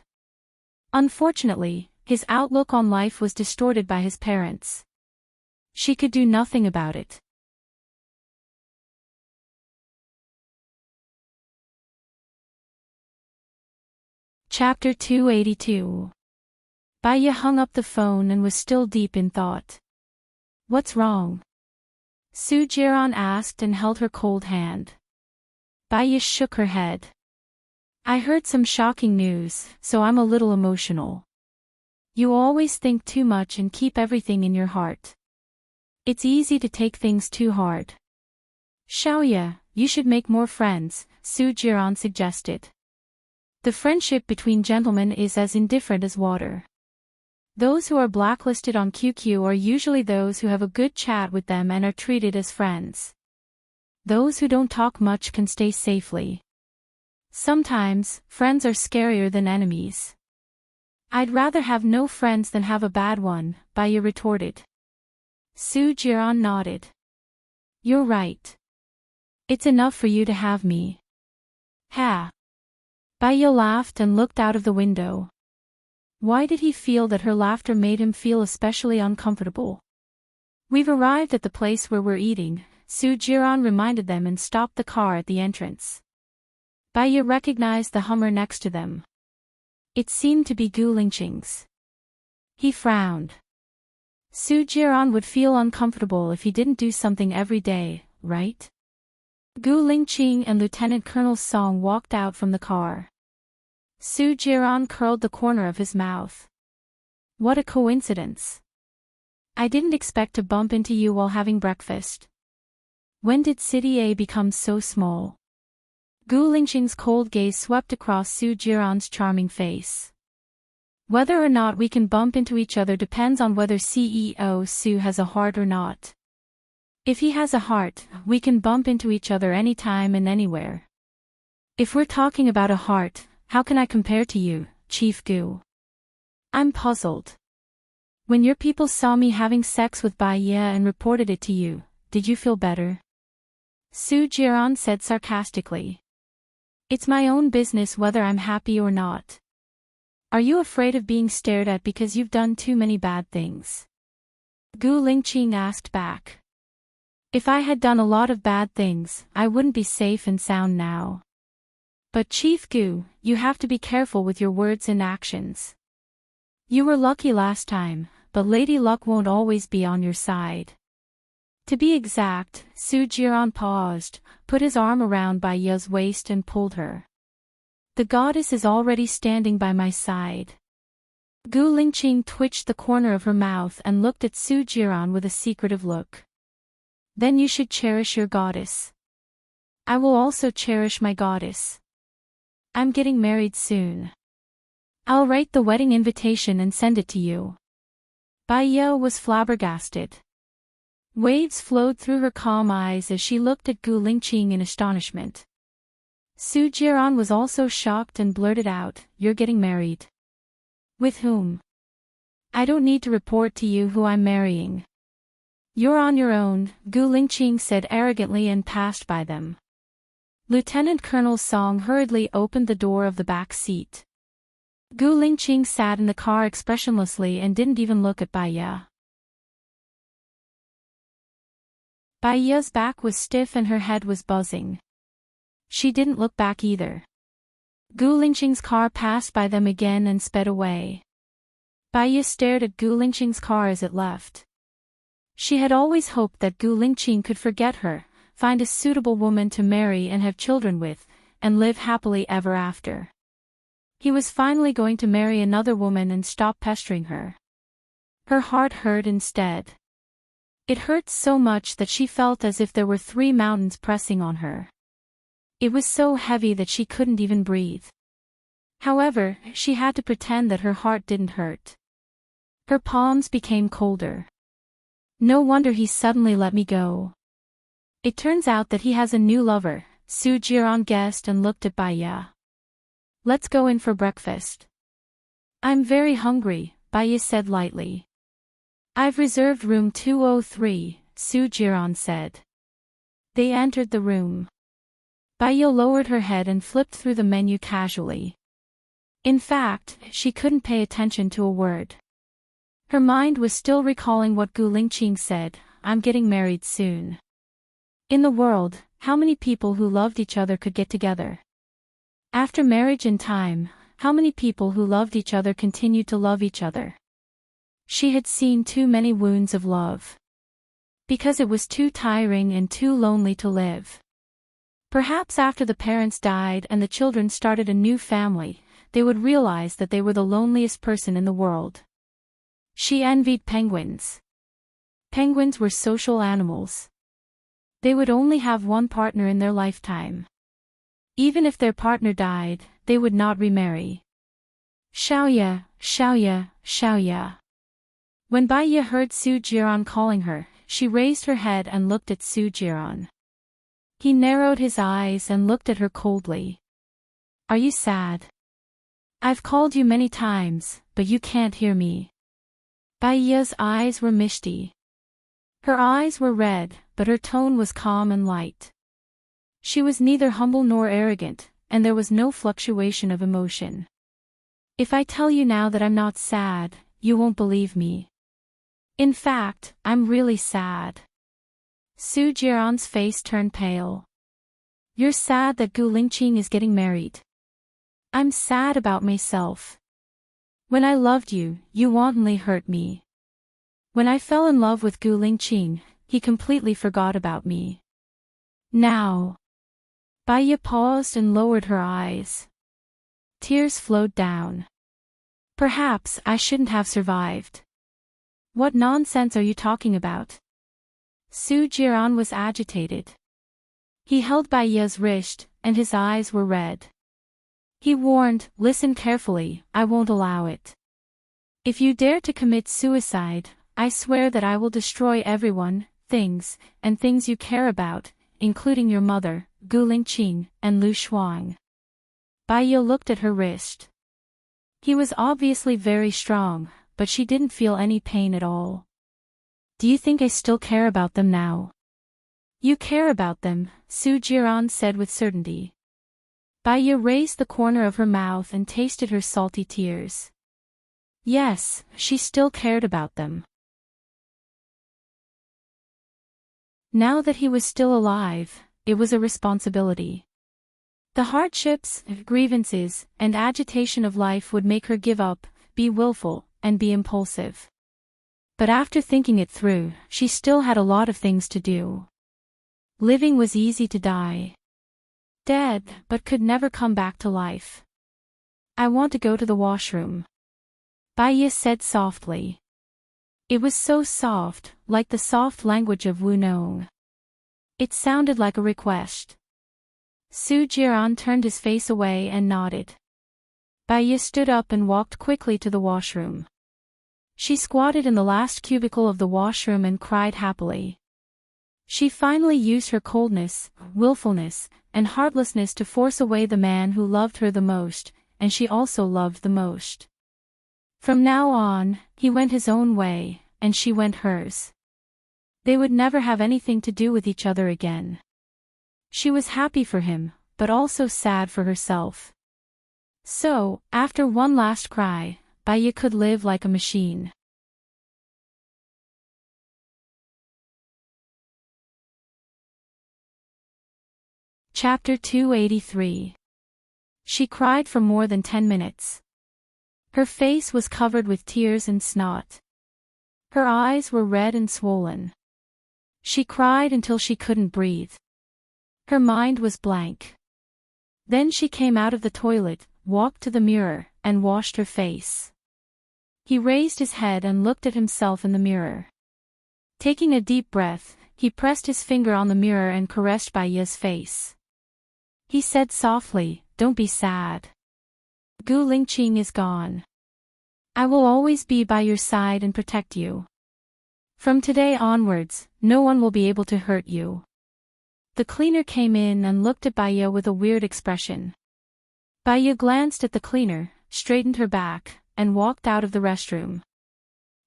Unfortunately, his outlook on life was distorted by his parents. She could do nothing about it. Chapter 282. Bai Ye hung up the phone and was still deep in thought. What's wrong? Su Jiran asked and held her cold hand. Bai Ye shook her head. I heard some shocking news, so I'm a little emotional. You always think too much and keep everything in your heart. It's easy to take things too hard. Xiaoye, you should make more friends, Su Jiran suggested. The friendship between gentlemen is as indifferent as water. Those who are blacklisted on QQ are usually those who have a good chat with them and are treated as friends. Those who don't talk much can stay safely. Sometimes, friends are scarier than enemies. I'd rather have no friends than have a bad one, Bai Ye retorted. Su Jiran nodded. You're right. It's enough for you to have me. Ha! Bai Ye laughed and looked out of the window. Why did he feel that her laughter made him feel especially uncomfortable? We've arrived at the place where we're eating, Su Jiran reminded them and stopped the car at the entrance. Bai Ye recognized the Hummer next to them. It seemed to be Gu Lingqing's. He frowned. Su Jiran would feel uncomfortable if he didn't do something every day, right? Gu Lingqing and Lieutenant Colonel Song walked out from the car. Su Jiran curled the corner of his mouth. What a coincidence. I didn't expect to bump into you while having breakfast. When did City A become so small? Gu Lingqing's cold gaze swept across Su Jiran's charming face. Whether or not we can bump into each other depends on whether CEO Su has a heart or not. If he has a heart, we can bump into each other anytime and anywhere. If we're talking about a heart, how can I compare to you, Chief Gu? I'm puzzled. When your people saw me having sex with Bai Ye and reported it to you, did you feel better? Su Jiran said sarcastically. It's my own business whether I'm happy or not. Are you afraid of being stared at because you've done too many bad things? Gu Lingqing asked back. If I had done a lot of bad things, I wouldn't be safe and sound now. But Chief Gu, you have to be careful with your words and actions. You were lucky last time, but Lady Luck won't always be on your side. To be exact, Su Jiran paused, put his arm around Bai Ye's waist and pulled her. The goddess is already standing by my side. Gu Lingqing twitched the corner of her mouth and looked at Su Jiran with a secretive look. Then you should cherish your goddess. I will also cherish my goddess. I'm getting married soon. I'll write the wedding invitation and send it to you. Bai Ye was flabbergasted. Waves flowed through her calm eyes as she looked at Gu Lingqing in astonishment. Su Jiran was also shocked and blurted out, You're getting married. With whom? I don't need to report to you who I'm marrying. You're on your own, Gu Lingqing said arrogantly and passed by them. Lieutenant Colonel Song hurriedly opened the door of the back seat. Gu Lingqing sat in the car expressionlessly and didn't even look at Bai Ye. Bai Ye's back was stiff and her head was buzzing. She didn't look back either. Gu Lingqing's car passed by them again and sped away. Bai Yi stared at Gu Lingqing's car as it left. She had always hoped that Gu Lingqing could forget her, find a suitable woman to marry and have children with, and live happily ever after. He was finally going to marry another woman and stop pestering her. Her heart hurt instead. It hurt so much that she felt as if there were 3 mountains pressing on her. It was so heavy that she couldn't even breathe. However, she had to pretend that her heart didn't hurt. Her palms became colder. No wonder he suddenly let me go. It turns out that he has a new lover, Su Jiran guessed and looked at Bai Yi. Let's go in for breakfast. I'm very hungry, Bai Yi said lightly. I've reserved room 203, Su Jiran said. They entered the room. Bai Yi lowered her head and flipped through the menu casually. In fact, she couldn't pay attention to a word. Her mind was still recalling what Gu Lingqing said, I'm getting married soon. In the world, how many people who loved each other could get together? After marriage and time, how many people who loved each other continued to love each other? She had seen too many wounds of love. Because it was too tiring and too lonely to live. Perhaps after the parents died and the children started a new family, they would realize that they were the loneliest person in the world. She envied penguins. Penguins were social animals. They would only have one partner in their lifetime. Even if their partner died, they would not remarry. Xiaoya, Xiaoya, Xiaoya. When Bai Yi heard Su Jiran calling her, she raised her head and looked at Su Jiran. He narrowed his eyes and looked at her coldly. Are you sad? I've called you many times, but you can't hear me. Bai Yi's eyes were misty. Her eyes were red, but her tone was calm and light. She was neither humble nor arrogant, and there was no fluctuation of emotion. If I tell you now that I'm not sad, you won't believe me. In fact, I'm really sad. Su Jiran's face turned pale. You're sad that Gu Lingqing is getting married. I'm sad about myself. When I loved you, you wantonly hurt me. When I fell in love with Gu Lingqing, he completely forgot about me. Now. Bai Yi paused and lowered her eyes. Tears flowed down. Perhaps I shouldn't have survived. What nonsense are you talking about? Su Jiran was agitated. He held Bai Yi's wrist, and his eyes were red. He warned, listen carefully, I won't allow it. If you dare to commit suicide, I swear that I will destroy everyone, things, and things you care about, including your mother, Gu Lingqing, and Lu Shuang. Bai Yi looked at her wrist. He was obviously very strong, but she didn't feel any pain at all. Do you think I still care about them now? You care about them, Su Jiran said with certainty. Bai Yi raised the corner of her mouth and tasted her salty tears. Yes, she still cared about them. Now that he was still alive, it was a responsibility. The hardships, grievances, and agitation of life would make her give up, be willful, and be impulsive. But after thinking it through, she still had a lot of things to do. Living was easy to die. Dead, but could never come back to life. I want to go to the washroom. Bai Yi said softly. It was so soft, like the soft language of Wu Nong. It sounded like a request. Su Jiran turned his face away and nodded. Bai Yi stood up and walked quickly to the washroom. She squatted in the last cubicle of the washroom and cried happily. She finally used her coldness, willfulness, and heartlessness to force away the man who loved her the most, and she also loved the most. From now on, he went his own way, and she went hers. They would never have anything to do with each other again. She was happy for him, but also sad for herself. So, after one last cry, Bai Yi could live like a machine. Chapter 283. She cried for more than 10 minutes. Her face was covered with tears and snot. Her eyes were red and swollen. She cried until she couldn't breathe. Her mind was blank. Then she came out of the toilet, walked to the mirror, and washed her face. He raised his head and looked at himself in the mirror. Taking a deep breath, he pressed his finger on the mirror and caressed Baiya's face. He said softly, "Don't be sad. Gu Lingqing is gone. I will always be by your side and protect you. From today onwards, no one will be able to hurt you." The cleaner came in and looked at Baiya with a weird expression. Baiya glanced at the cleaner, straightened her back, and walked out of the restroom.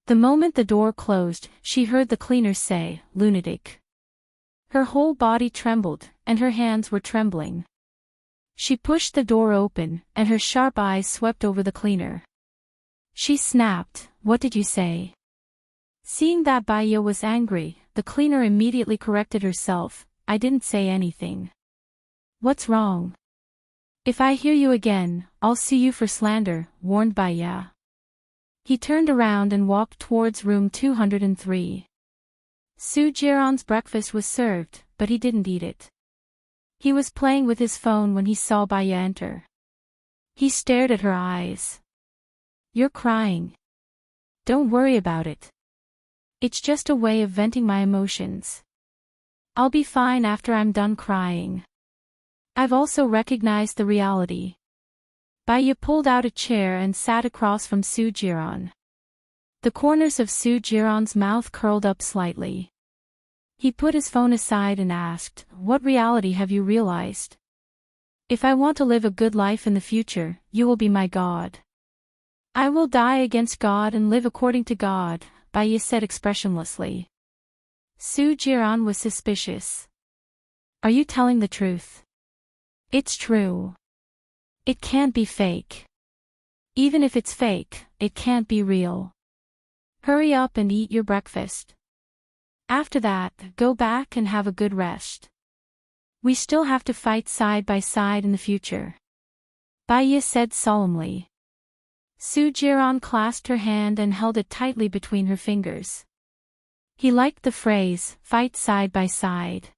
The moment the door closed, she heard the cleaner say, "Lunatic." Her whole body trembled, and her hands were trembling. She pushed the door open, and her sharp eyes swept over the cleaner. She snapped, "What did you say?" Seeing that Baiya was angry, the cleaner immediately corrected herself, "I didn't say anything." "What's wrong?" "If I hear you again, I'll sue you for slander," warned Baiya. He turned around and walked towards room 203. Su Jiran's breakfast was served, but he didn't eat it. He was playing with his phone when he saw Baiya enter. He stared at her eyes. "You're crying. Don't worry about it. It's just a way of venting my emotions. I'll be fine after I'm done crying. I've also recognized the reality." Baiya pulled out a chair and sat across from Su Jiran. The corners of Su Jiran's mouth curled up slightly. He put his phone aside and asked, "What reality have you realized?" "If I want to live a good life in the future, you will be my God." "I will die against God and live according to God," Baiya said expressionlessly. Su Jiran was suspicious. "Are you telling the truth?" "It's true. It can't be fake. Even if it's fake, it can't be real. Hurry up and eat your breakfast. After that, go back and have a good rest. We still have to fight side by side in the future," Baiya said solemnly. Su Jiran clasped her hand and held it tightly between her fingers. He liked the phrase, "fight side by side."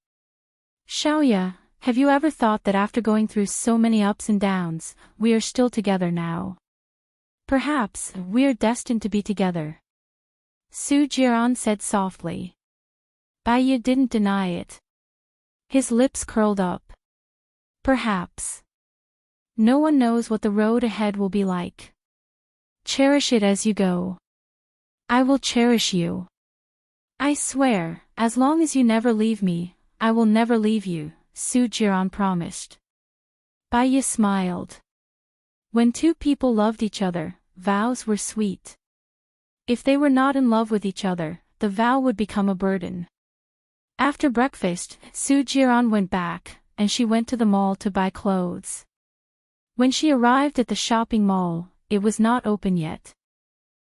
"Xiaoya, have you ever thought that after going through so many ups and downs, we are still together now? Perhaps, we are destined to be together," Su Jiran said softly. Baiya didn't deny it. His lips curled up. "Perhaps. No one knows what the road ahead will be like. Cherish it as you go." "I will cherish you. I swear, as long as you never leave me, I will never leave you," Su Jiran promised. Baiya smiled. When two people loved each other, vows were sweet. If they were not in love with each other, the vow would become a burden. After breakfast, Su Jiran went back, and she went to the mall to buy clothes. When she arrived at the shopping mall, it was not open yet.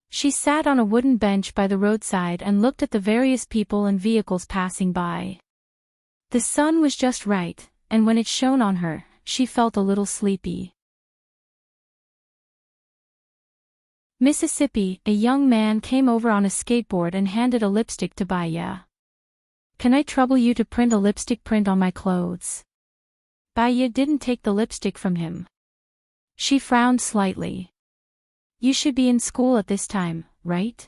She sat on a wooden bench by the roadside and looked at the various people and vehicles passing by. The sun was just right, and when it shone on her, she felt a little sleepy. Mississippi, a young man came over on a skateboard and handed a lipstick to Baiya. "Can I trouble you to print a lipstick print on my clothes?" Baiya didn't take the lipstick from him. She frowned slightly. "You should be in school at this time, right?"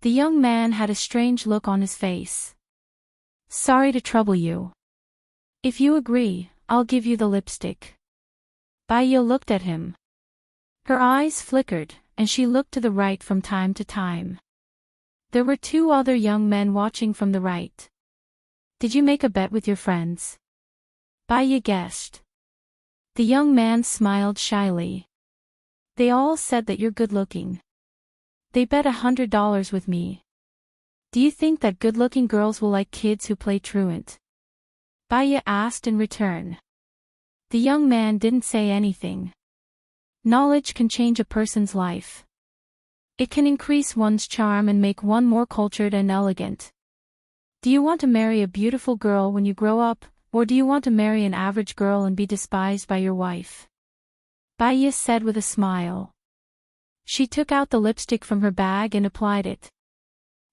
The young man had a strange look on his face. "Sorry to trouble you. If you agree, I'll give you the lipstick." Baiya looked at him. Her eyes flickered, and she looked to the right from time to time. There were two other young men watching from the right. "Did you make a bet with your friends?" Baiya guessed. The young man smiled shyly. "They all said that you're good-looking. They bet $100 with me. Do you think that good-looking girls will like kids who play truant?" Baiya asked in return. The young man didn't say anything. Knowledge can change a person's life. It can increase one's charm and make one more cultured and elegant. Do you want to marry a beautiful girl when you grow up, Or do you want to marry an average girl and be despised by your wife? Baya said with a smile. She took out the lipstick from her bag and applied it.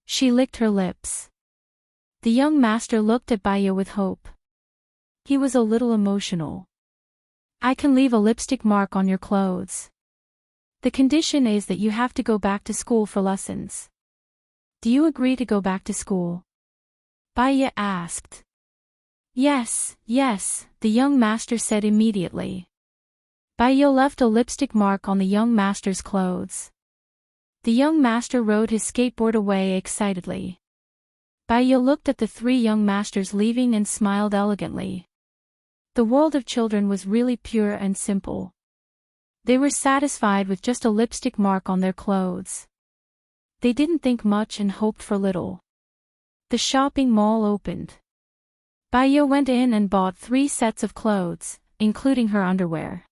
She licked her lips. The young master looked at Baya with hope. He was a little emotional. I can leave a lipstick mark on your clothes. The condition is that you have to go back to school for lessons. Do you agree to go back to school? Baya asked. Yes, the young master said immediately. Baya left a lipstick mark on the young master's clothes. The young master rode his skateboard away excitedly. Baya looked at the three young masters leaving and smiled elegantly. The world of children was really pure and simple. They were satisfied with just a lipstick mark on their clothes. They didn't think much and hoped for little. The shopping mall opened. Baya went in and bought 3 sets of clothes, including her underwear.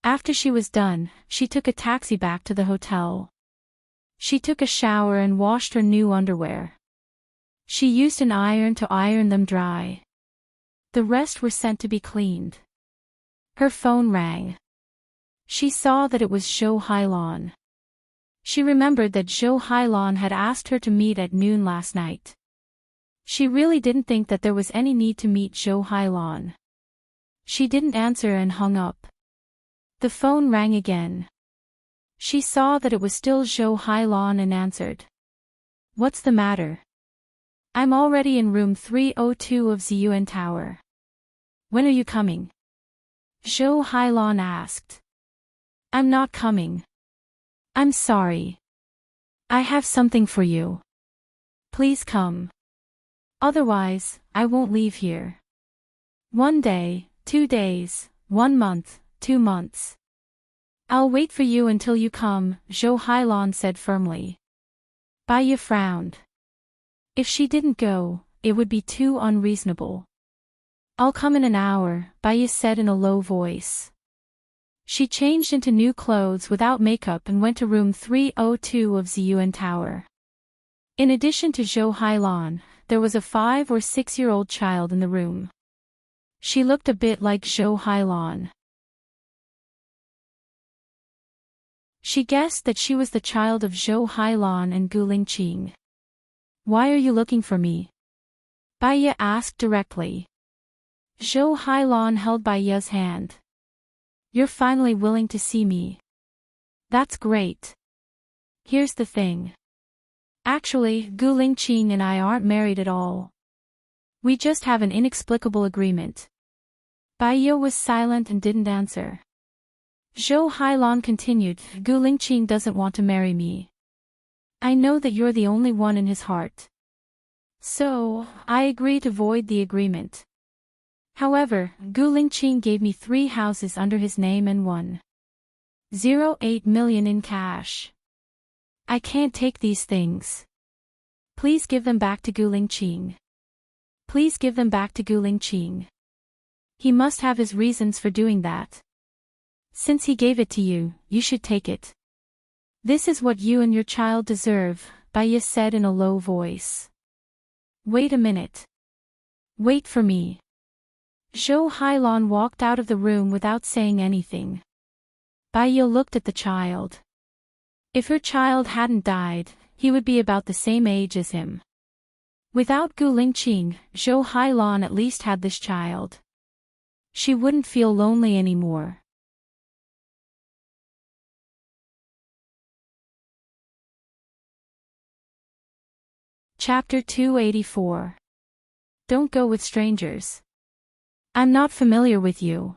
After she was done, she took a taxi back to the hotel. She took a shower and washed her new underwear. She used an iron to iron them dry. The rest were sent to be cleaned. Her phone rang. She saw that it was Zhou Hailan. She remembered that Zhou Hailan had asked her to meet at noon last night. She really didn't think that there was any need to meet Zhou Hailan. She didn't answer and hung up. The phone rang again. She saw that it was still Zhou Hailan and answered. What's the matter? I'm already in room 302 of Ziyuan Tower. When are you coming? Zhou Hailan asked. I'm not coming. I'm sorry. I have something for you. Please come. Otherwise, I won't leave here. 1 day, 2 days, 1 month, 2 months. I'll wait for you until you come, Zhou Hailan said firmly. Baya frowned. If she didn't go, it would be too unreasonable. I'll come in an hour, Baya said in a low voice. She changed into new clothes without makeup and went to room 302 of Ziyuan Tower. In addition to Zhou Hailan, there was a 5 or 6-year-old child in the room. She looked a bit like Zhou Hailan. She guessed that she was the child of Zhou Hailan and Gu Lingqing. Why are you looking for me? Baya asked directly. Zhou Hailan held Baya's hand. You're finally willing to see me. That's great. Here's the thing. Actually, Gu Lingqing and I aren't married at all. We just have an inexplicable agreement. Baya was silent and didn't answer. Zhou Hailan continued, Gu Lingqing doesn't want to marry me. I know that you're the only one in his heart. So, I agree to void the agreement. However, Gu Lingqing gave me 3 houses under his name and 1.08 million in cash. I can't take these things. Please give them back to Gu Lingqing. Please give them back to Gu Lingqing. He must have his reasons for doing that. Since he gave it to you, you should take it. This is what you and your child deserve, Baya said in a low voice. Wait a minute. Wait for me. Zhou Hailan walked out of the room without saying anything. Baya looked at the child. If her child hadn't died, he would be about the same age as him. Without Gu Lingqing, Zhou Hailan at least had this child. She wouldn't feel lonely anymore. Chapter 284. Don't go with strangers. I'm not familiar with you.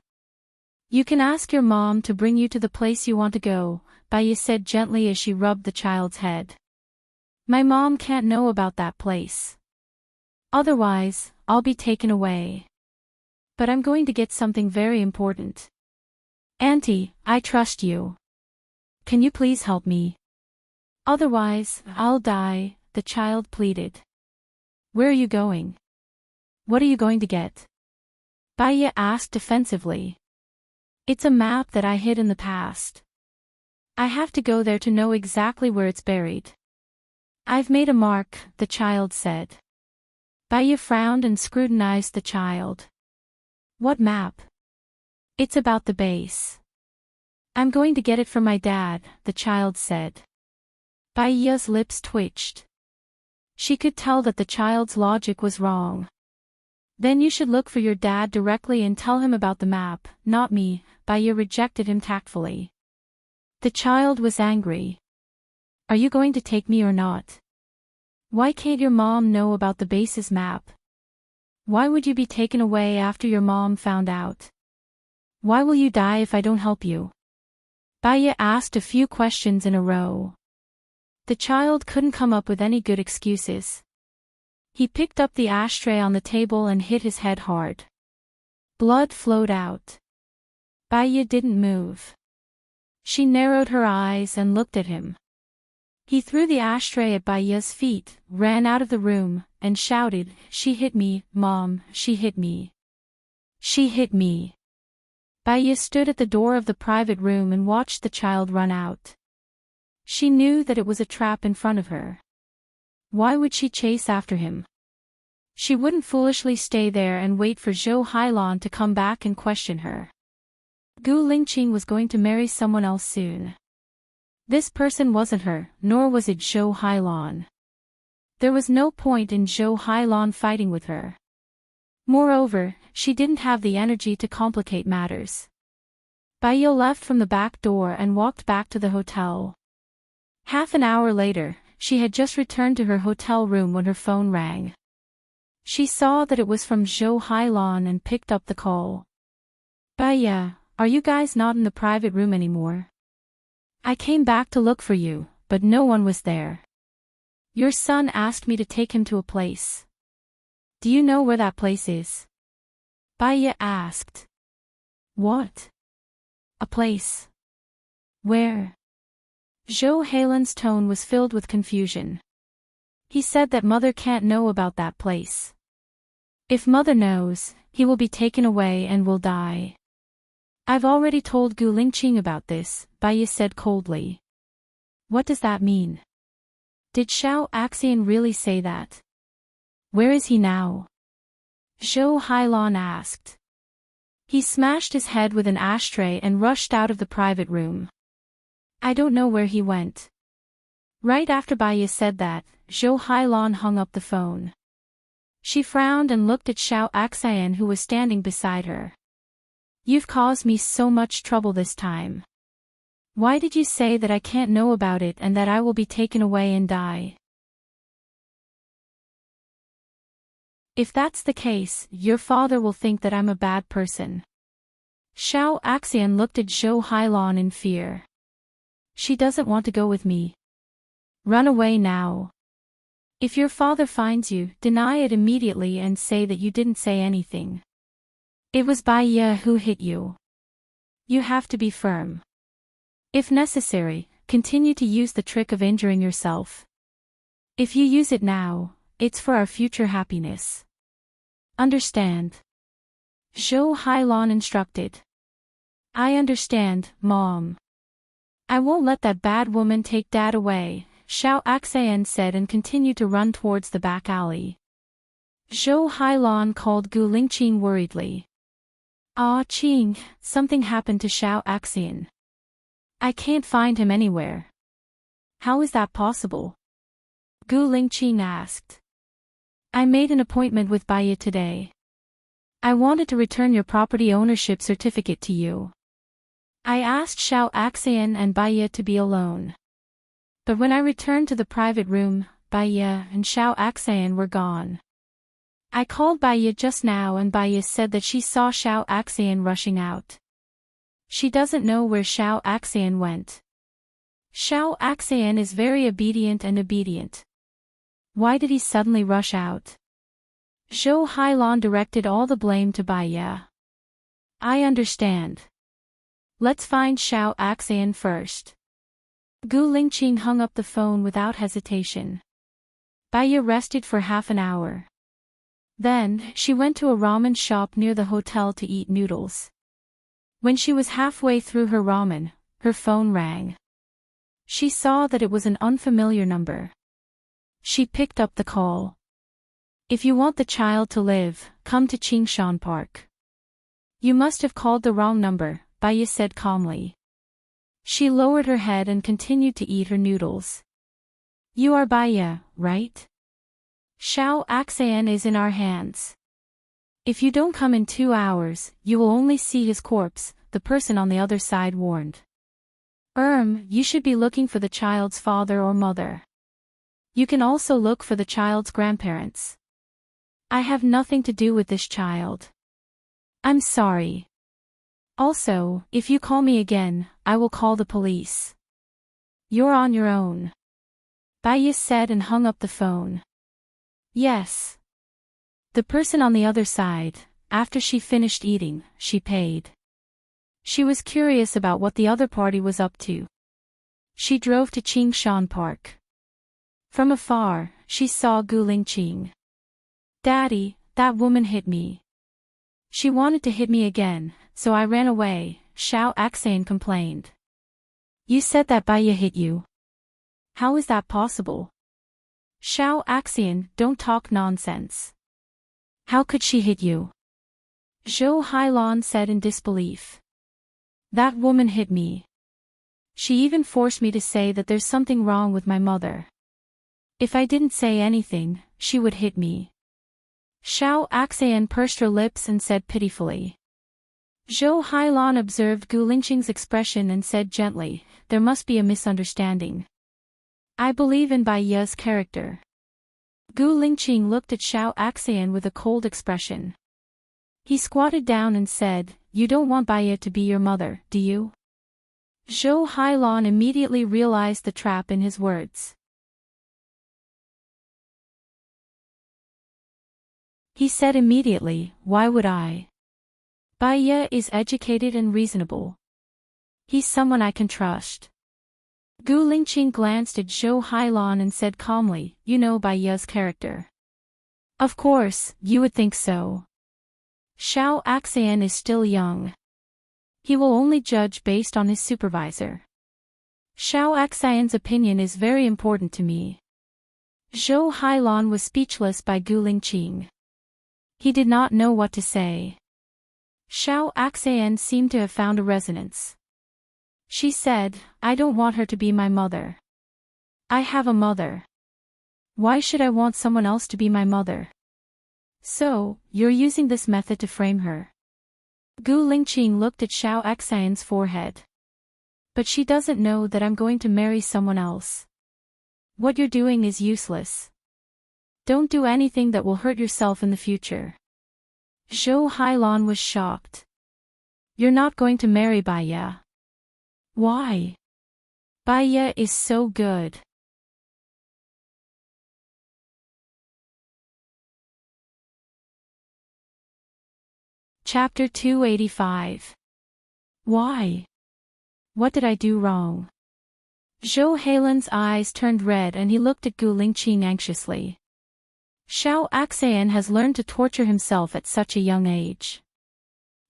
You can ask your mom to bring you to the place you want to go, Baya said gently as she rubbed the child's head. My mom can't know about that place. Otherwise, I'll be taken away. But I'm going to get something very important. Auntie, I trust you. Can you please help me? Otherwise, I'll die, the child pleaded. Where are you going? What are you going to get? Baya asked defensively. It's a map that I hid in the past. I have to go there to know exactly where it's buried. I've made a mark, the child said. Baya frowned and scrutinized the child. What map? It's about the base. I'm going to get it from my dad, the child said. Baiya's lips twitched. She could tell that the child's logic was wrong. Then you should look for your dad directly and tell him about the map, not me, Baiya rejected him tactfully. The child was angry. Are you going to take me or not? Why can't your mom know about the base's map? Why would you be taken away after your mom found out? Why will you die if I don't help you? Baiya asked a few questions in a row. The child couldn't come up with any good excuses. He picked up the ashtray on the table and hit his head hard. Blood flowed out. Baiya didn't move. She narrowed her eyes and looked at him. He threw the ashtray at Baiya's feet, ran out of the room, and shouted, "She hit me, Mom, she hit me. She hit me." Baiya stood at the door of the private room and watched the child run out. She knew that it was a trap in front of her. Why would she chase after him? She wouldn't foolishly stay there and wait for Zhou Hailan to come back and question her. Gu Lingqing was going to marry someone else soon. This person wasn't her, nor was it Zhou Hailan. There was no point in Zhou Hailan fighting with her. Moreover, she didn't have the energy to complicate matters. Baiya left from the back door and walked back to the hotel. Half an hour later, she had just returned to her hotel room when her phone rang. She saw that it was from Zhou Hailan and picked up the call. "Baiya, are you guys not in the private room anymore? I came back to look for you, but no one was there. Your son asked me to take him to a place. Do you know where that place is?" Baiya asked. "What? A place? Where?" Zhou Hailan's tone was filled with confusion. "He said that mother can't know about that place. If mother knows, he will be taken away and will die." "I've already told Gu Lingqing about this," Baiya said coldly. "What does that mean? Did Xiao Axian really say that? Where is he now?" Zhou Hailan asked. He smashed his head with an ashtray and rushed out of the private room. "I don't know where he went." Right after Baiya said that, Zhou Hailan hung up the phone. She frowned and looked at Xiao Axian, who was standing beside her. "You've caused me so much trouble this time. Why did you say that I can't know about it and that I will be taken away and die? If that's the case, your father will think that I'm a bad person." Xiao Axian looked at Zhou Hailan in fear. "She doesn't want to go with me. Run away now. If your father finds you, deny it immediately and say that you didn't say anything. It was Baiya who hit you. You have to be firm. If necessary, continue to use the trick of injuring yourself. If you use it now, it's for our future happiness. Understand?" Zhou Hailan instructed. "I understand, Mom. I won't let that bad woman take Dad away," Xiao Axian said and continued to run towards the back alley. Zhou Hailan called Gu Lingqing worriedly. "Ah, Qing, something happened to Xiao Axian. I can't find him anywhere." "How is that possible?" Gu Lingqing asked. "I made an appointment with Baiya today. I wanted to return your property ownership certificate to you. I asked Xiao Axian and Baiya to be alone. But when I returned to the private room, Baiya and Xiao Axian were gone. I called Baiya just now and Baiya said that she saw Xiao Axian rushing out. She doesn't know where Xiao Axian went. Xiao Axian is very obedient. Why did he suddenly rush out?" Zhou Hailan directed all the blame to Baiya. "I understand. Let's find Xiao Axian first." Gu Lingqing hung up the phone without hesitation. Baiya rested for half an hour. Then, she went to a ramen shop near the hotel to eat noodles. When she was halfway through her ramen, her phone rang. She saw that it was an unfamiliar number. She picked up the call. "If you want the child to live, come to Qingshan Park. You must have called the wrong number, Baya said calmly. She lowered her head and continued to eat her noodles. You are Baya, right? Xiao Axan is in our hands. If you don't come in 2 hours, you will only see his corpse, the person on the other side warned. You should be looking for the child's father or mother. You can also look for the child's grandparents. I have nothing to do with this child. I'm sorry. Also, if you call me again, I will call the police. You're on your own. Baya said and hung up the phone. Yes. The person on the other side, after she finished eating, she paid. She was curious about what the other party was up to. She drove to Qingshan Park. From afar, she saw Gu Lingqing. Daddy, that woman hit me. She wanted to hit me again, so I ran away, Xiao Axan complained. You said that Baya hit you. How is that possible? Xiao Axan, don't talk nonsense. How could she hit you? Zhou Hailan said in disbelief. That woman hit me. She even forced me to say that there's something wrong with my mother. If I didn't say anything, she would hit me. Xiao Axan pursed her lips and said pitifully. Zhou Hailan observed Gu Lingqing's expression and said gently, there must be a misunderstanding. I believe in Baya's character. Gu Lingqing looked at Xiao Axan with a cold expression. He squatted down and said, you don't want Baya to be your mother, do you? Zhou Hailan immediately realized the trap in his words. He said immediately, why would I? Baya is educated and reasonable. He's someone I can trust. Gu Lingqing glanced at Zhou Hailan and said calmly, you know Baya's character. Of course, you would think so. Xiao Axan is still young. He will only judge based on his supervisor. Xiao Axan's opinion is very important to me. Zhou Hailan was speechless by Gu Lingqing. He did not know what to say. Xiao Axan seemed to have found a resonance. She said, I don't want her to be my mother. I have a mother. Why should I want someone else to be my mother? So, you're using this method to frame her. Gu Lingqing looked at Xiao Axan's forehead. But she doesn't know that I'm going to marry someone else. What you're doing is useless. Don't do anything that will hurt yourself in the future. Zhou Hailan was shocked. You're not going to marry Baya. Why? Baya is so good. Chapter 285. Why? What did I do wrong? Zhou Hailan's eyes turned red and he looked at Gu Lingqing anxiously. Xiao Axan has learned to torture himself at such a young age.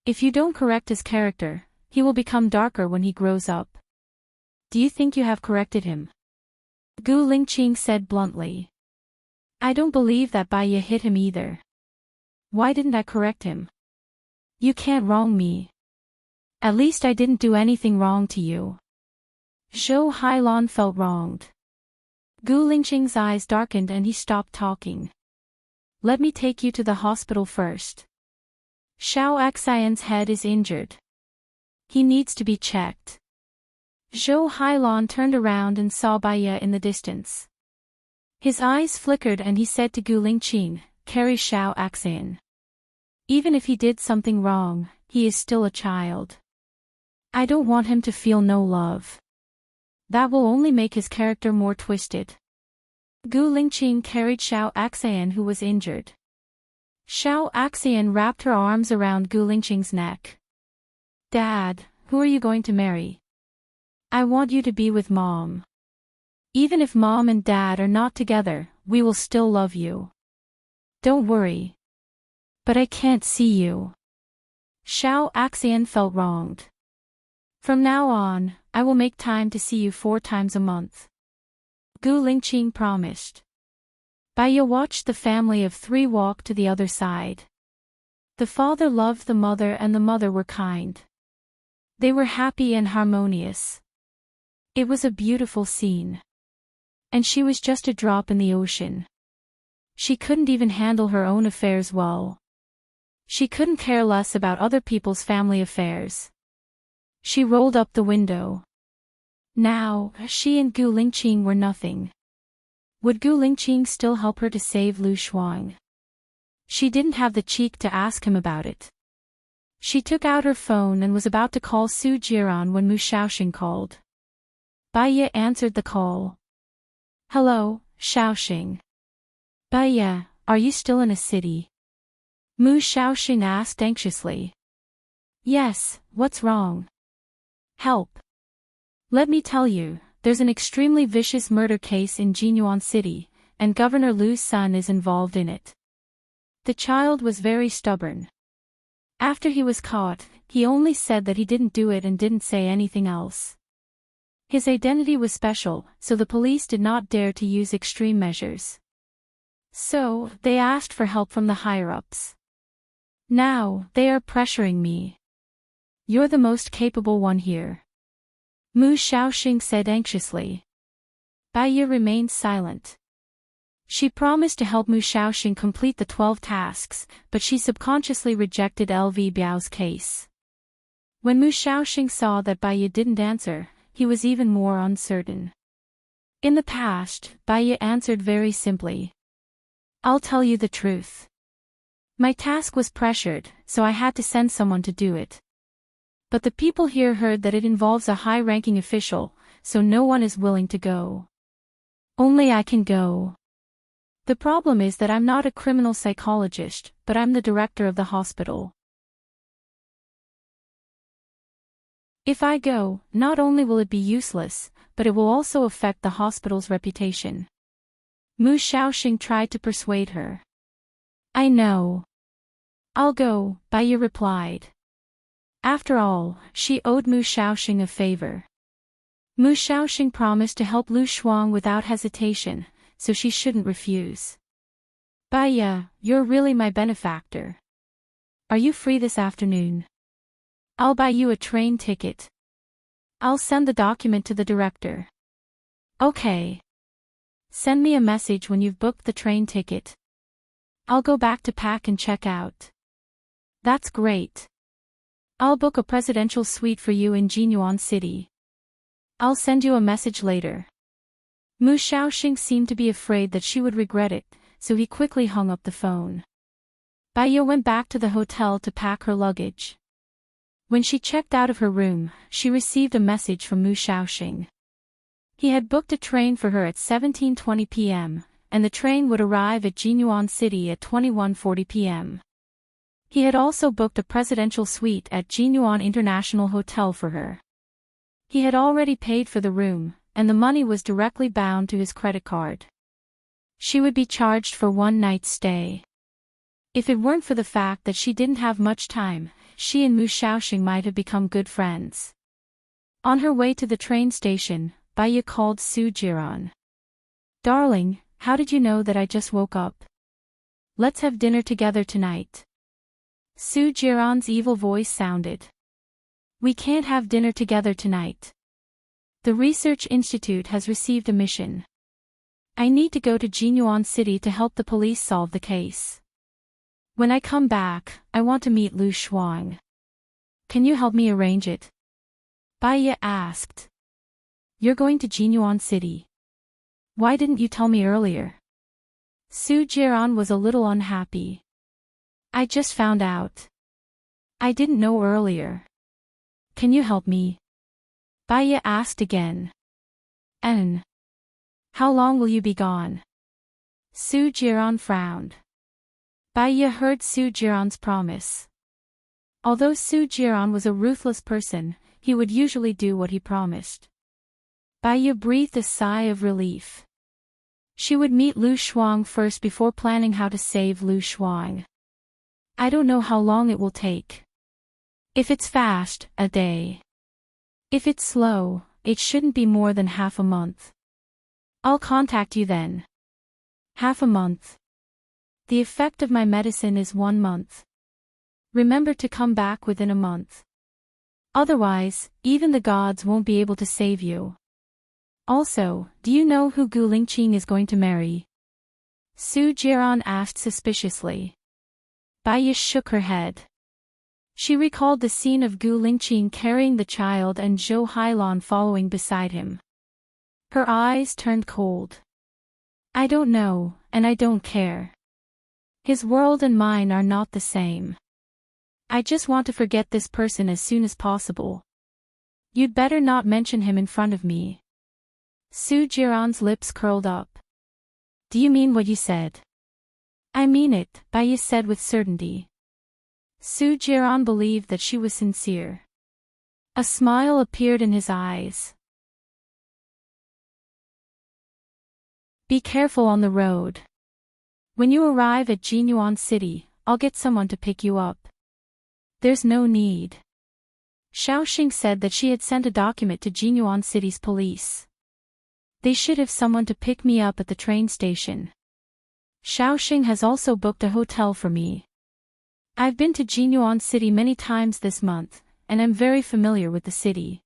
If you don't correct his character, he will become darker when he grows up. Do you think you have corrected him? Gu Lingqing said bluntly. I don't believe that Baya hit him either. Why didn't I correct him? You can't wrong me. At least I didn't do anything wrong to you. Zhou Hailan felt wronged. Gu Lingqing's eyes darkened and he stopped talking. Let me take you to the hospital first. Xiao Axan's head is injured. He needs to be checked. Zhou Hailan turned around and saw Baya in the distance. His eyes flickered and he said to Gu Lingqing, carry Xiao Axan. Even if he did something wrong, he is still a child. I don't want him to feel no love. That will only make his character more twisted. Gu Lingqing carried Xiao Axan who was injured. Xiao Axan wrapped her arms around Gu Lingqing's neck. Dad, who are you going to marry? I want you to be with Mom. Even if Mom and Dad are not together, we will still love you. Don't worry. But I can't see you. Xiao Axan felt wronged. From now on, I will make time to see you 4 times a month. Gu Lingqing promised. Baya watched the family of 3 walk to the other side. The father loved the mother and the mother were kind. They were happy and harmonious. It was a beautiful scene. And she was just a drop in the ocean. She couldn't even handle her own affairs well. She couldn't care less about other people's family affairs. She rolled up the window. Now, she and Gu Lingqing were nothing. Would Gu Lingqing still help her to save Lu Shuang? She didn't have the cheek to ask him about it. She took out her phone and was about to call Su Jiran when Mu Shaoxing called. Bai Ye answered the call. Hello, Shaoxing. Bai Ye, are you still in a city? Mu Shaoxing asked anxiously. Yes, what's wrong? Help. Let me tell you, there's an extremely vicious murder case in Jinyuan City, and Governor Lu's son is involved in it. The child was very stubborn. After he was caught, he only said that he didn't do it and didn't say anything else. His identity was special, so the police did not dare to use extreme measures. So, they asked for help from the higher-ups. Now, they are pressuring me. You're the most capable one here. Mu Shaoxing said anxiously. Bai Ye remained silent. She promised to help Mu Shaoxing complete the 12 tasks, but she subconsciously rejected LV Biao's case. When Mu Shaoxing saw that Bai Ye didn't answer, he was even more uncertain. In the past, Bai Ye answered very simply. I'll tell you the truth. My task was pressured, so I had to send someone to do it. But the people here heard that it involves a high-ranking official, so no one is willing to go. Only I can go. The problem is that I'm not a criminal psychologist, but I'm the director of the hospital. If I go, not only will it be useless, but it will also affect the hospital's reputation. Mu Shaoxing tried to persuade her. I know. I'll go, Bai Ye replied. After all, she owed Mu Shaoxing a favor. Mu Shaoxing promised to help Lu Shuang without hesitation, so she shouldn't refuse. Bai Ye, you're really my benefactor. Are you free this afternoon? I'll buy you a train ticket. I'll send the document to the director. Okay. Send me a message when you've booked the train ticket. I'll go back to pack and check out. That's great. I'll book a presidential suite for you in Jinyuan City. I'll send you a message later. Mu Shaoxing seemed to be afraid that she would regret it, so he quickly hung up the phone. Bai Ye went back to the hotel to pack her luggage. When she checked out of her room, she received a message from Mu Shaoxing. He had booked a train for her at 17:20 p.m., and the train would arrive at Jinyuan City at 21:40 p.m. He had also booked a presidential suite at Jinyuan International Hotel for her. He had already paid for the room, and the money was directly bound to his credit card. She would be charged for one night's stay. If it weren't for the fact that she didn't have much time, she and Mu Shaoxing might have become good friends. On her way to the train station, Bai Ye called Su Jiran. Darling, how did you know that I just woke up? Let's have dinner together tonight. Su Jiran's evil voice sounded. We can't have dinner together tonight. The research institute has received a mission. I need to go to Jinyuan City to help the police solve the case. When I come back, I want to meet Lu Shuang. Can you help me arrange it? Bai Ye asked. You're going to Jinyuan City. Why didn't you tell me earlier? Su Jiran was a little unhappy. I just found out. I didn't know earlier. Can you help me? Bai Ye asked again. How long will you be gone? Su Jiran frowned. Bai Ye heard Su Jiran's promise. Although Su Jiran was a ruthless person, he would usually do what he promised. Bai Ye breathed a sigh of relief. She would meet Lu Shuang first before planning how to save Lu Shuang. I don't know how long it will take. If it's fast, a day. If it's slow, it shouldn't be more than half a month. I'll contact you then. Half a month. The effect of my medicine is 1 month. Remember to come back within a month. Otherwise, even the gods won't be able to save you. Also, do you know who Gu Lingqing is going to marry? Su Jiran asked suspiciously. Bai Yi shook her head. She recalled the scene of Gu Lingqing carrying the child and Zhou Hailan following beside him. Her eyes turned cold. I don't know, and I don't care. His world and mine are not the same. I just want to forget this person as soon as possible. You'd better not mention him in front of me. Su Jiran's lips curled up. Do you mean what you said? I mean it, Bai Yi said with certainty. Su Jiran believed that she was sincere. A smile appeared in his eyes. Be careful on the road. When you arrive at Jinyuan City, I'll get someone to pick you up. There's no need. Xiaoxing said that she had sent a document to Jinyuan City's police. They should have someone to pick me up at the train station. Xiaoxing has also booked a hotel for me. I've been to Jinyuan City many times this month, and I'm very familiar with the city.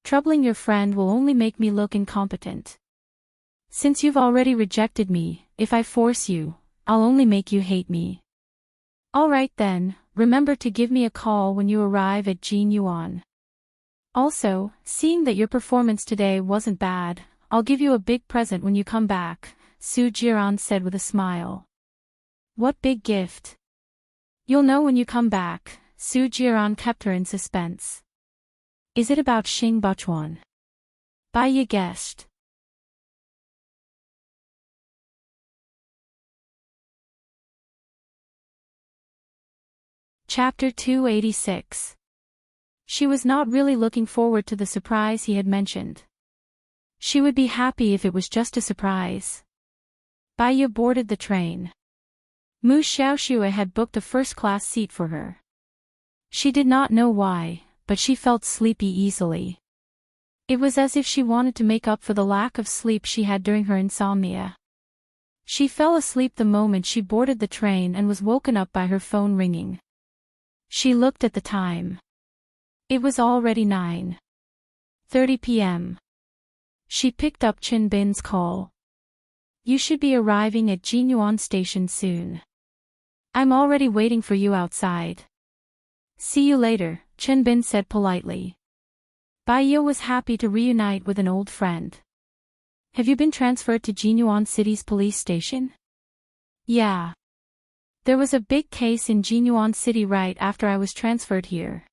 Troubling your friend will only make me look incompetent. Since you've already rejected me, if I force you, I'll only make you hate me. All right then, remember to give me a call when you arrive at Jinyuan. Also, seeing that your performance today wasn't bad, I'll give you a big present when you come back, Su Jiran said with a smile. What big gift? You'll know when you come back, Su Jiran kept her in suspense. Is it about Xing Bachuan? Bai Yi guessed. Chapter 286. She was not really looking forward to the surprise he had mentioned. She would be happy if it was just a surprise. Bai Yi boarded the train. Mu Xiaoxue had booked a first-class seat for her. She did not know why, but she felt sleepy easily. It was as if she wanted to make up for the lack of sleep she had during her insomnia. She fell asleep the moment she boarded the train and was woken up by her phone ringing. She looked at the time. It was already 9:30 p.m. She picked up Chen Bin's call. You should be arriving at Jinyuan Station soon. I'm already waiting for you outside. See you later, Chen Bin said politely. Bai Yi was happy to reunite with an old friend. Have you been transferred to Jinyuan City's police station? Yeah. There was a big case in Jinyuan City right after I was transferred here.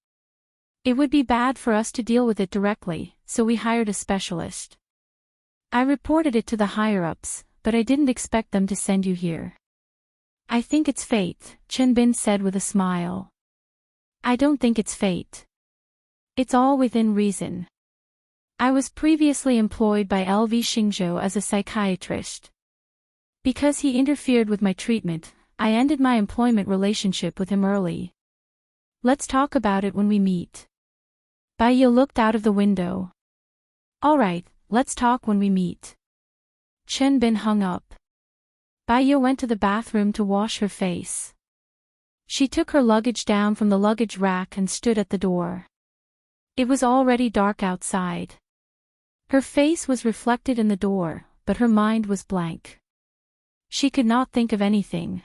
It would be bad for us to deal with it directly, so we hired a specialist. I reported it to the higher-ups, but I didn't expect them to send you here. I think it's fate, Chen Bin said with a smile. I don't think it's fate. It's all within reason. I was previously employed by LV Xingzhou as a psychiatrist. Because he interfered with my treatment, I ended my employment relationship with him early. Let's talk about it when we meet. Bai Yi looked out of the window. All right, let's talk when we meet. Chen Bin hung up. Bai Yi went to the bathroom to wash her face. She took her luggage down from the luggage rack and stood at the door. It was already dark outside. Her face was reflected in the door, but her mind was blank. She could not think of anything.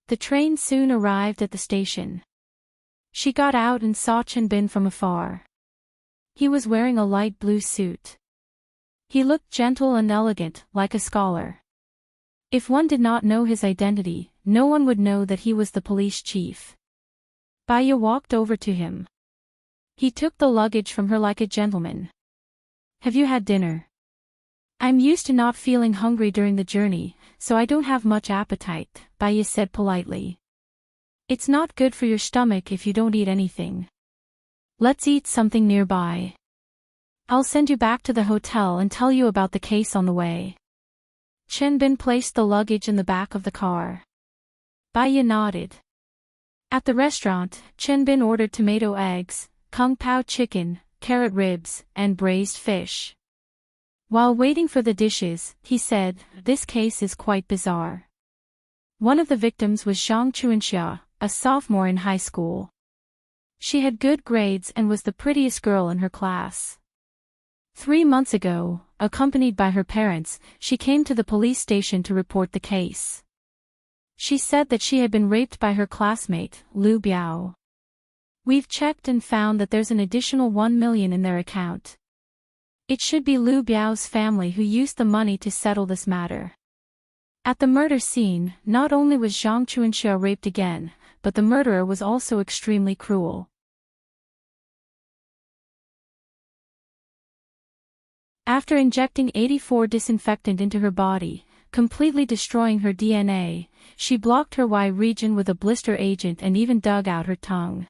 The train soon arrived at the station. She got out and saw Chen Bin from afar. He was wearing a light blue suit. He looked gentle and elegant, like a scholar. If one did not know his identity, no one would know that he was the police chief. Bai Yi walked over to him. He took the luggage from her like a gentleman. Have you had dinner? I'm used to not feeling hungry during the journey, so I don't have much appetite, Bai Yi said politely. It's not good for your stomach if you don't eat anything. Let's eat something nearby. I'll send you back to the hotel and tell you about the case on the way. Chen Bin placed the luggage in the back of the car. Bai Yi nodded. At the restaurant, Chen Bin ordered tomato eggs, kung pao chicken, carrot ribs, and braised fish. While waiting for the dishes, he said, "This case is quite bizarre. One of the victims was Zhang Chuanxia, a sophomore in high school. She had good grades and was the prettiest girl in her class. 3 months ago, accompanied by her parents, she came to the police station to report the case. She said that she had been raped by her classmate, Lu Biao. We've checked and found that there's an additional 1 million in their account. It should be Lu Biao's family who used the money to settle this matter. At the murder scene, not only was Zhang Chuanxia raped again, but the murderer was also extremely cruel. After injecting 84 disinfectant into her body, completely destroying her DNA, she blocked her Y region with a blister agent and even dug out her tongue.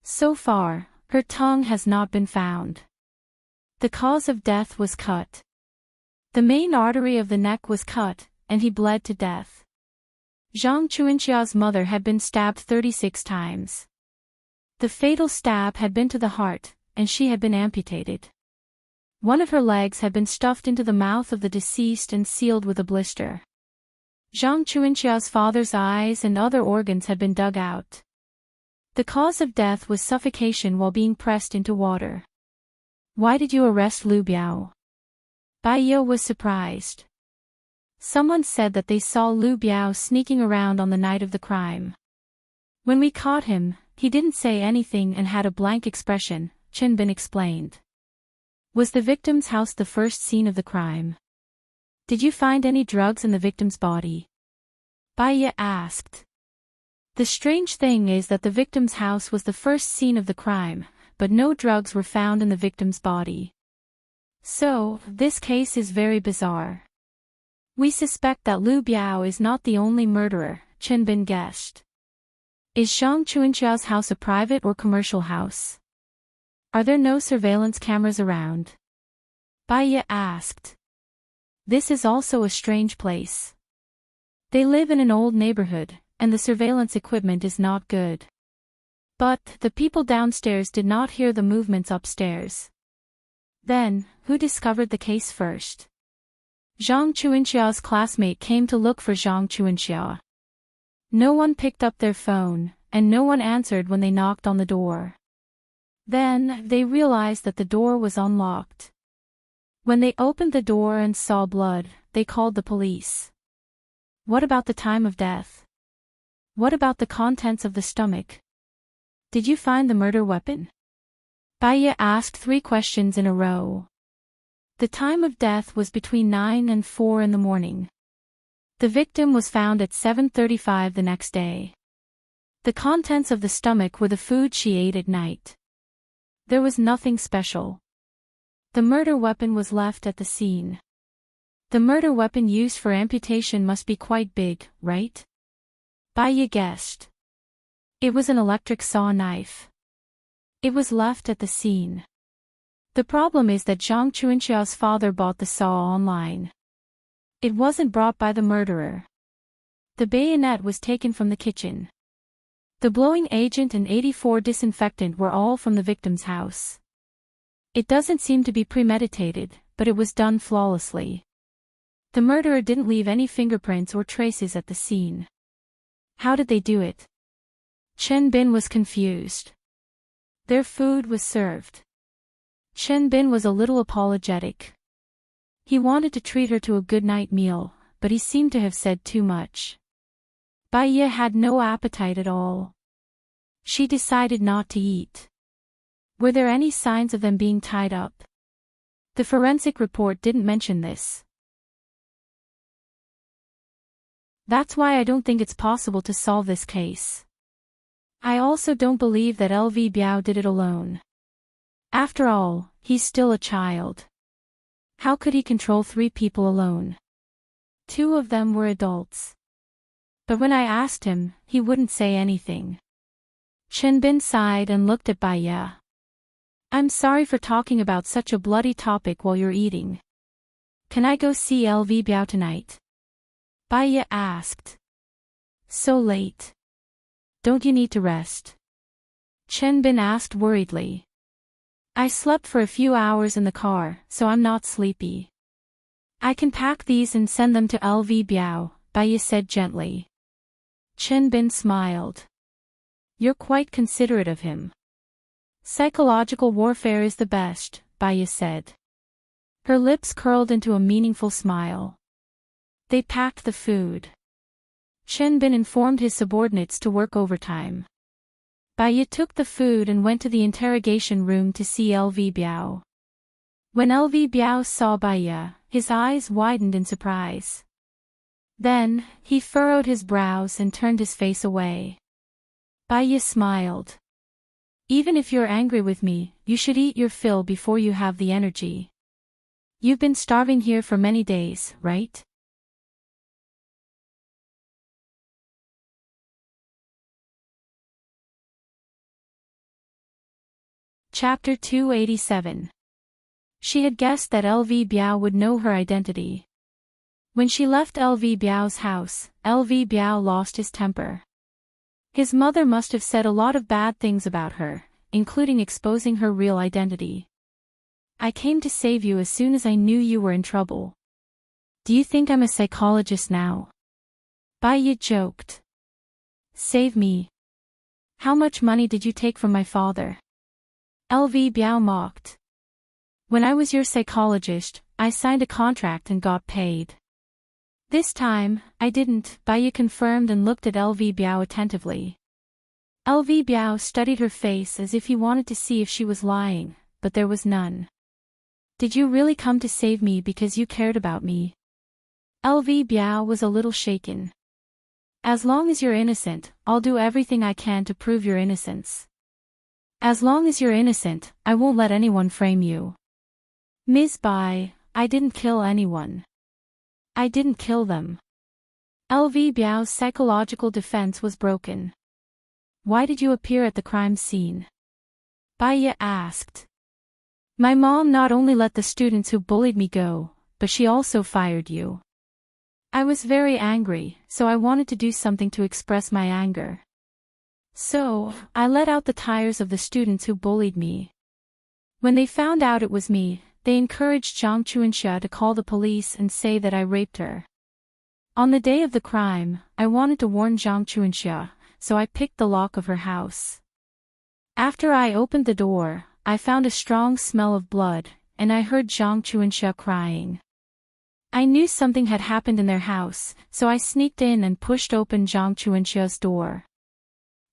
So far, her tongue has not been found. The cause of death was cut. The main artery of the neck was cut, and he bled to death. Zhang Chuanxia's mother had been stabbed 36 times. The fatal stab had been to the heart, and she had been amputated. One of her legs had been stuffed into the mouth of the deceased and sealed with a blister. Zhang Chuanxia's father's eyes and other organs had been dug out. The cause of death was suffocation while being pressed into water. Why did you arrest Lu Biao? Bai Ye was surprised. Someone said that they saw Lu Biao sneaking around on the night of the crime. When we caught him, he didn't say anything and had a blank expression, Chen Bin explained. Was the victim's house the first scene of the crime? Did you find any drugs in the victim's body? Bai Ye asked. The strange thing is that the victim's house was the first scene of the crime, but no drugs were found in the victim's body. So, this case is very bizarre. We suspect that Lu Biao is not the only murderer, Chen Bin guessed. Is Zhang Chuanxia's house a private or commercial house? Are there no surveillance cameras around? Bai Ye asked. This is also a strange place. They live in an old neighborhood, and the surveillance equipment is not good. But the people downstairs did not hear the movements upstairs. Then, who discovered the case first? Zhang Chuanxia's classmate came to look for Zhang Chuanxia. No one picked up their phone, and no one answered when they knocked on the door. Then, they realized that the door was unlocked. When they opened the door and saw blood, they called the police. What about the time of death? What about the contents of the stomach? Did you find the murder weapon? Bai Ye asked 3 questions in a row. The time of death was between 9 and 4 in the morning. The victim was found at 7:35 the next day. The contents of the stomach were the food she ate at night. There was nothing special. The murder weapon was left at the scene. The murder weapon used for amputation must be quite big, right? Bai Ye guessed. It was an electric saw knife. It was left at the scene. The problem is that Zhang Chuanxia's father bought the saw online. It wasn't brought by the murderer. The bayonet was taken from the kitchen. The blowing agent and 84 disinfectant were all from the victim's house. It doesn't seem to be premeditated, but it was done flawlessly. The murderer didn't leave any fingerprints or traces at the scene. How did they do it? Chen Bin was confused. Their food was served. Chen Bin was a little apologetic. He wanted to treat her to a good night meal, but he seemed to have said too much. Bai Ye had no appetite at all. She decided not to eat. Were there any signs of them being tied up? The forensic report didn't mention this. That's why I don't think it's possible to solve this case. I also don't believe that LV Biao did it alone. After all, he's still a child. How could he control 3 people alone? 2 of them were adults. But when I asked him, he wouldn't say anything. Chen Bin sighed and looked at Bai Ye. I'm sorry for talking about such a bloody topic while you're eating. Can I go see LV Biao tonight? Bai Ye asked. So late. Don't you need to rest? Chen Bin asked worriedly. I slept for a few hours in the car, so I'm not sleepy. I can pack these and send them to LV Biao, Bai Ye said gently. Chen Bin smiled. You're quite considerate of him. Psychological warfare is the best, Baya said. Her lips curled into a meaningful smile. They packed the food. Chen Bin informed his subordinates to work overtime. Baya took the food and went to the interrogation room to see LV Biao. When LV Biao saw Baya, his eyes widened in surprise. Then, he furrowed his brows and turned his face away. Baya smiled. Even if you're angry with me, you should eat your fill before you have the energy. You've been starving here for many days, right? Chapter 287. She had guessed that LV Biao would know her identity. When she left LV Biao's house, LV Biao lost his temper. His mother must have said a lot of bad things about her, including exposing her real identity. I came to save you as soon as I knew you were in trouble. Do you think I'm a psychologist now? Baya joked. Save me. How much money did you take from my father? LV Biao mocked. When I was your psychologist, I signed a contract and got paid. This time, I didn't, Baya confirmed and looked at LV Biao attentively. LV Biao studied her face as if he wanted to see if she was lying, but there was none. Did you really come to save me because you cared about me? LV Biao was a little shaken. As long as you're innocent, I'll do everything I can to prove your innocence. As long as you're innocent, I won't let anyone frame you. Ms. Bai, I didn't kill anyone. I didn't kill them. LV Biao's psychological defense was broken. Why did you appear at the crime scene? Baya asked. My mom not only let the students who bullied me go, but she also fired you. I was very angry, so I wanted to do something to express my anger. So, I let out the tires of the students who bullied me. When they found out it was me, they encouraged Zhang Chuanxia to call the police and say that I raped her. On the day of the crime, I wanted to warn Zhang Chuanxia, so I picked the lock of her house. After I opened the door, I found a strong smell of blood, and I heard Zhang Chuanxia crying. I knew something had happened in their house, so I sneaked in and pushed open Zhang Chuanxia's door.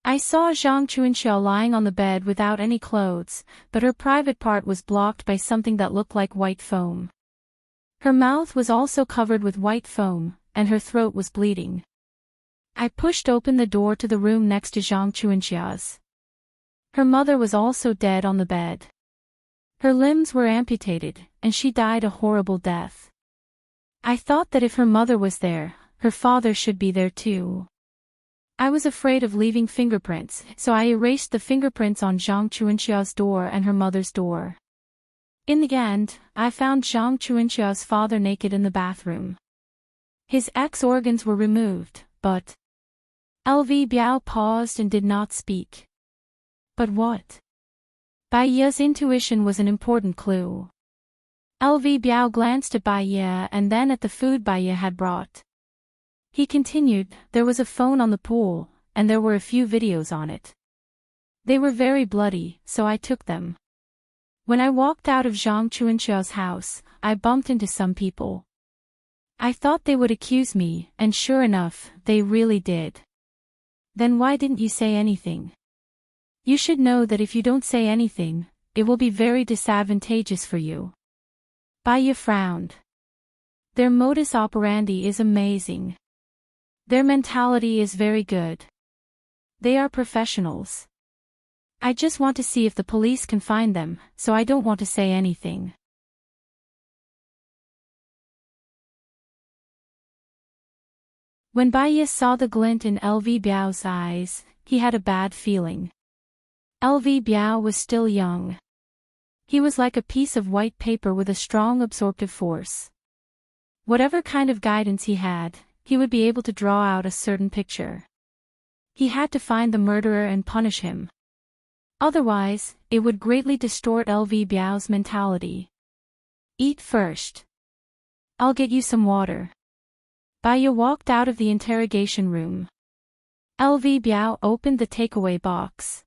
I saw Zhang Chuanxia lying on the bed without any clothes, but her private part was blocked by something that looked like white foam. Her mouth was also covered with white foam, and her throat was bleeding. I pushed open the door to the room next to Zhang Chuanxia's. Her mother was also dead on the bed. Her limbs were amputated, and she died a horrible death. I thought that if her mother was there, her father should be there too. I was afraid of leaving fingerprints, so I erased the fingerprints on Zhang Chuanxia's door and her mother's door. In the end, I found Zhang Chuanxia's father naked in the bathroom. His X-organs were removed, but... LV Biao paused and did not speak. But what? Baya's intuition was an important clue. LV Biao glanced at Baya and then at the food Baya had brought. He continued, there was a phone on the pool, and there were a few videos on it. They were very bloody, so I took them. When I walked out of Zhang Chuanxia's house, I bumped into some people. I thought they would accuse me, and sure enough, they really did. Then why didn't you say anything? You should know that if you don't say anything, it will be very disadvantageous for you. Baya frowned. Their modus operandi is amazing. Their mentality is very good. They are professionals. I just want to see if the police can find them, so I don't want to say anything. When Baya saw the glint in LV Biao's eyes, he had a bad feeling. LV Biao was still young. He was like a piece of white paper with a strong absorptive force. Whatever kind of guidance he had, he would be able to draw out a certain picture. He had to find the murderer and punish him. Otherwise, it would greatly distort LV Biao's mentality. Eat first. I'll get you some water. Baya walked out of the interrogation room. LV Biao opened the takeaway box.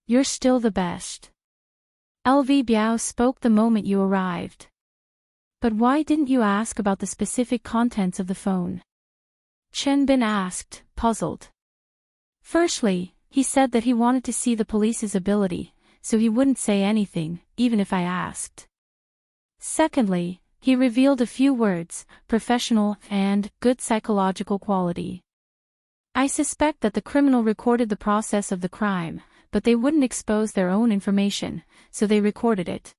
You're still the best. LV Biao spoke the moment you arrived. But why didn't you ask about the specific contents of the phone? Chen Bin asked, puzzled. Firstly, he said that he wanted to see the police's ability, so he wouldn't say anything, even if I asked. Secondly, he revealed a few words, professional and good psychological quality. I suspect that the criminal recorded the process of the crime, but they wouldn't expose their own information, so they recorded it.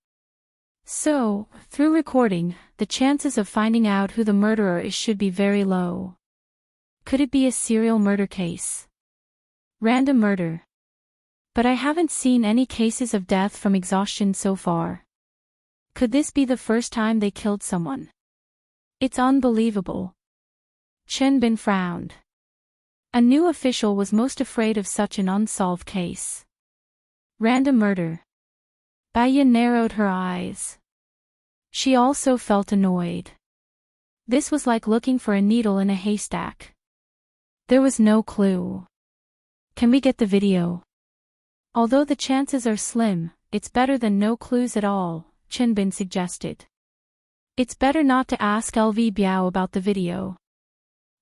So, through recording, the chances of finding out who the murderer is should be very low. Could it be a serial murder case? Random murder. But I haven't seen any cases of death from exhaustion so far. Could this be the first time they killed someone? It's unbelievable. Chen Bin frowned. A new official was most afraid of such an unsolved case. Random murder. Baiya narrowed her eyes. She also felt annoyed. This was like looking for a needle in a haystack. There was no clue. Can we get the video? Although the chances are slim, it's better than no clues at all, Chen Bin suggested. It's better not to ask LV Biao about the video.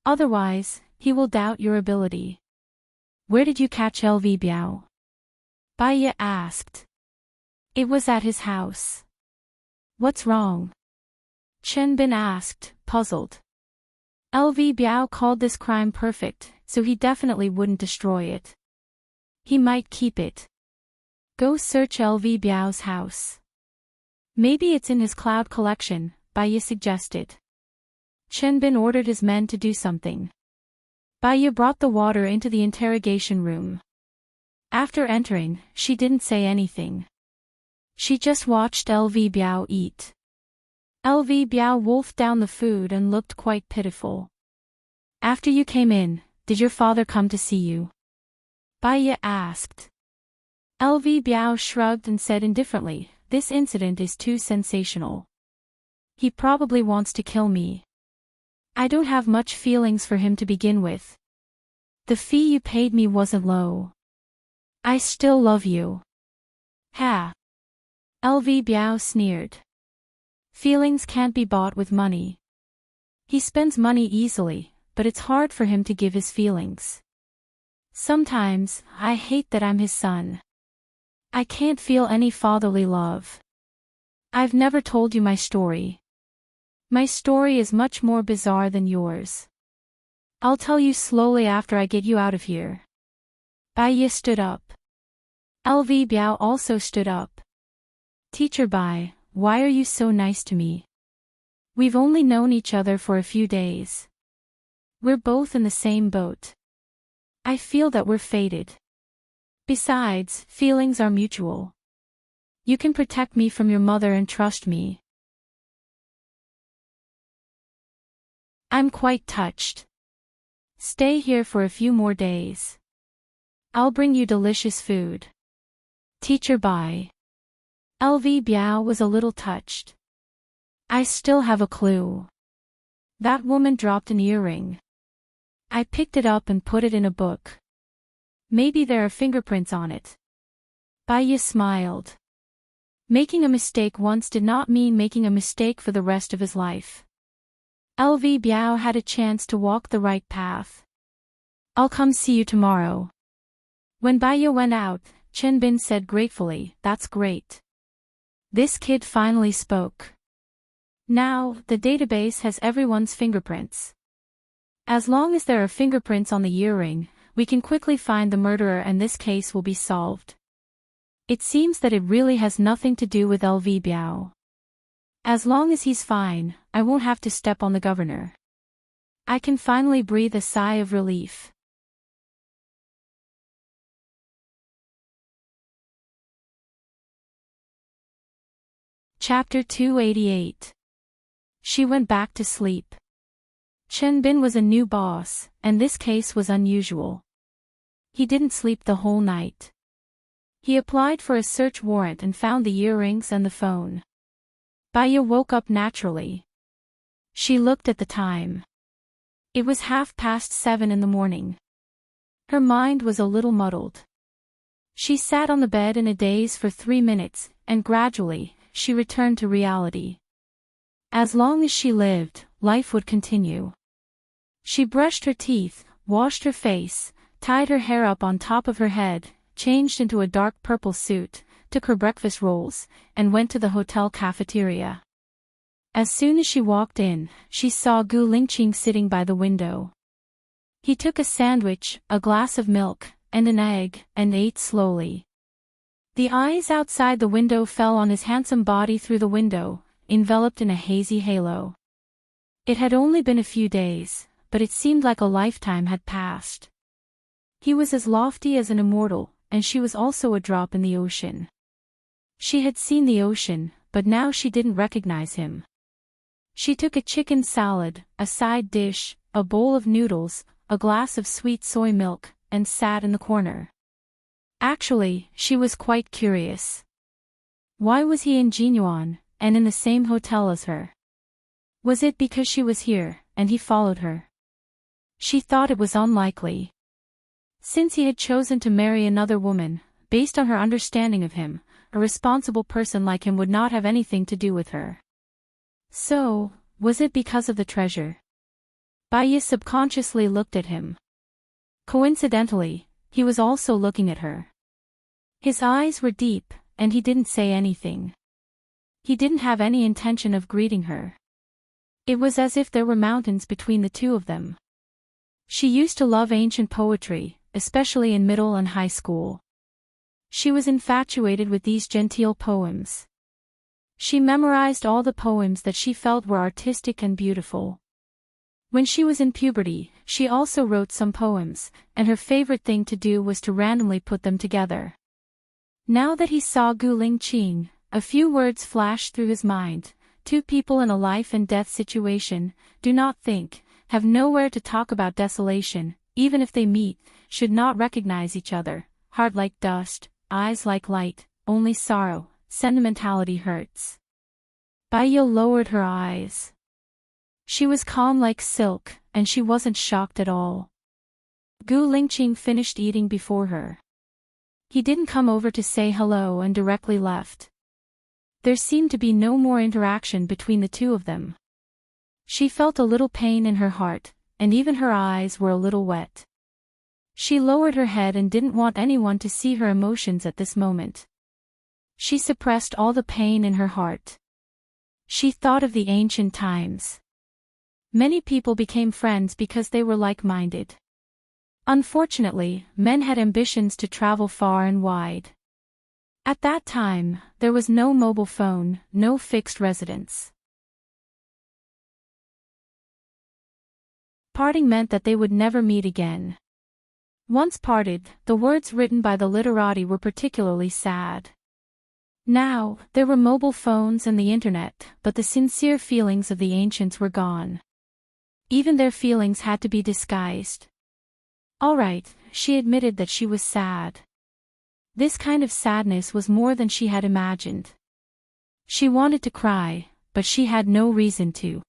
Otherwise, he will doubt your ability. Where did you catch LV Biao? Baiya asked. It was at his house. What's wrong? Chen Bin asked, puzzled. LV Biao called this crime perfect, so he definitely wouldn't destroy it. He might keep it. Go search LV Biao's house. Maybe it's in his cloud collection, Baiya suggested. Chen Bin ordered his men to do something. Baiya brought the water into the interrogation room. After entering, she didn't say anything. She just watched LV Biao eat. LV Biao wolfed down the food and looked quite pitiful. After you came in, did your father come to see you? Baiya asked. LV Biao shrugged and said indifferently, this incident is too sensational. He probably wants to kill me. I don't have much feelings for him to begin with. The fee you paid me wasn't low. I still love you. Ha! LV Biao sneered. Feelings can't be bought with money. He spends money easily, but it's hard for him to give his feelings. Sometimes, I hate that I'm his son. I can't feel any fatherly love. I've never told you my story. My story is much more bizarre than yours. I'll tell you slowly after I get you out of here. Baiya stood up. LV Biao also stood up. Teacher Bai, why are you so nice to me? We've only known each other for a few days. We're both in the same boat. I feel that we're fated. Besides, feelings are mutual. You can protect me from your mother and trust me. I'm quite touched. Stay here for a few more days. I'll bring you delicious food. Teacher Bai. LV Biao was a little touched. I still have a clue. That woman dropped an earring. I picked it up and put it in a book. Maybe there are fingerprints on it. Baiya smiled. Making a mistake once did not mean making a mistake for the rest of his life. LV Biao had a chance to walk the right path. I'll come see you tomorrow. When Baiya went out, Chen Bin said gratefully, that's great. This kid finally spoke. Now, the database has everyone's fingerprints. As long as there are fingerprints on the earring, we can quickly find the murderer and this case will be solved. It seems that it really has nothing to do with LV Biao. As long as he's fine, I won't have to step on the governor. I can finally breathe a sigh of relief. Chapter 288. She went back to sleep. Chen Bin was a new boss, and this case was unusual. He didn't sleep the whole night. He applied for a search warrant and found the earrings and the phone. Baiya woke up naturally. She looked at the time. It was 7:30 in the morning. Her mind was a little muddled. She sat on the bed in a daze for 3 minutes, and gradually, she returned to reality. As long as she lived, life would continue. She brushed her teeth, washed her face, tied her hair up on top of her head, changed into a dark purple suit, took her breakfast rolls, and went to the hotel cafeteria. As soon as she walked in, she saw Gu Lingqing sitting by the window. He took a sandwich, a glass of milk, and an egg, and ate slowly. The eyes outside the window fell on his handsome body through the window, enveloped in a hazy halo. It had only been a few days, but it seemed like a lifetime had passed. He was as lofty as an immortal, and she was also a drop in the ocean. She had seen the ocean, but now she didn't recognize him. She took a chicken salad, a side dish, a bowl of noodles, a glass of sweet soy milk, and sat in the corner. Actually, she was quite curious. Why was he in Jinyuan, and in the same hotel as her? Was it because she was here, and he followed her? She thought it was unlikely. Since he had chosen to marry another woman, based on her understanding of him, a responsible person like him would not have anything to do with her. So, was it because of the treasure? Baiyi subconsciously looked at him. Coincidentally, he was also looking at her. His eyes were deep, and he didn't say anything. He didn't have any intention of greeting her. It was as if there were mountains between the two of them. She used to love ancient poetry, especially in middle and high school. She was infatuated with these genteel poems. She memorized all the poems that she felt were artistic and beautiful. When she was in puberty, she also wrote some poems, and her favorite thing to do was to randomly put them together. Now that he saw Gu Lingqing, a few words flashed through his mind. Two people in a life and death situation, do not think, have nowhere to talk about desolation, even if they meet, should not recognize each other, heart like dust, eyes like light, only sorrow, sentimentality hurts. Baiyi lowered her eyes. She was calm like silk, and she wasn't shocked at all. Gu Lingqing finished eating before her. He didn't come over to say hello and directly left. There seemed to be no more interaction between the two of them. She felt a little pain in her heart, and even her eyes were a little wet. She lowered her head and didn't want anyone to see her emotions at this moment. She suppressed all the pain in her heart. She thought of the ancient times. Many people became friends because they were like-minded. Unfortunately, men had ambitions to travel far and wide. At that time, there was no mobile phone, no fixed residence. Parting meant that they would never meet again. Once parted, the words written by the literati were particularly sad. Now, there were mobile phones and the internet, but the sincere feelings of the ancients were gone. Even their feelings had to be disguised. All right, she admitted that she was sad. This kind of sadness was more than she had imagined. She wanted to cry, but she had no reason to.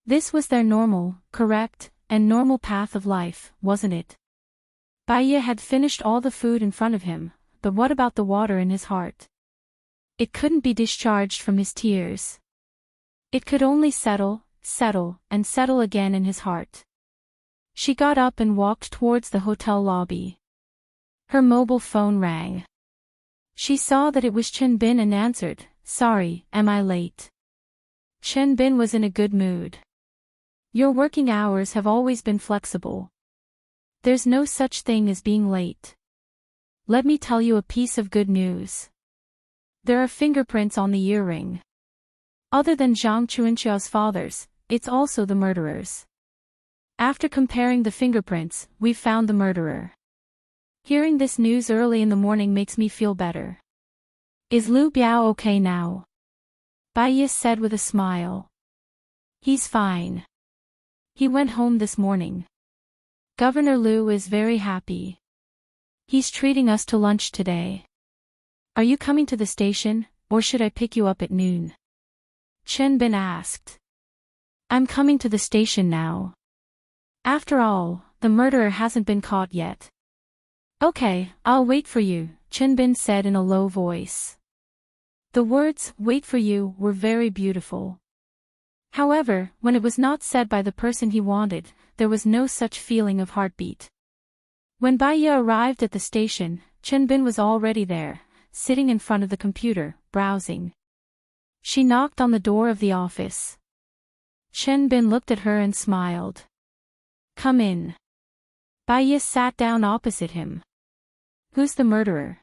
This was their normal, correct, and normal path of life, wasn't it? Baiyi had finished all the food in front of him, but what about the water in his heart? It couldn't be discharged from his tears. It could only settle, and settle again in his heart. She got up and walked towards the hotel lobby. Her mobile phone rang. She saw that it was Chen Bin and answered, "Sorry, am I late?" Chen Bin was in a good mood. "Your working hours have always been flexible. There's no such thing as being late. Let me tell you a piece of good news. There are fingerprints on the earring. Other than Zhang Chuanxiao's father's, it's also the murderer's. After comparing the fingerprints, we've found the murderer. Hearing this news early in the morning makes me feel better. Is Lu Biao okay now?" Baiyi said with a smile. "He's fine. He went home this morning. Governor Lu is very happy. He's treating us to lunch today. Are you coming to the station, or should I pick you up at noon?" Chen Bin asked. "I'm coming to the station now. After all, the murderer hasn't been caught yet. Okay, I'll wait for you, Chinbin said in a low voice. The words, wait for you, were very beautiful. However, when it was not said by the person he wanted, there was no such feeling of heartbeat. When Baiya arrived at the station, Chinbin was already there, sitting in front of the computer, browsing. She knocked on the door of the office. Chinbin looked at her and smiled. Come in. Baiya sat down opposite him. Who's the murderer?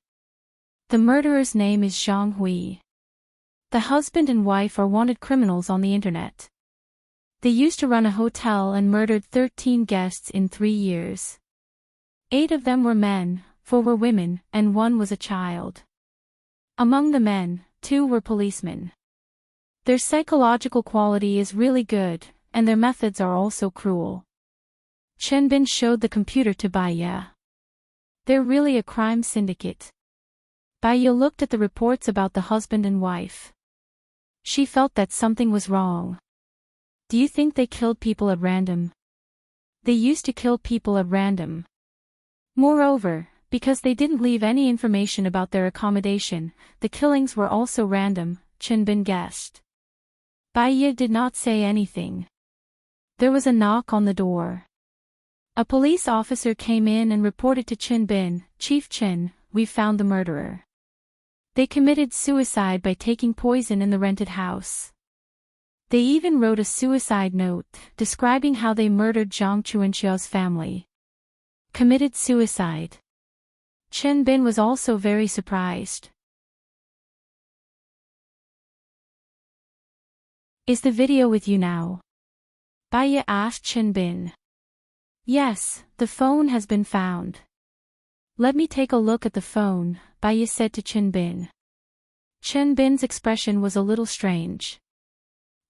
The murderer's name is Zhang Hui. The husband and wife are wanted criminals on the internet. They used to run a hotel and murdered 13 guests in 3 years. 8 of them were men, 4 were women, and 1 was a child. Among the men, 2 were policemen. Their psychological quality is really good, and their methods are also cruel. Chenbin showed the computer to Baiya. They're really a crime syndicate. Baiya looked at the reports about the husband and wife. She felt that something was wrong. Do you think they killed people at random? They used to kill people at random. Moreover, because they didn't leave any information about their accommodation, the killings were also random, Chinbin guessed. Baiya did not say anything. There was a knock on the door. A police officer came in and reported to Chinbin, Chief Chin, we've found the murderer. They committed suicide by taking poison in the rented house. They even wrote a suicide note, describing how they murdered Zhang Chuanxiao's family. Committed suicide. Chinbin was also very surprised. Is the video with you now? Baiya asked Chinbin. Yes, the phone has been found. Let me take a look at the phone, Baiya said to Chinbin. Chinbin's expression was a little strange.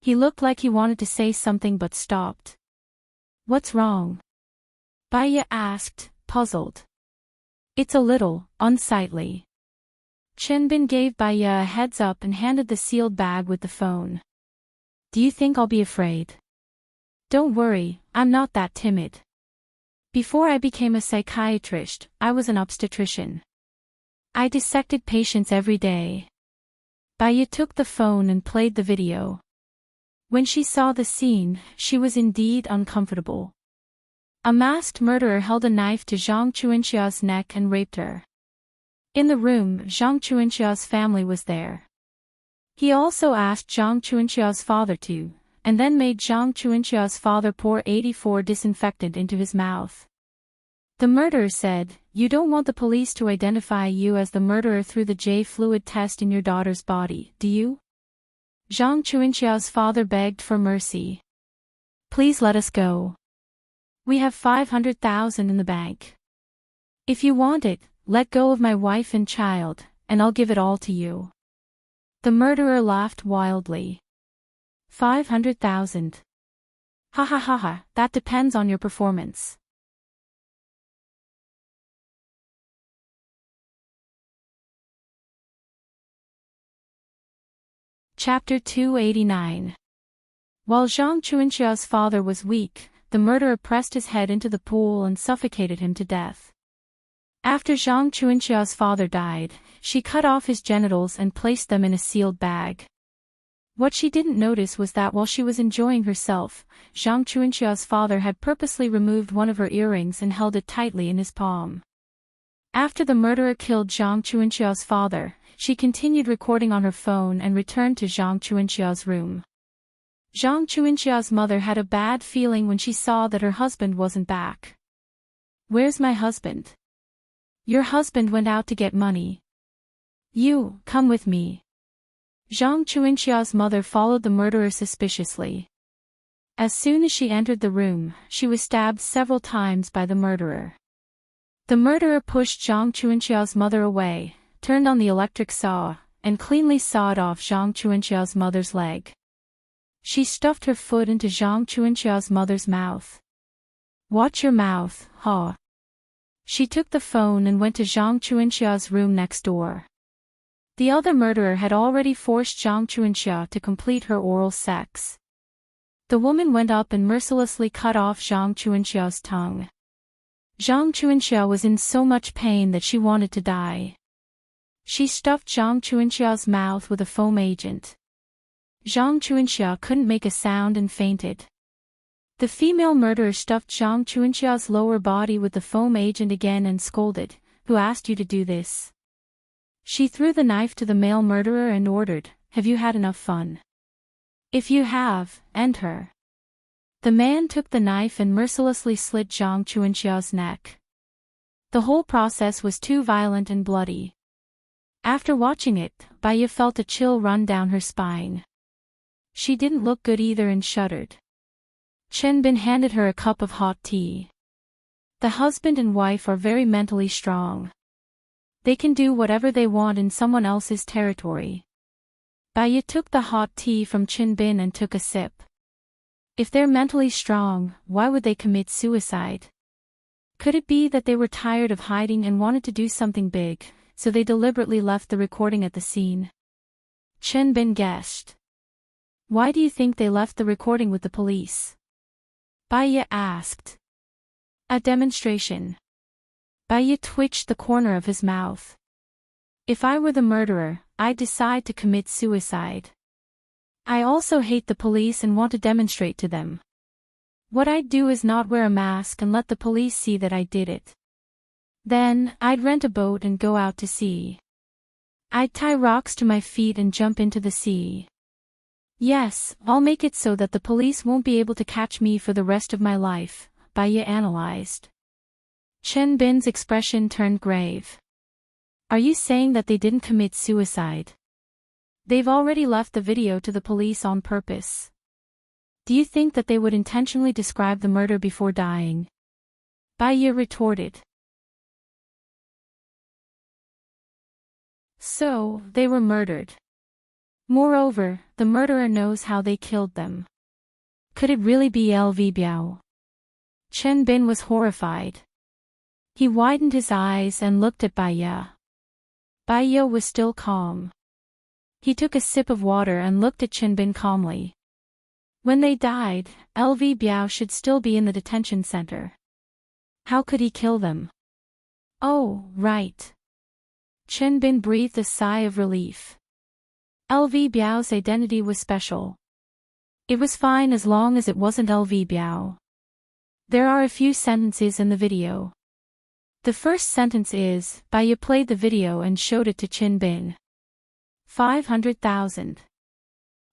He looked like he wanted to say something but stopped. What's wrong? Baiya asked, puzzled. It's a little unsightly. Chinbin gave Baiya a heads up and handed the sealed bag with the phone. Do you think I'll be afraid? Don't worry, I'm not that timid. Before I became a psychiatrist, I was an obstetrician. I dissected patients every day. Baiya took the phone and played the video. When she saw the scene, she was indeed uncomfortable. A masked murderer held a knife to Zhang Chuanxiao's neck and raped her. In the room, Zhang Chuanxiao's family was there. He also asked Zhang Chuanxiao's father to, and then made Zhang Chuanxiao's father pour 84 disinfectant into his mouth. The murderer said, "You don't want the police to identify you as the murderer through the J fluid test in your daughter's body, do you?" Zhang Chuanxiao's father begged for mercy. "Please let us go. We have 500,000 in the bank. If you want it, let go of my wife and child, and I'll give it all to you." The murderer laughed wildly. 500,000. Ha ha ha ha, that depends on your performance. Chapter 289. While Zhang Chuanxiao's father was weak, the murderer pressed his head into the pool and suffocated him to death. After Zhang Chuanxiao's father died, she cut off his genitals and placed them in a sealed bag. What she didn't notice was that while she was enjoying herself, Zhang Chuanxiao's father had purposely removed one of her earrings and held it tightly in his palm. After the murderer killed Zhang Chuanxiao's father, she continued recording on her phone and returned to Zhang Chuanxiao's room. Zhang Chuanxiao's mother had a bad feeling when she saw that her husband wasn't back. "Where's my husband?" "Your husband went out to get money. You, come with me." Zhang Chuanxiao's mother followed the murderer suspiciously. As soon as she entered the room, she was stabbed several times by the murderer. The murderer pushed Zhang Chuanxiao's mother away, turned on the electric saw, and cleanly sawed off Zhang Chuanxiao's mother's leg. She stuffed her foot into Zhang Chuanxiao's mother's mouth. "Watch your mouth, ha." She took the phone and went to Zhang Chuanxiao's room next door. The other murderer had already forced Zhang Chuanxia to complete her oral sex. The woman went up and mercilessly cut off Zhang Chuanxiao's tongue. Zhang Chuanxia was in so much pain that she wanted to die. She stuffed Zhang Chuanxia's mouth with a foam agent. Zhang Chuanxia couldn't make a sound and fainted. The female murderer stuffed Zhang Chuanxia's lower body with the foam agent again and scolded, "Who asked you to do this?" She threw the knife to the male murderer and ordered, "Have you had enough fun? If you have, end her." The man took the knife and mercilessly slit Zhang Chuanxia's neck. The whole process was too violent and bloody. After watching it, Baiya felt a chill run down her spine. She didn't look good either and shuddered. Chen Bin handed her a cup of hot tea. The husband and wife are very mentally strong. They can do whatever they want in someone else's territory. Baiya took the hot tea from Chen Bin and took a sip. If they're mentally strong, why would they commit suicide? Could it be that they were tired of hiding and wanted to do something big, so they deliberately left the recording at the scene? Chen Bin guessed. Why do you think they left the recording with the police? Baiya asked. A demonstration. Baiya twitched the corner of his mouth. If I were the murderer, I'd decide to commit suicide. I also hate the police and want to demonstrate to them. What I'd do is not wear a mask and let the police see that I did it. Then, I'd rent a boat and go out to sea. I'd tie rocks to my feet and jump into the sea. Yes, I'll make it so that the police won't be able to catch me for the rest of my life, Baiya analyzed. Chen Bin's expression turned grave. Are you saying that they didn't commit suicide? They've already left the video to the police on purpose. Do you think that they would intentionally describe the murder before dying? Baiya retorted. So, they were murdered. Moreover, the murderer knows how they killed them. Could it really be LV Biao? Chen Bin was horrified. He widened his eyes and looked at Baiya. Baiya was still calm. He took a sip of water and looked at Chen Bin calmly. When they died, LV Biao should still be in the detention center. How could he kill them? Oh, right. Chen Bin breathed a sigh of relief. LV Biao's identity was special. It was fine as long as it wasn't LV Biao. There are a few sentences in the video. The first sentence is, Baiya played the video and showed it to Chen Bin. 500,000.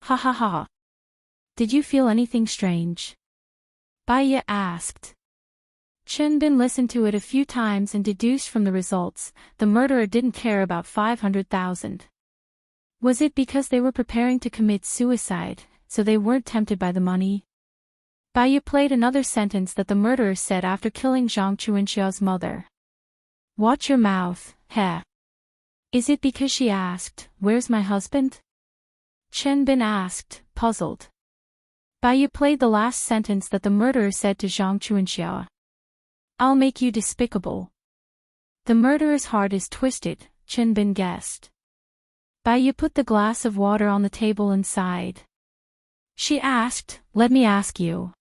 Ha ha ha. Did you feel anything strange? Baiya asked. Chen Bin listened to it a few times and deduced from the results, the murderer didn't care about 500,000. Was it because they were preparing to commit suicide, so they weren't tempted by the money? Baiya played another sentence that the murderer said after killing Zhang Chuanxia's mother. Watch your mouth, heh. Is it because she asked, "Where's my husband?" Chen Bin asked, puzzled. Baiya played the last sentence that the murderer said to Zhang Chuanxia. I'll make you despicable. The murderer's heart is twisted, Chen Bin guessed. Baiya put the glass of water on the table and sighed. She asked, let me ask you.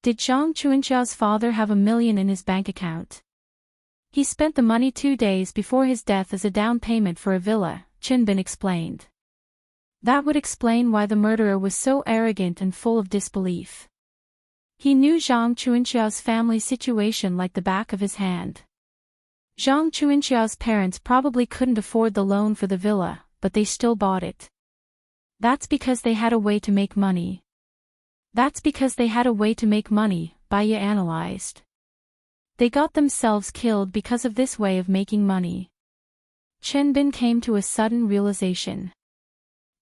Did Zhang Chuanxia's father have $1 million in his bank account? He spent the money 2 days before his death as a down payment for a villa, Chen Bin explained. That would explain why the murderer was so arrogant and full of disbelief. He knew Zhang Chuanxia's family situation like the back of his hand. Zhang Chuanxia's parents probably couldn't afford the loan for the villa, but they still bought it. That's because they had a way to make money. Baiya analyzed. They got themselves killed because of this way of making money. Chen Bin came to a sudden realization.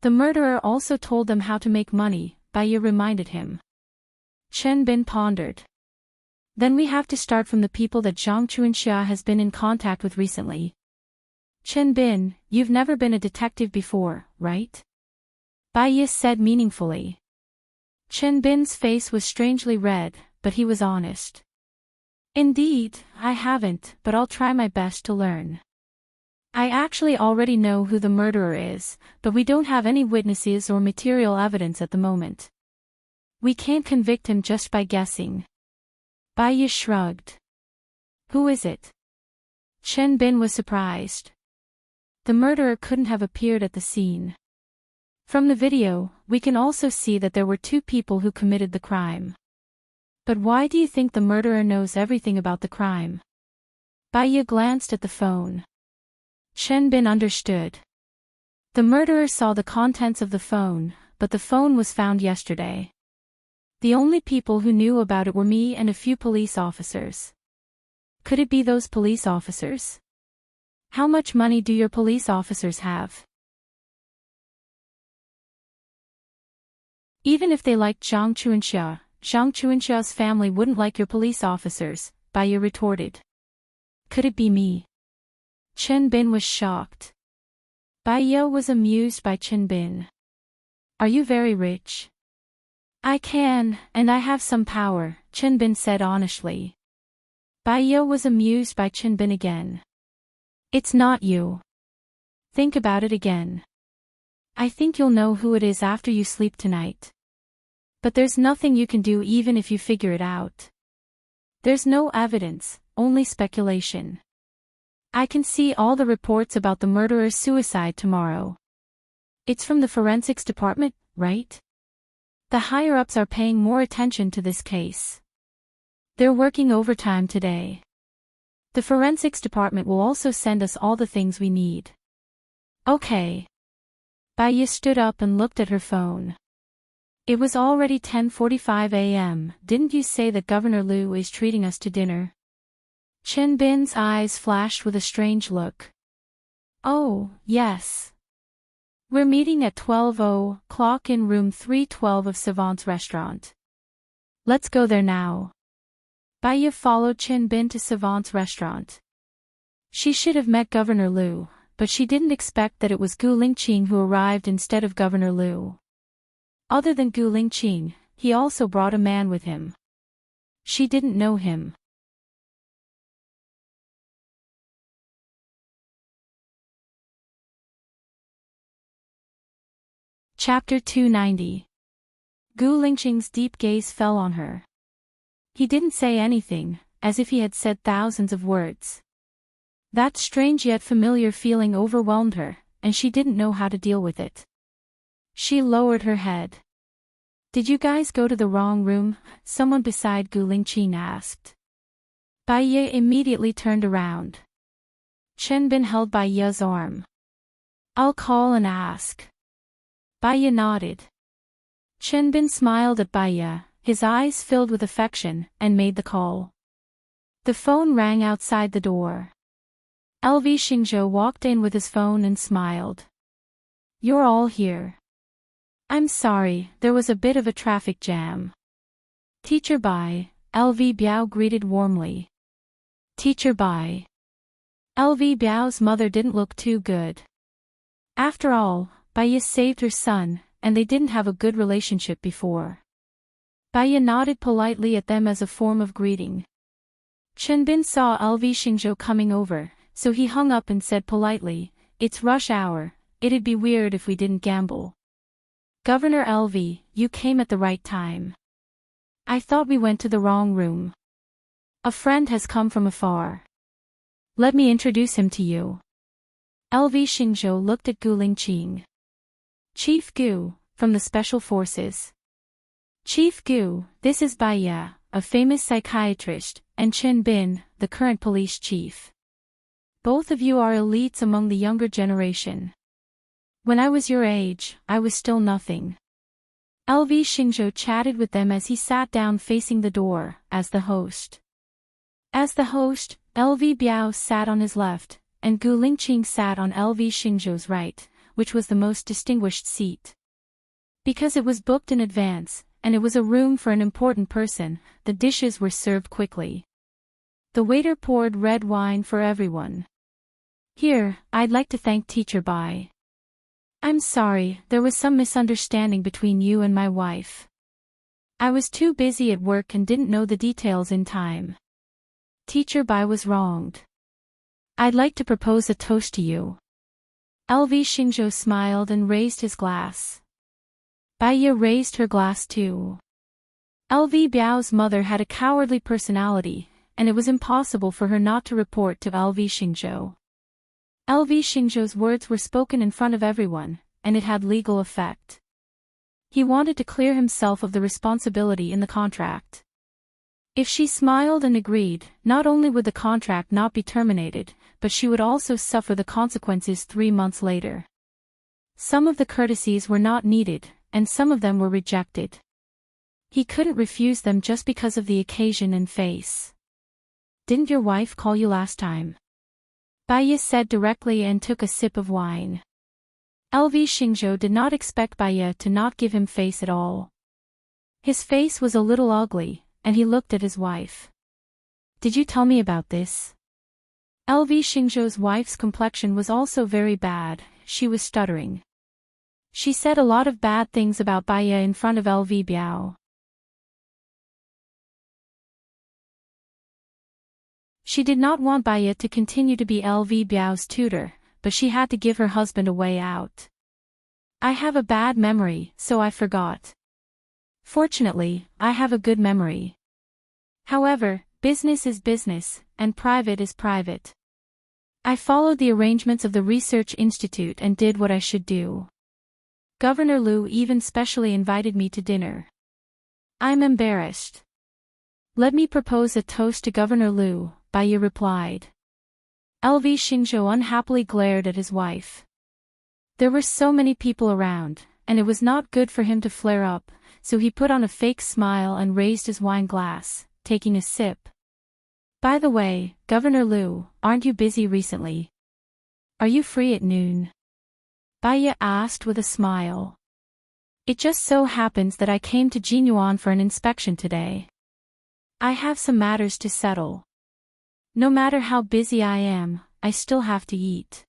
The murderer also told them how to make money, Baiya reminded him. Chen Bin pondered. Then we have to start from the people that Zhang Chuanxia has been in contact with recently. Chen Bin, you've never been a detective before, right? Baiya said meaningfully. Chen Bin's face was strangely red, but he was honest. Indeed, I haven't, but I'll try my best to learn. I actually already know who the murderer is, but we don't have any witnesses or material evidence at the moment. We can't convict him just by guessing. Baiya shrugged. Who is it? Chen Bin was surprised. The murderer couldn't have appeared at the scene. From the video, we can also see that there were two people who committed the crime. But why do you think the murderer knows everything about the crime? Bai Ye glanced at the phone. Chen Bin understood. The murderer saw the contents of the phone, but the phone was found yesterday. The only people who knew about it were me and a few police officers. Could it be those police officers? How much money do your police officers have? Even if they liked Zhang Chuanxia's family wouldn't like your police officers, Bai Ye retorted. Could it be me? Chen Bin was shocked. Bai Ye was amused by Chen Bin. Are you very rich? I can, and I have some power, Chen Bin said honestly. Bai Ye was amused by Chen Bin again. It's not you. Think about it again. I think you'll know who it is after you sleep tonight. But there's nothing you can do even if you figure it out. There's no evidence, only speculation. I can see all the reports about the murderer's suicide tomorrow. It's from the forensics department, right? The higher-ups are paying more attention to this case. They're working overtime today. The forensics department will also send us all the things we need. Okay. Bai Ye stood up and looked at her phone. It was already 10:45 a.m. Didn't you say that Governor Liu is treating us to dinner? Chen Bin's eyes flashed with a strange look. Oh, yes. We're meeting at 12:00 in room 312 of Savant's restaurant. Let's go there now. Bai Ye followed Chen Bin to Savant's restaurant. She should have met Governor Liu, but she didn't expect that it was Gu Lingqing who arrived instead of Governor Liu. Other than Gu Lingqing, he also brought a man with him. She didn't know him. Chapter 290. Gu Lingqing's deep gaze fell on her. He didn't say anything, as if he had said thousands of words. That strange yet familiar feeling overwhelmed her, and she didn't know how to deal with it. She lowered her head. Did you guys go to the wrong room? Someone beside Gu Lingqing asked. Bai Ye immediately turned around. Chen Bin held Bai Ye's arm. I'll call and ask. Bai Ye nodded. Chen Bin smiled at Bai Ye, his eyes filled with affection, and made the call. The phone rang outside the door. LV Xingzhou walked in with his phone and smiled. You're all here. I'm sorry, there was a bit of a traffic jam. Teacher Bai, LV Biao greeted warmly. Teacher Bai. LV Biao's mother didn't look too good. After all, Bai Ye saved her son, and they didn't have a good relationship before. Bai Ye nodded politely at them as a form of greeting. Chen Bin saw LV Xingzhou coming over, so he hung up and said politely, It's rush hour, it'd be weird if we didn't gamble. Governor LV, you came at the right time. I thought we went to the wrong room. A friend has come from afar. Let me introduce him to you. LV Xingzhou looked at Gu Lingqing. Chief Gu, from the Special Forces. Chief Gu, this is Bai Ye, a famous psychiatrist, and Chen Bin, the current police chief. Both of you are elites among the younger generation. When I was your age, I was still nothing. LV Xingzhou chatted with them as he sat down facing the door, as the host. As the host, LV Biao sat on his left, and Gu Lingqing sat on LV Xingzhou's right, which was the most distinguished seat. Because it was booked in advance, and it was a room for an important person, the dishes were served quickly. The waiter poured red wine for everyone. Here, I'd like to thank Teacher Bai. I'm sorry, there was some misunderstanding between you and my wife. I was too busy at work and didn't know the details in time. Teacher Bai was wronged. I'd like to propose a toast to you. LV Xingzhou smiled and raised his glass. Bai Ye raised her glass too. LV Biao's mother had a cowardly personality, and it was impossible for her not to report to LV Xingzhou. LV Xingzhou's words were spoken in front of everyone, and it had legal effect. He wanted to clear himself of the responsibility in the contract. If she smiled and agreed, not only would the contract not be terminated, but she would also suffer the consequences 3 months later. Some of the courtesies were not needed, and some of them were rejected. He couldn't refuse them just because of the occasion and face. "Didn't your wife call you last time?" Baiye said directly and took a sip of wine. LV Xingzhou did not expect Baiye to not give him face at all. His face was a little ugly, and he looked at his wife. "Did you tell me about this?" LV Xingzhou's wife's complexion was also very bad, she was stuttering. She said a lot of bad things about Baiye in front of LV Biao. She did not want Baiye to continue to be LV Biao's tutor, but she had to give her husband a way out. "I have a bad memory, so I forgot. Fortunately, I have a good memory. However, business is business, and private is private. I followed the arrangements of the research institute and did what I should do. Governor Liu even specially invited me to dinner. I'm embarrassed." "Let me propose a toast to Governor Liu," Baiye replied. LV Xingzhou unhappily glared at his wife. There were so many people around, and it was not good for him to flare up, so he put on a fake smile and raised his wine glass, taking a sip. "By the way, Governor Liu, aren't you busy recently? Are you free at noon?" Baiye asked with a smile. "It just so happens that I came to Jinyuan for an inspection today. I have some matters to settle. No matter how busy I am, I still have to eat.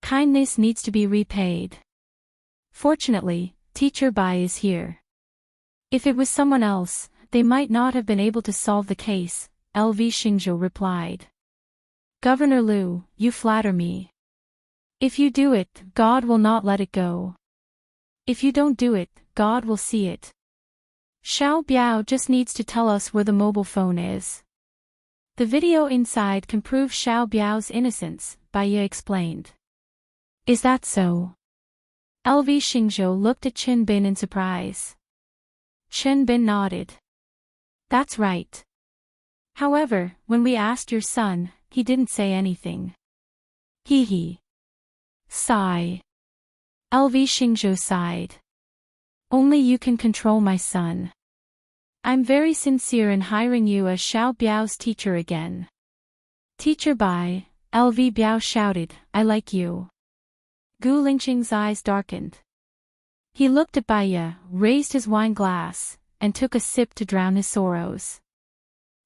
Kindness needs to be repaid. Fortunately, Teacher Bai is here. If it was someone else, they might not have been able to solve the case," LV Xingzhou replied. "Governor Liu, you flatter me. If you do it, God will not let it go. If you don't do it, God will see it. Xiao Biao just needs to tell us where the mobile phone is. The video inside can prove Xiao Biao's innocence," Baiye explained. "Is that so?" LV Xingzhou looked at Chen Bin in surprise. Chen Bin nodded. "That's right. However, when we asked your son, he didn't say anything. Hee hee." Sigh. LV Xingzhou sighed. "Only you can control my son. I'm very sincere in hiring you as Xiao Biao's teacher again." "Teacher Bai," LV Biao shouted, "I like you." Gu Lingqing's eyes darkened. He looked at Baiye, raised his wine glass, and took a sip to drown his sorrows.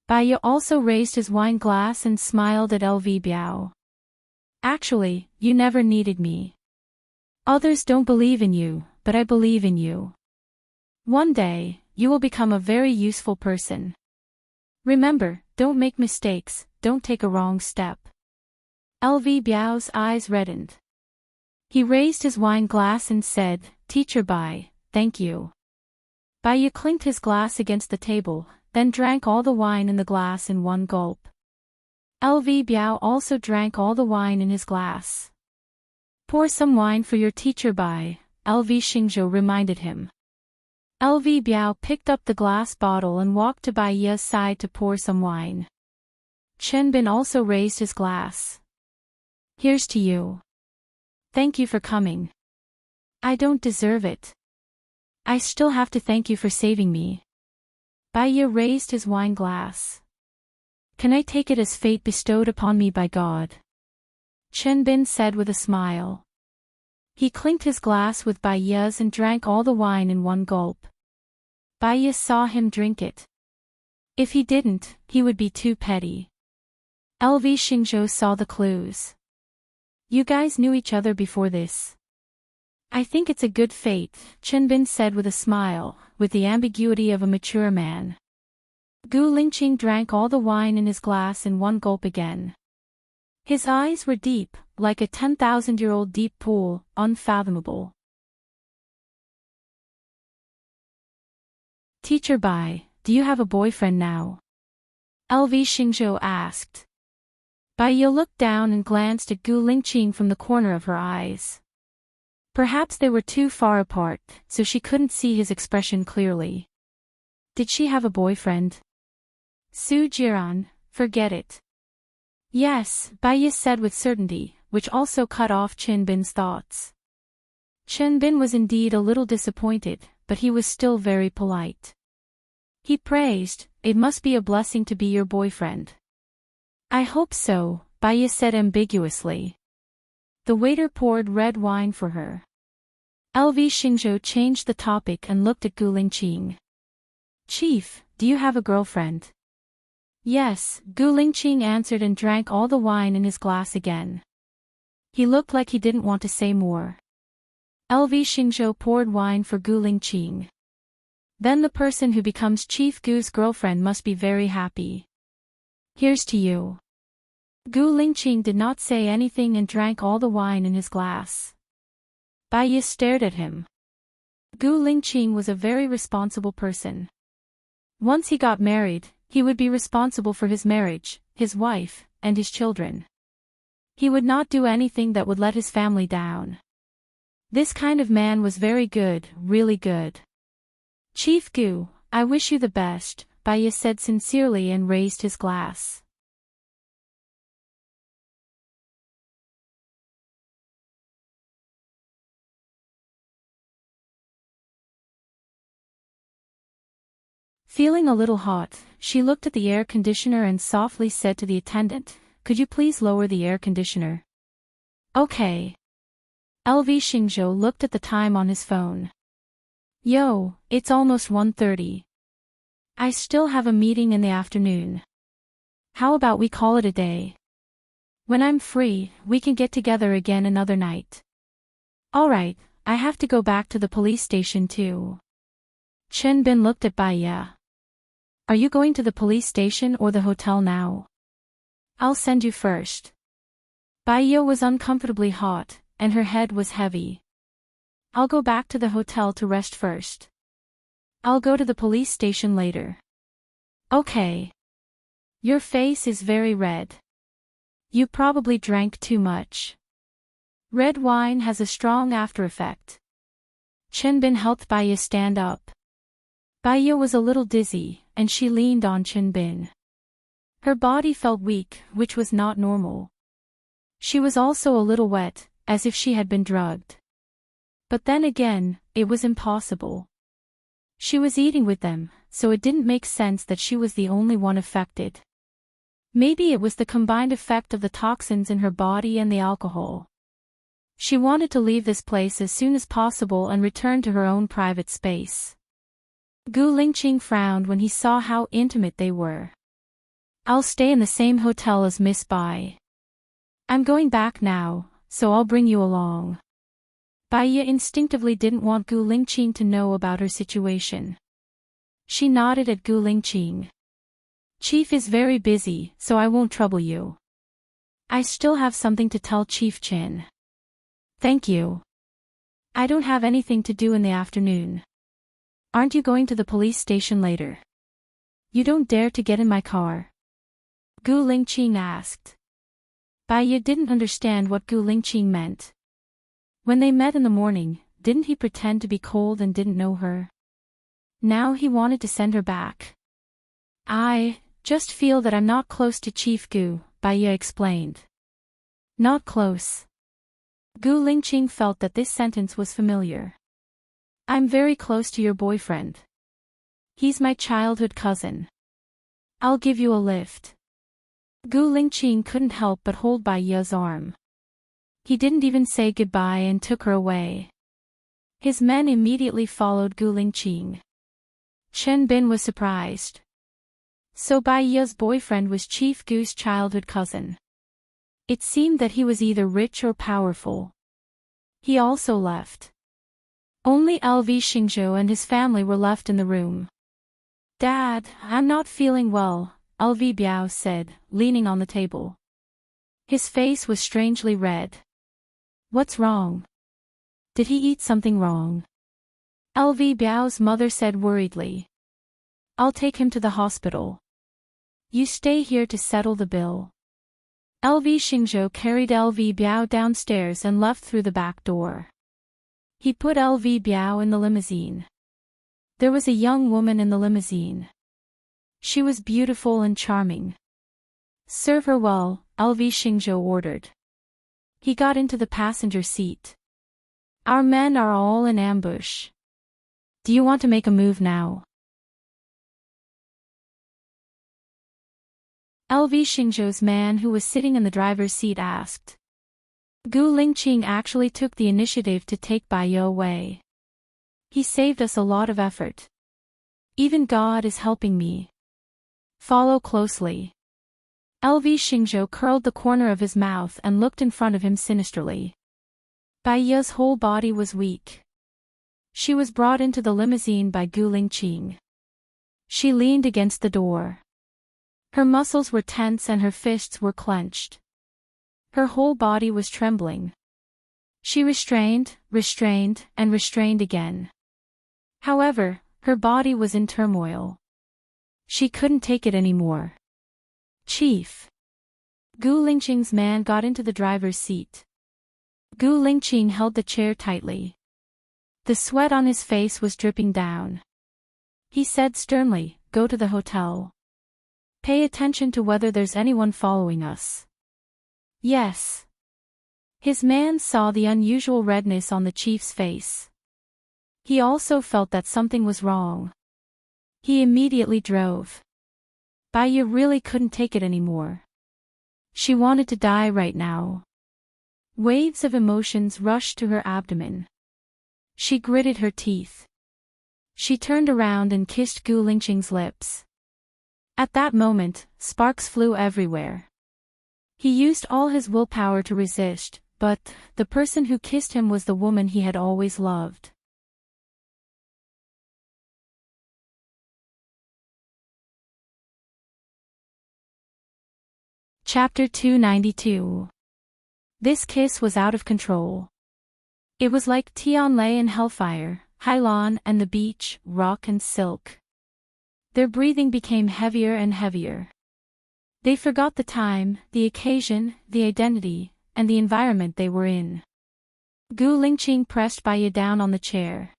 Baiye also raised his wine glass and smiled at LV Biao. "Actually, you never needed me. Others don't believe in you, but I believe in you. One day, you will become a very useful person. Remember, don't make mistakes, don't take a wrong step." LV Biao's eyes reddened. He raised his wine glass and said, "Teacher Bai, thank you." Baiye clinked his glass against the table, then drank all the wine in the glass in one gulp. LV Biao also drank all the wine in his glass. "Pour some wine for your teacher Bai," LV Xingzhou reminded him. LV Biao picked up the glass bottle and walked to Baiye's side to pour some wine. Chen Bin also raised his glass. "Here's to you. Thank you for coming. I don't deserve it. I still have to thank you for saving me." Baiye raised his wine glass. "Can I take it as fate bestowed upon me by God?" Chen Bin said with a smile. He clinked his glass with Baiye's and drank all the wine in one gulp. Baiye saw him drink it. If he didn't, he would be too petty. LV Xingzhou saw the clues. "You guys knew each other before this?" "I think it's a good fate," Chen Bin said with a smile, with the ambiguity of a mature man. Gu Lingqing drank all the wine in his glass in one gulp again. His eyes were deep, like a 10,000-year-old deep pool, unfathomable. "Teacher Bai, do you have a boyfriend now?" LV Xingzhou asked. Bai Ye looked down and glanced at Gu Lingqing from the corner of her eyes. Perhaps they were too far apart, so she couldn't see his expression clearly. Did she have a boyfriend? Su Jiran, forget it. Yes, Bai Ye said with certainty, which also cut off Chen Bin's thoughts. Chen Bin was indeed a little disappointed, but he was still very polite. He praised, "It must be a blessing to be your boyfriend." "I hope so," Bai Ye said ambiguously. The waiter poured red wine for her. LV Xingzhou changed the topic and looked at Gu Lingqing. "Chief, do you have a girlfriend?" "Yes," Gu Lingqing answered and drank all the wine in his glass again. He looked like he didn't want to say more. LV Xingzhou poured wine for Gu Lingqing. "Then the person who becomes Chief Gu's girlfriend must be very happy. Here's to you." Gu Lingqing did not say anything and drank all the wine in his glass. Bai Ye stared at him. Gu Lingqing was a very responsible person. Once he got married, he would be responsible for his marriage, his wife, and his children. He would not do anything that would let his family down. This kind of man was very good, really good. "Chief Gu, I wish you the best," Bai Ye said sincerely and raised his glass. Feeling a little hot, she looked at the air conditioner and softly said to the attendant, "Could you please lower the air conditioner?" "Okay." LV Xingzhou looked at the time on his phone. "Yo, it's almost 1:30. I still have a meeting in the afternoon. How about we call it a day? When I'm free, we can get together again another night." "Alright, I have to go back to the police station too." Chen Bin looked at Bai Ye. "Are you going to the police station or the hotel now?" "I'll send you first." Bai Ye was uncomfortably hot, and her head was heavy. "I'll go back to the hotel to rest first. I'll go to the police station later." "Okay. Your face is very red. You probably drank too much. Red wine has a strong after effect." Chen Bin helped Bai Ye stand up. Bai Ye was a little dizzy, and she leaned on Chen Bin. Her body felt weak, which was not normal. She was also a little wet, as if she had been drugged. But then again, it was impossible. She was eating with them, so it didn't make sense that she was the only one affected. Maybe it was the combined effect of the toxins in her body and the alcohol. She wanted to leave this place as soon as possible and return to her own private space. Gu Lingqing frowned when he saw how intimate they were. "I'll stay in the same hotel as Miss Bai. I'm going back now, so I'll bring you along." Bai Ye instinctively didn't want Gu Lingqing to know about her situation. She nodded at Gu Lingqing. "Chief is very busy, so I won't trouble you. I still have something to tell Chief Chin." "Thank you. I don't have anything to do in the afternoon." "Aren't you going to the police station later?" "You don't dare to get in my car?" Gu Lingqing asked. Bai Ye didn't understand what Gu Lingqing meant. When they met in the morning, didn't he pretend to be cold and didn't know her? Now he wanted to send her back. "I just feel that I'm not close to Chief Gu," Bai Ye explained. "Not close." Gu Lingqing felt that this sentence was familiar. "I'm very close to your boyfriend. He's my childhood cousin. I'll give you a lift." Gu Lingqing couldn't help but hold Bai Ye's arm. He didn't even say goodbye and took her away. His men immediately followed Gu Lingqing. Chen Bin was surprised. So Bai Ye's boyfriend was Chief Gu's childhood cousin. It seemed that he was either rich or powerful. He also left. Only LV Xingzhou and his family were left in the room. "Dad, I'm not feeling well," LV Biao said, leaning on the table. His face was strangely red. "What's wrong? Did he eat something wrong?" LV Biao's mother said worriedly. "I'll take him to the hospital." You stay here to settle the bill. LV Xingzhou carried LV Biao downstairs and left through the back door. He put LV Biao in the limousine. There was a young woman in the limousine. She was beautiful and charming. Serve her well, LV Xingzhou ordered. He got into the passenger seat. Our men are all in ambush. Do you want to make a move now? LV Xingzhou's man who was sitting in the driver's seat asked. Gu Lingqing actually took the initiative to take Bai Ye away. He saved us a lot of effort. Even God is helping me. Follow closely. LV Xingzhou curled the corner of his mouth and looked in front of him sinisterly. Bai Ye's whole body was weak. She was brought into the limousine by Gu Lingqing. She leaned against the door. Her muscles were tense and her fists were clenched. Her whole body was trembling. She restrained, and restrained again. However, her body was in turmoil. She couldn't take it anymore. Chief. Gu Lingqing's man got into the driver's seat. Gu Lingqing held the chair tightly. The sweat on his face was dripping down. He said sternly, Go to the hotel. Pay attention to whether there's anyone following us. Yes. His man saw the unusual redness on the chief's face. He also felt that something was wrong. He immediately drove. Bai Ye really couldn't take it anymore. She wanted to die right now. Waves of emotions rushed to her abdomen. She gritted her teeth. She turned around and kissed Gu Lingqing's lips. At that moment, sparks flew everywhere. He used all his willpower to resist, but the person who kissed him was the woman he had always loved. Chapter 292. This kiss was out of control. It was like Tianlei and Hellfire, Hailan and the beach, rock and silk. Their breathing became heavier and heavier. They forgot the time, the occasion, the identity, and the environment they were in. Gu Lingqing pressed Bai Ye down on the chair.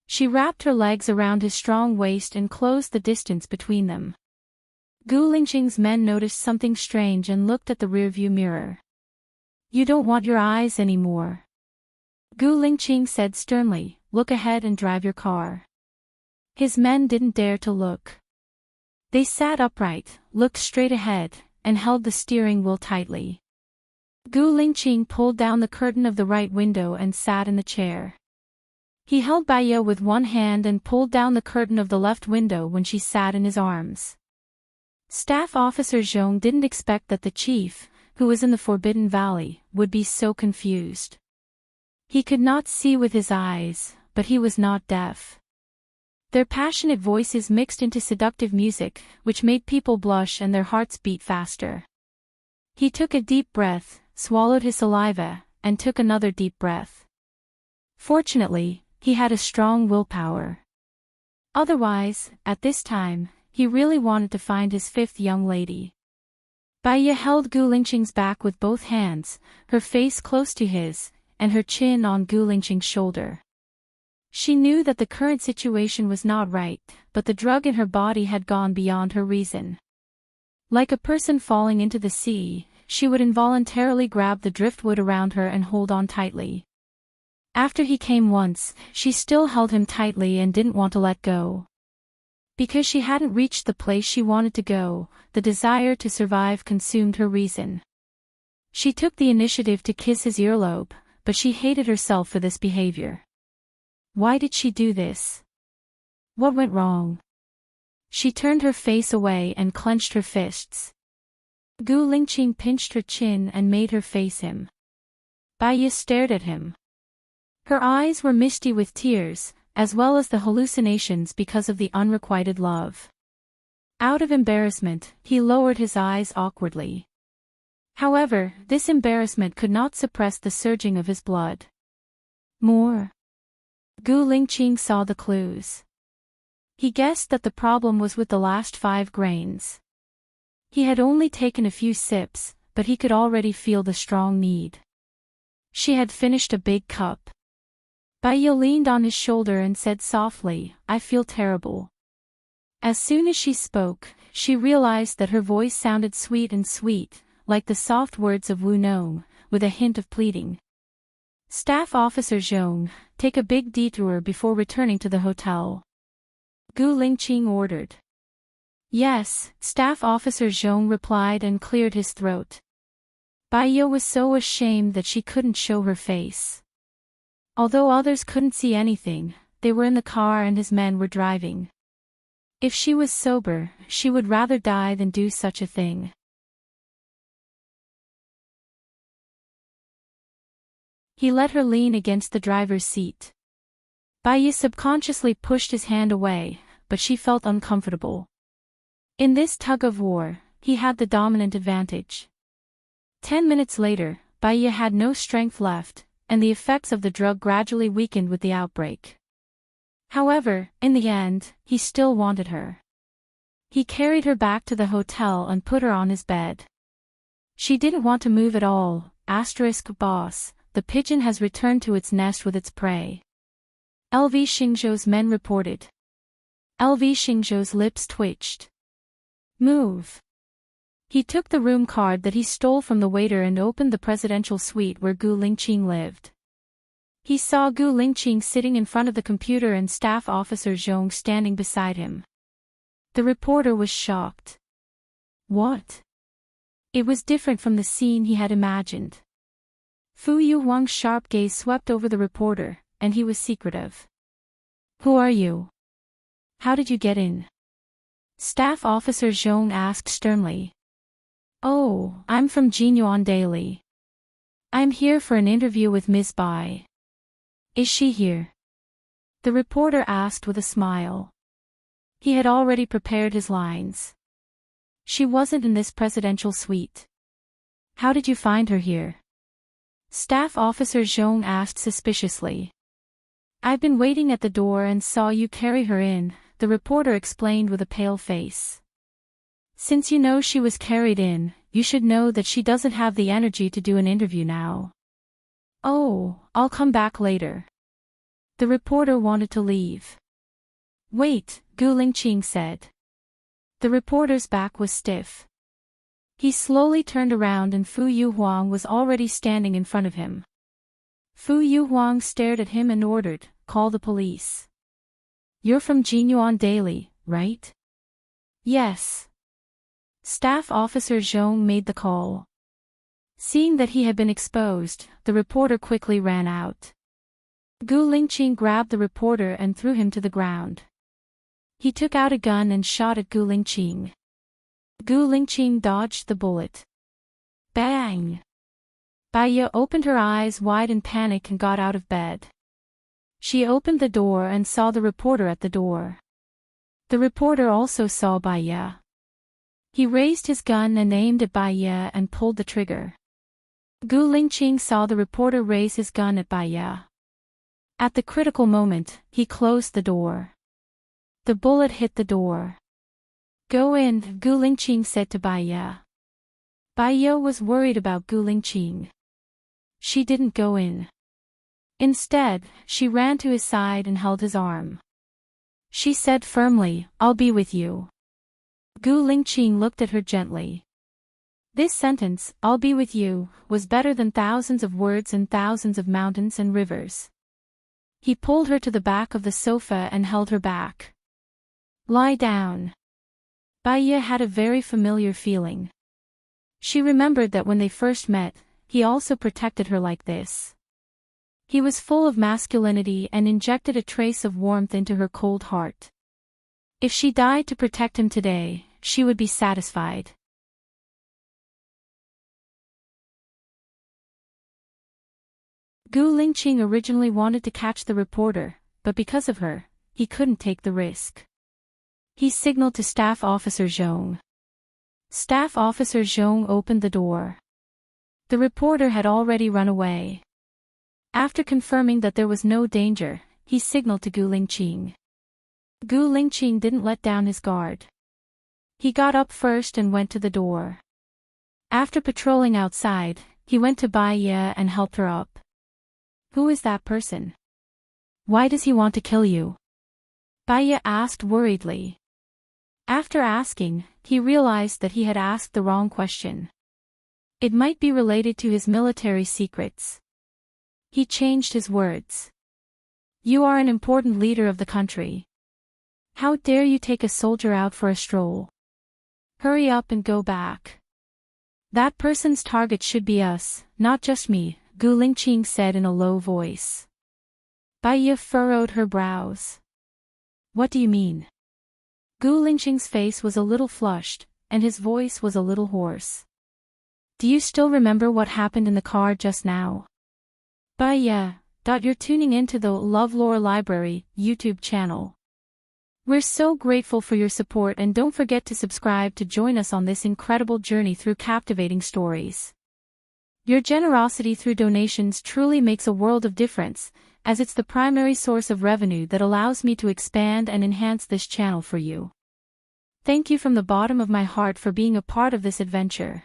She wrapped her legs around his strong waist and closed the distance between them. Gu Lingqing's men noticed something strange and looked at the rearview mirror. You don't want your eyes anymore. Gu Lingqing said sternly, Look ahead and drive your car. His men didn't dare to look. They sat upright, looked straight ahead, and held the steering wheel tightly. Gu Lingqing pulled down the curtain of the right window and sat in the chair. He held Bai Ye with one hand and pulled down the curtain of the left window when she sat in his arms. Staff Officer Zhong didn't expect that the chief, who was in the Forbidden Valley, would be so confused. He could not see with his eyes, but he was not deaf. Their passionate voices mixed into seductive music, which made people blush and their hearts beat faster. He took a deep breath, swallowed his saliva, and took another deep breath. Fortunately, he had a strong willpower. Otherwise, at this time, he really wanted to find his fifth young lady. Bai Ye held Gu Lingqing's back with both hands, her face close to his, and her chin on Gu Lingqing's shoulder. She knew that the current situation was not right, but the drug in her body had gone beyond her reason. Like a person falling into the sea, she would involuntarily grab the driftwood around her and hold on tightly. After he came once, she still held him tightly and didn't want to let go. Because she hadn't reached the place she wanted to go, the desire to survive consumed her reason. She took the initiative to kiss his earlobe, but she hated herself for this behavior. Why did she do this? What went wrong? She turned her face away and clenched her fists. Gu Lingqing pinched her chin and made her face him. Bai Ye stared at him. Her eyes were misty with tears, as well as the hallucinations because of the unrequited love. Out of embarrassment, he lowered his eyes awkwardly. However, this embarrassment could not suppress the surging of his blood. More. Gu Lingqing saw the clues. He guessed that the problem was with the last 5 grains. He had only taken a few sips, but he could already feel the strong need. She had finished a big cup. Baiya leaned on his shoulder and said softly, "I feel terrible." As soon as she spoke, she realized that her voice sounded sweet, like the soft words of Wu Nong, with a hint of pleading. "Staff Officer Zhong, take a big detour before returning to the hotel," Gu Lingqing ordered. "Yes," Staff Officer Zhong replied and cleared his throat. Baiya was so ashamed that she couldn't show her face. Although others couldn't see anything, they were in the car and his men were driving. If she was sober, she would rather die than do such a thing. He let her lean against the driver's seat. Baiya subconsciously pushed his hand away, but she felt uncomfortable. In this tug-of-war, he had the dominant advantage. 10 minutes later, Baiya had no strength left, and the effects of the drug gradually weakened with the outbreak. However, in the end, he still wanted her. He carried her back to the hotel and put her on his bed. She didn't want to move at all. Boss, the pigeon has returned to its nest with its prey, LV Xingzhou's men reported. LV Xingzhou's lips twitched. "Move." He took the room card that he stole from the waiter and opened the presidential suite where Gu Lingqing lived. He saw Gu Lingqing sitting in front of the computer and Staff Officer Zhong standing beside him. The reporter was shocked. What? It was different from the scene he had imagined. Fu Yuhuang's sharp gaze swept over the reporter, and he was secretive. "Who are you? How did you get in?" Staff Officer Zhong asked sternly. "Oh, I'm from Jinyuan Daily. I'm here for an interview with Miss Bai." "Is she here?" the reporter asked with a smile. He had already prepared his lines. "She wasn't in this presidential suite." "How did you find her here?" Staff Officer Zhong asked suspiciously. "I've been waiting at the door and saw you carry her in," the reporter explained with a pale face. "Since you know she was carried in, you should know that she doesn't have the energy to do an interview now." "Oh, I'll come back later." The reporter wanted to leave. "Wait," Gu Lingqing said. The reporter's back was stiff. He slowly turned around and Fu Yuhuang was already standing in front of him. Fu Yuhuang stared at him and ordered, "Call the police." "You're from Jinyuan Daily, right?" "Yes." Staff Officer Zhong made the call. Seeing that he had been exposed, the reporter quickly ran out. Gu Lingqing grabbed the reporter and threw him to the ground. He took out a gun and shot at Gu Lingqing. Gu Lingqing dodged the bullet. Bang! Baiya opened her eyes wide in panic and got out of bed. She opened the door and saw the reporter at the door. The reporter also saw Baiya. He raised his gun and aimed at Baiya and pulled the trigger. Gu Lingqing saw the reporter raise his gun at Baiya. At the critical moment, he closed the door. The bullet hit the door. "Go in," Gu Lingqing said to Baiya. Baiya was worried about Gu Lingqing. She didn't go in. Instead, she ran to his side and held his arm. She said firmly, "I'll be with you." Gu Lingqing looked at her gently. This sentence, "I'll be with you," was better than thousands of words and thousands of mountains and rivers. He pulled her to the back of the sofa and held her back. "Lie down." Baiya had a very familiar feeling. She remembered that when they first met, he also protected her like this. He was full of masculinity and injected a trace of warmth into her cold heart. If she died to protect him today, she would be satisfied. Gu Lingqing originally wanted to catch the reporter, but because of her, he couldn't take the risk. He signaled to Staff Officer Zhong. Staff Officer Zhong opened the door. The reporter had already run away. After confirming that there was no danger, he signaled to Gu Lingqing. Gu Lingqing didn't let down his guard. He got up first and went to the door. After patrolling outside, he went to Baya and helped her up. Who is that person? Why does he want to kill you? Baya asked worriedly. After asking, he realized that he had asked the wrong question. It might be related to his military secrets. He changed his words. You are an important leader of the country. How dare you take a soldier out for a stroll? Hurry up and go back. That person's target should be us, not just me, Gu Lingqing said in a low voice. Baya furrowed her brows. What do you mean? Gu Lingqing's face was a little flushed, and his voice was a little hoarse. Do you still remember what happened in the car just now? Baya, you're tuning into the LoveLore Library YouTube channel. We're so grateful for your support, and don't forget to subscribe to join us on this incredible journey through captivating stories. Your generosity through donations truly makes a world of difference, as it's the primary source of revenue that allows me to expand and enhance this channel for you. Thank you from the bottom of my heart for being a part of this adventure.